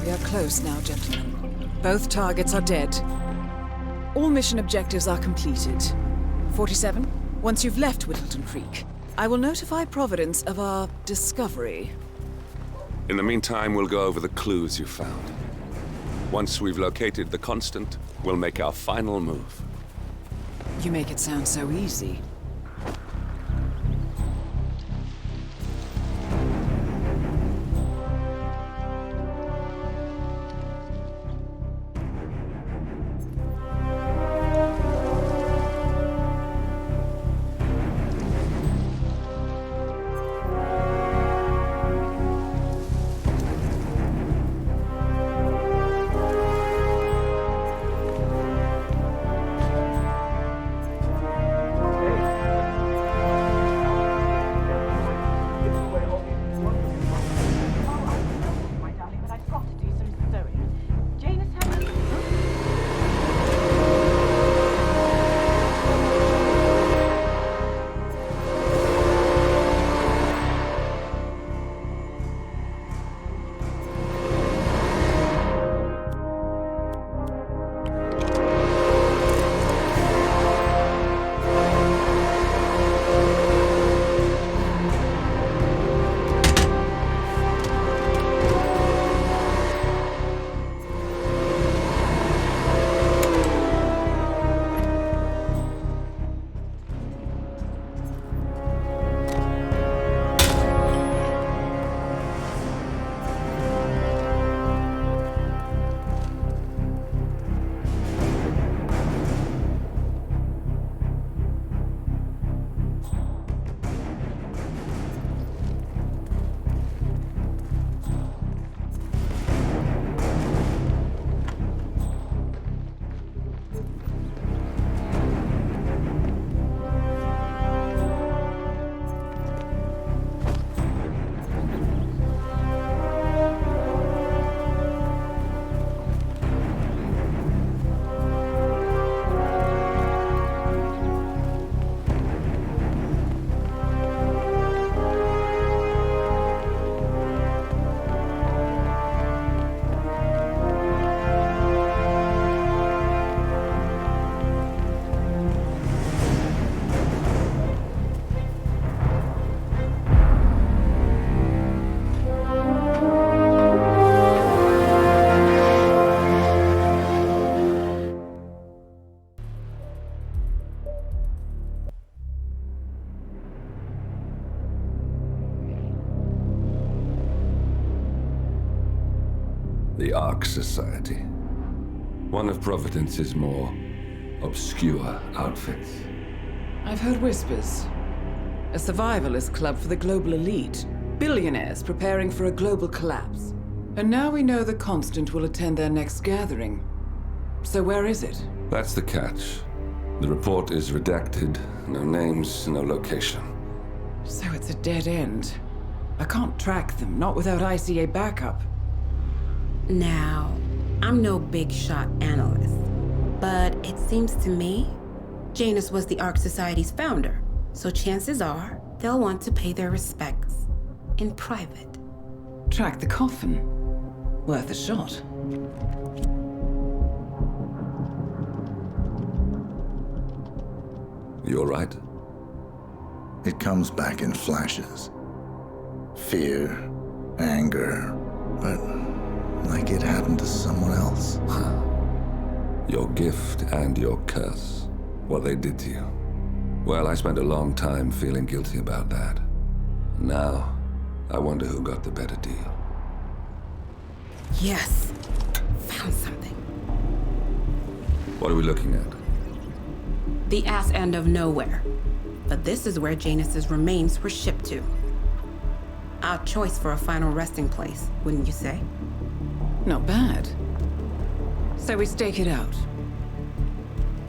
[SPEAKER 3] We are close now, gentlemen. Both targets are dead. All mission objectives are completed. 47, once you've left Whittleton Creek, I will notify Providence of our discovery.
[SPEAKER 1] In the meantime, we'll go over the clues you found. Once we've located the constant, we'll make our final move.
[SPEAKER 3] You make it sound so easy.
[SPEAKER 1] The Ark Society. One of Providence's more obscure outfits.
[SPEAKER 3] I've heard whispers. A survivalist club for the global elite. Billionaires preparing for a global collapse. And now we know the Constant will attend their next gathering. So where is it?
[SPEAKER 1] That's the catch. The report is redacted. No names, no location.
[SPEAKER 3] So it's a dead end. I can't track them, not without ICA backup.
[SPEAKER 21] Now, I'm no big shot analyst, but it seems to me Janus was the Ark Society's founder, so chances are they'll want to pay their respects in private.
[SPEAKER 3] Track the coffin. Worth a shot.
[SPEAKER 1] You all right?
[SPEAKER 18] It comes back in flashes. Fear, anger, but like it happened to someone else.
[SPEAKER 1] Your gift and your curse. What they did to you. Well, I spent a long time feeling guilty about that. Now, I wonder who got the better deal.
[SPEAKER 21] Yes. Found something.
[SPEAKER 1] What are we looking at?
[SPEAKER 21] The ass end of nowhere. But this is where Janus's remains were shipped to. Our choice for a final resting place, wouldn't you say?
[SPEAKER 3] Not bad. So we stake it out.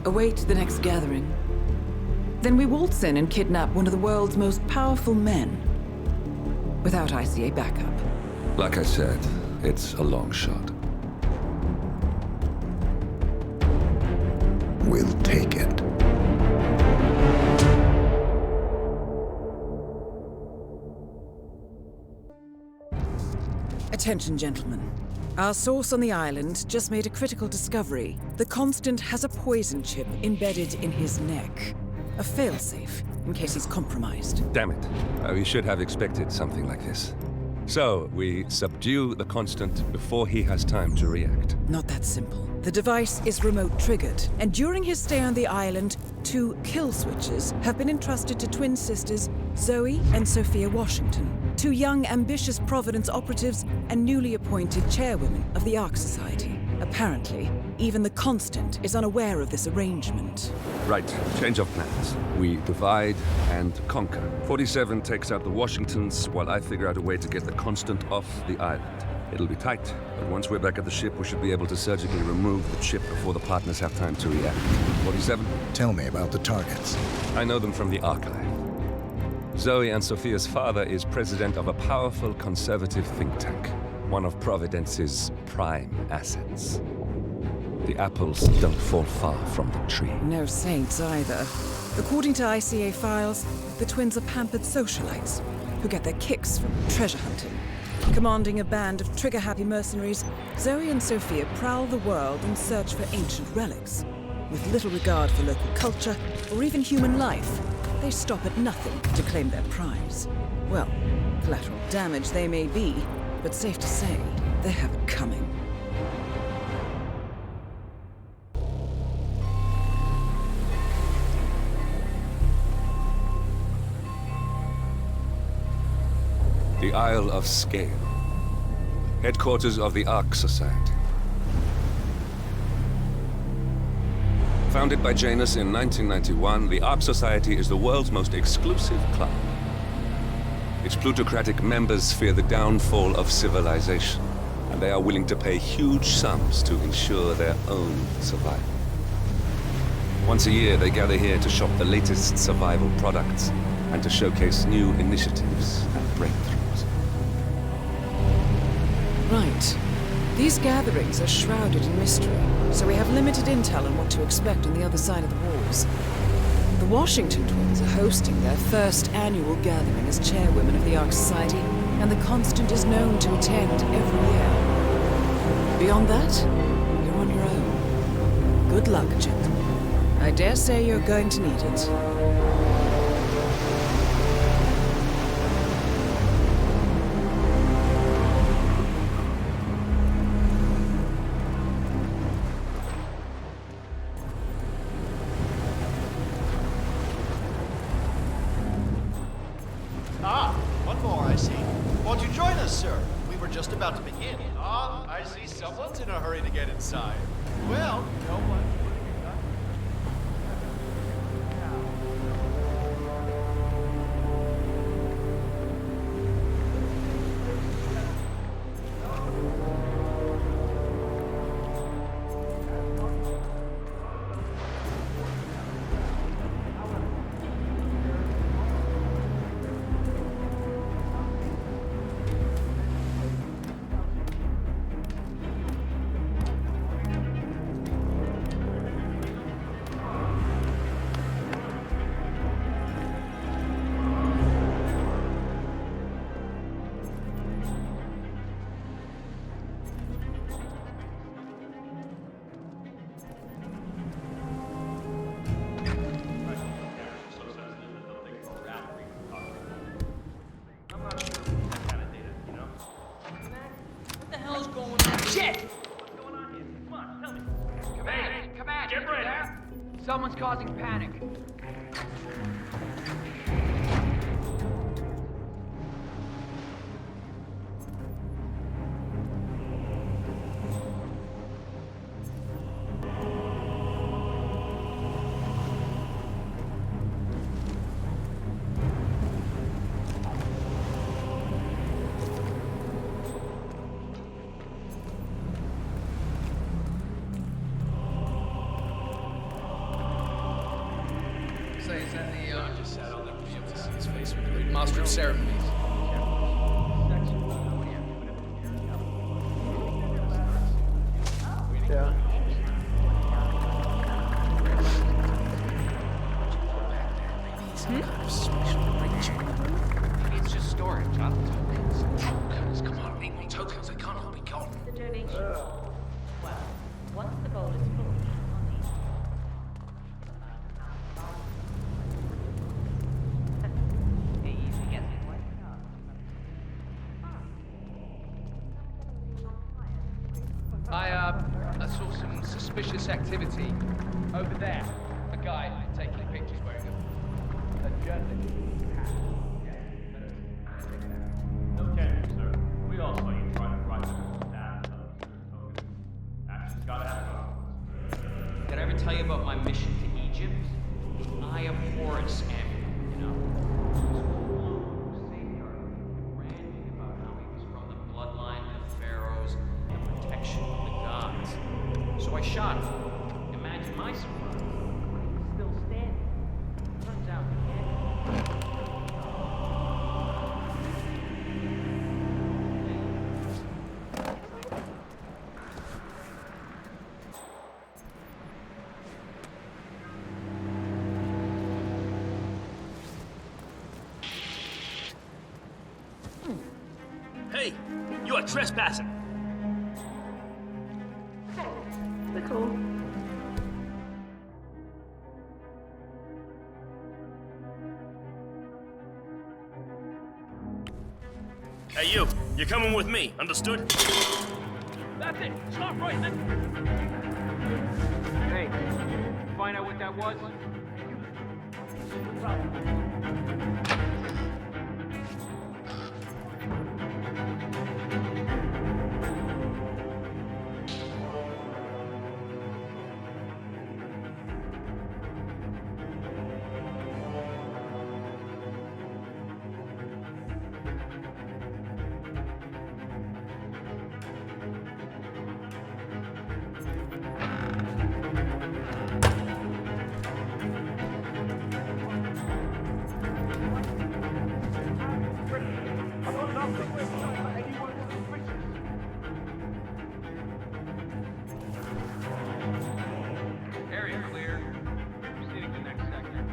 [SPEAKER 3] Await the next gathering. Then we waltz in and kidnap one of the world's most powerful men. Without ICA backup.
[SPEAKER 1] Like I said, it's a long shot.
[SPEAKER 18] We'll take it.
[SPEAKER 3] Attention, gentlemen. Our source on the island just made a critical discovery. The Constant has a poison chip embedded in his neck. A failsafe, in case he's compromised.
[SPEAKER 1] Damn it. We should have expected something like this. So, we subdue the Constant before he has time to react.
[SPEAKER 3] Not that simple. The device is remote-triggered, and during his stay on the island, 2 kill switches have been entrusted to twin sisters Zoe and Sophia Washington, 2 young, ambitious Providence operatives and newly appointed chairwomen of the Ark Society. Apparently, even the Constant is unaware of this arrangement.
[SPEAKER 1] Right, change of plans. We divide and conquer. 47 takes out the Washingtons, while I figure out a way to get the Constant off the island. It'll be tight, but once we're back at the ship, we should be able to surgically remove the chip before the partners have time to react. 47?
[SPEAKER 18] Tell me about the targets.
[SPEAKER 1] I know them from the archive. Zoe and Sophia's father is president of a powerful conservative think tank, one of Providence's prime assets. The apples don't fall far from the tree.
[SPEAKER 3] No saints either. According to ICA files, the twins are pampered socialites who get their kicks from treasure hunting. Commanding a band of trigger-happy mercenaries, Zoe and Sophia prowl the world in search for ancient relics. With little regard for local culture or even human life, they stop at nothing to claim their prize. Well, collateral damage they may be, but safe to say, they have it coming.
[SPEAKER 1] The Isle of Scale, headquarters of the Ark Society. Founded by Janus in 1991, the Ark Society is the world's most exclusive club. Its plutocratic members fear the downfall of civilization, and they are willing to pay huge sums to ensure their own survival. Once a year, they gather here to shop the latest survival products and to showcase new initiatives and breakthroughs.
[SPEAKER 3] Right. These gatherings are shrouded in mystery, so we have limited intel on what to expect on the other side of the walls. The Washington twins are hosting their first annual gathering as chairwomen of the Ark Society, and the Constant is known to attend every year. Beyond that, you're on your own. Good luck, gentlemen. I dare say you're going to need it.
[SPEAKER 11] One more, I see. Won't you join us, sir? We were just about to begin. I see someone's in a hurry to get inside. Well, you know what?
[SPEAKER 13] Someone's causing panic.
[SPEAKER 12] Master of Ceremonies.
[SPEAKER 14] Yeah.
[SPEAKER 12] Some kind of special arrangement. Maybe it's just storage, huh? Tokens, come on, need more tokens, they can't all be gone.
[SPEAKER 16] The donation. Well, once the bowl is full,
[SPEAKER 12] I saw some suspicious activity over there. A guy taking pictures wearing a journalist hat.
[SPEAKER 19] No change, sir. We all saw you trying to write them down. Action's gotta happen.
[SPEAKER 12] Did I ever tell you about my mission to Egypt? I abhor its end, you know. Ranting about how he was from the bloodline of the pharaohs and the protection of the gods. So I shot him. Imagine my surprise. He's still standing. Turns out he can't.
[SPEAKER 19] Hey, you are trespassing.
[SPEAKER 16] Nicole.
[SPEAKER 19] Hey, you're coming with me, understood? That's it, stop right then.
[SPEAKER 12] Hey, find out what that was? Area clear. Proceeding to next sector.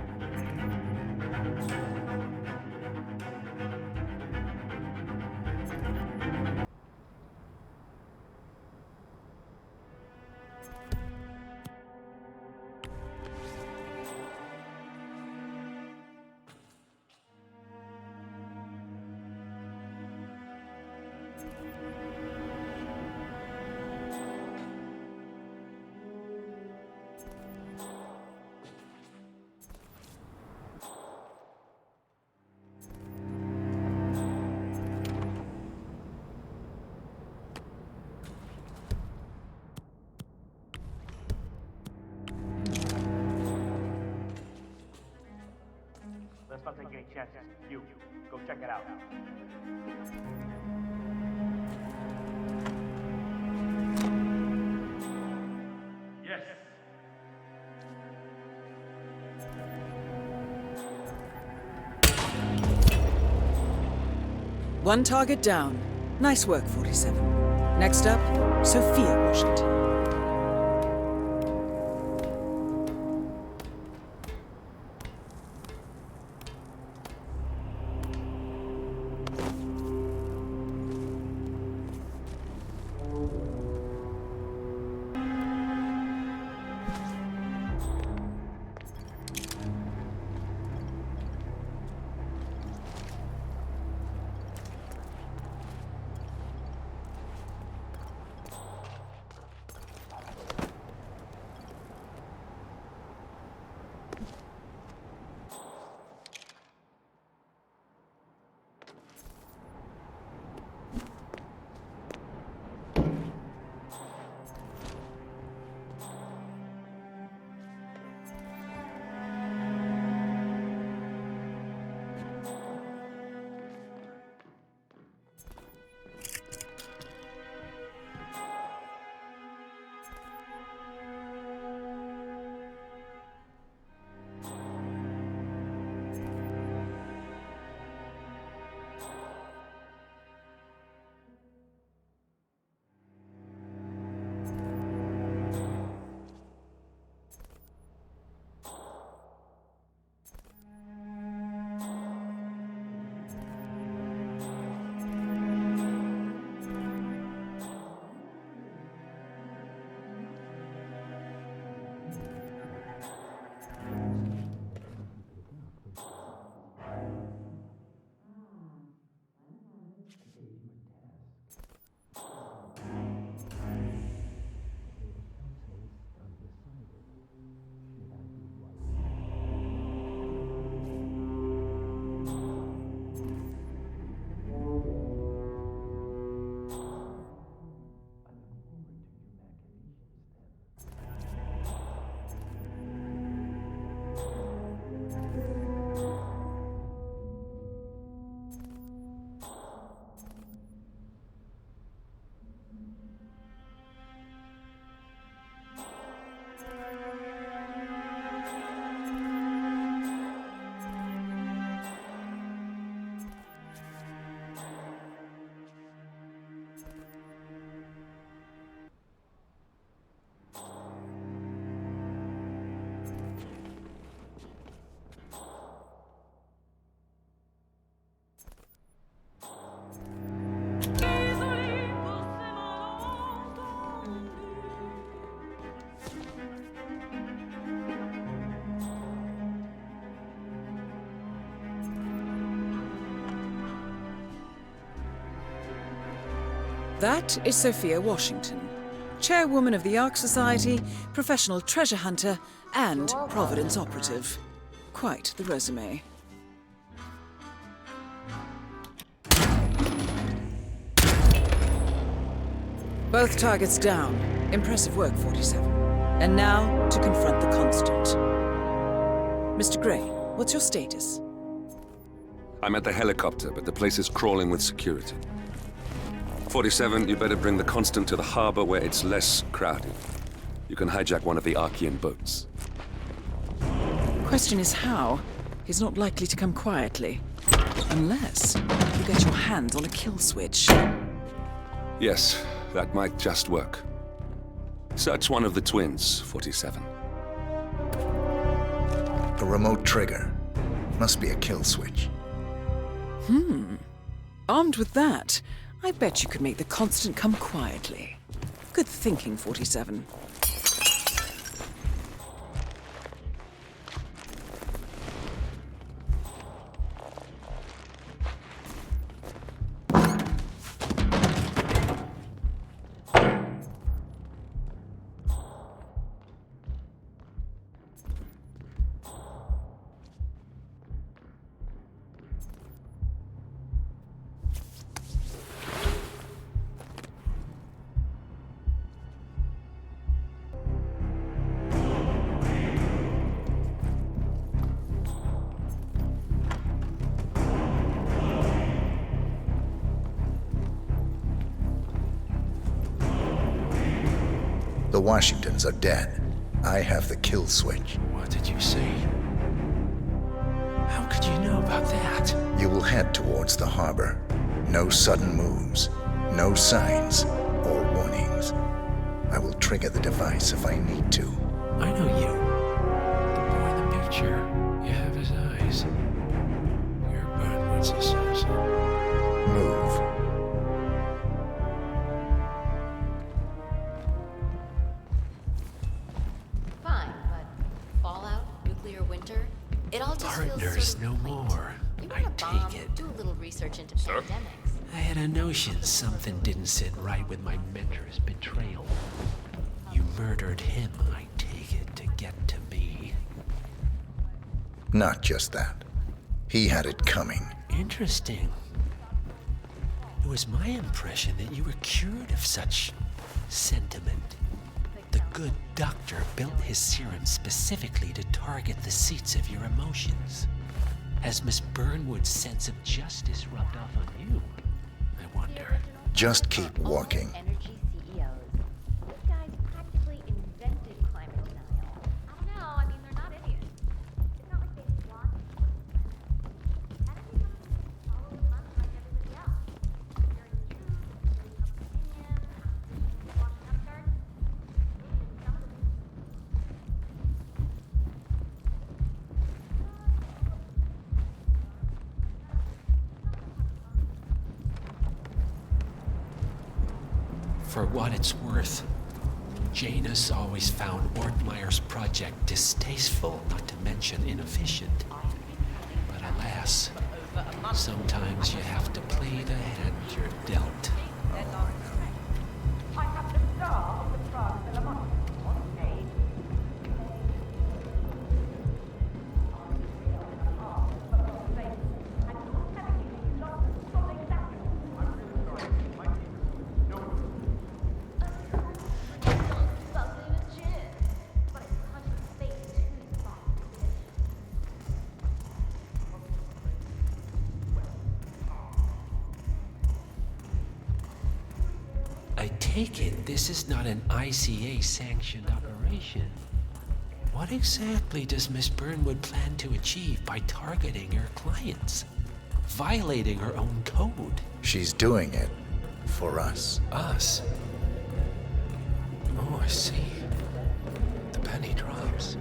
[SPEAKER 19] Let's not take any chances. You, go check it out. Yes.
[SPEAKER 3] One target down. Nice work, 47. Next up, Sophia Washington. That is Sophia Washington, chairwoman of the Ark Society, professional treasure hunter, and Providence operative. Quite the resume. Both targets down. Impressive work, 47. And now, to confront the Constant. Mr. Gray, what's your status?
[SPEAKER 1] I'm at the helicopter, but the place is crawling with security. 47, you better bring the Constant to the harbor where it's less crowded. You can hijack one of the Archean boats.
[SPEAKER 3] Question is how? He's not likely to come quietly. Unless you get your hands on a kill switch.
[SPEAKER 1] Yes, that might just work. Search one of the twins, 47.
[SPEAKER 18] A remote trigger. Must be a kill switch.
[SPEAKER 3] Armed with that, I bet you could make the Constant come quietly. Good thinking, 47.
[SPEAKER 18] The Washingtons are dead. I have the kill switch.
[SPEAKER 9] What did you say? How could you know about that?
[SPEAKER 18] You will head towards the harbor. No sudden moves. No signs or warnings. I will trigger the device if I need to.
[SPEAKER 9] I know you. The boy in the picture. You have his eyes. You're Burnwood's assassin.
[SPEAKER 18] Move.
[SPEAKER 4] Fine, but fallout, nuclear winter, it all just feels
[SPEAKER 9] Partners
[SPEAKER 4] sort of
[SPEAKER 9] no
[SPEAKER 4] quaint.
[SPEAKER 9] more.
[SPEAKER 4] You
[SPEAKER 9] I
[SPEAKER 4] want a bomb,
[SPEAKER 9] take it.
[SPEAKER 4] do a little research into pandemics.
[SPEAKER 9] I had a notion something didn't sit right with my mentor's betrayal. You murdered him, I take it, to get to me.
[SPEAKER 18] Not just that. He had it coming.
[SPEAKER 9] Interesting. It was my impression that you were cured of such sentiment. The good doctor built his serum specifically to target the seats of your emotions. Has Miss Burnwood's sense of justice rubbed off on you? I wonder.
[SPEAKER 18] Just keep walking.
[SPEAKER 4] Energy CEOs. These guys practically invented climate denial. I don't know, I mean, they're not idiots. It's not like they want to put the planet. Everyone follow the money like everybody else. Sharing news, giving public opinion, washing up shirts. Some of the
[SPEAKER 9] For what it's worth, Janus always found Ortmeyer's project distasteful, not to mention inefficient. But alas, sometimes you have to play the hand you're dealt.
[SPEAKER 16] I have the star of the Prague Philharmonic on stage.
[SPEAKER 9] I take it this is not an ICA-sanctioned operation. What exactly does Miss Burnwood plan to achieve by targeting her clients? Violating her own code?
[SPEAKER 18] She's doing it for us.
[SPEAKER 9] Us? Oh, I see. The penny drops.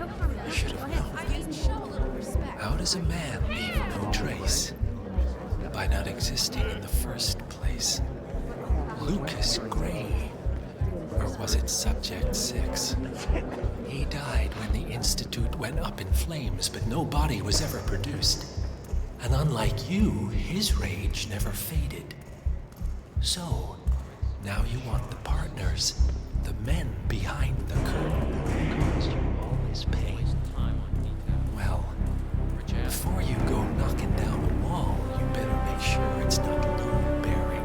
[SPEAKER 9] I should have known.
[SPEAKER 4] show a little respect.
[SPEAKER 9] How does a man leave no trace? By not existing in the first place. Lucas Gray. Or was it Subject 6? He died when the Institute went up in flames, but no body was ever produced. And unlike you, his rage never faded. So, Now you want the partners, the men behind the curtain who caused you all this pain. Well, before you go knocking down a wall, you better make sure it's not load-bearing.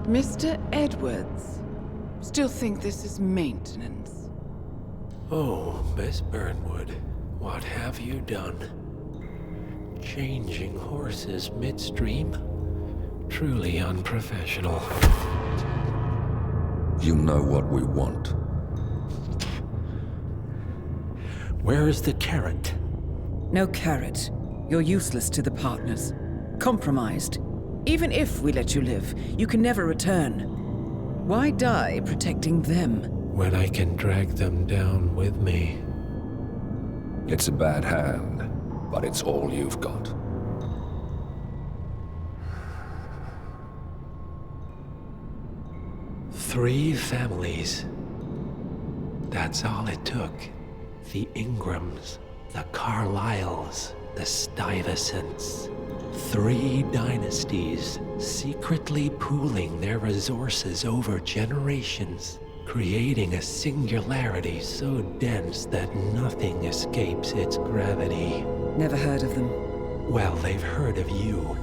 [SPEAKER 3] Mr. Edwards, still think this is maintenance?
[SPEAKER 9] Oh, Miss Burnwood, what have you done? Changing horses midstream? Truly unprofessional.
[SPEAKER 1] You know what we want.
[SPEAKER 9] Where is the carrot?
[SPEAKER 3] No carrot. You're useless to the partners. Compromised. Even if we let you live, you can never return. Why die protecting them?
[SPEAKER 9] When I can drag them down with me.
[SPEAKER 1] It's a bad hand, but it's all you've got.
[SPEAKER 9] Three families. That's all it took. The Ingrams, the Carlyles, the Stuyvesants. 3 dynasties, secretly pooling their resources over generations, creating a singularity so dense that nothing escapes its gravity.
[SPEAKER 3] Never heard of them.
[SPEAKER 9] Well, they've heard of you.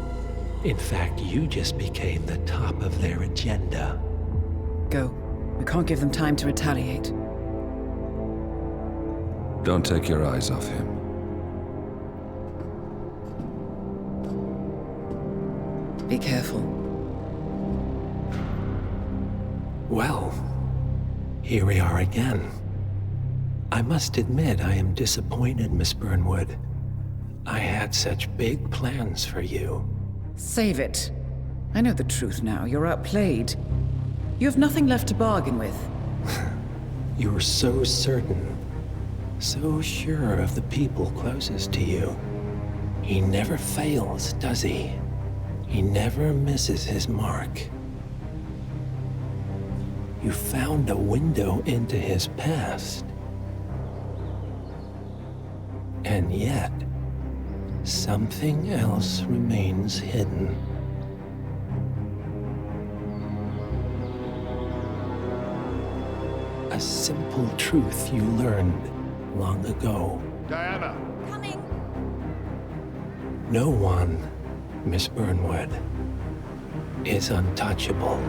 [SPEAKER 9] In fact, you just became the top of their agenda.
[SPEAKER 3] Go. We can't give them time to retaliate.
[SPEAKER 1] Don't take your eyes off him.
[SPEAKER 3] Be careful.
[SPEAKER 9] Well, here we are again. I must admit I am disappointed, Miss Burnwood. I had such big plans for you.
[SPEAKER 3] Save it. I know the truth now. You're outplayed. You have nothing left to bargain with.
[SPEAKER 9] You were so certain, so sure of the people closest to you. He never fails, does he? He never misses his mark. You found a window into his past. And yet, something else remains hidden. A simple truth you learned long ago.
[SPEAKER 17] Diana!
[SPEAKER 21] Coming!
[SPEAKER 9] No one, Miss Burnwood, is untouchable.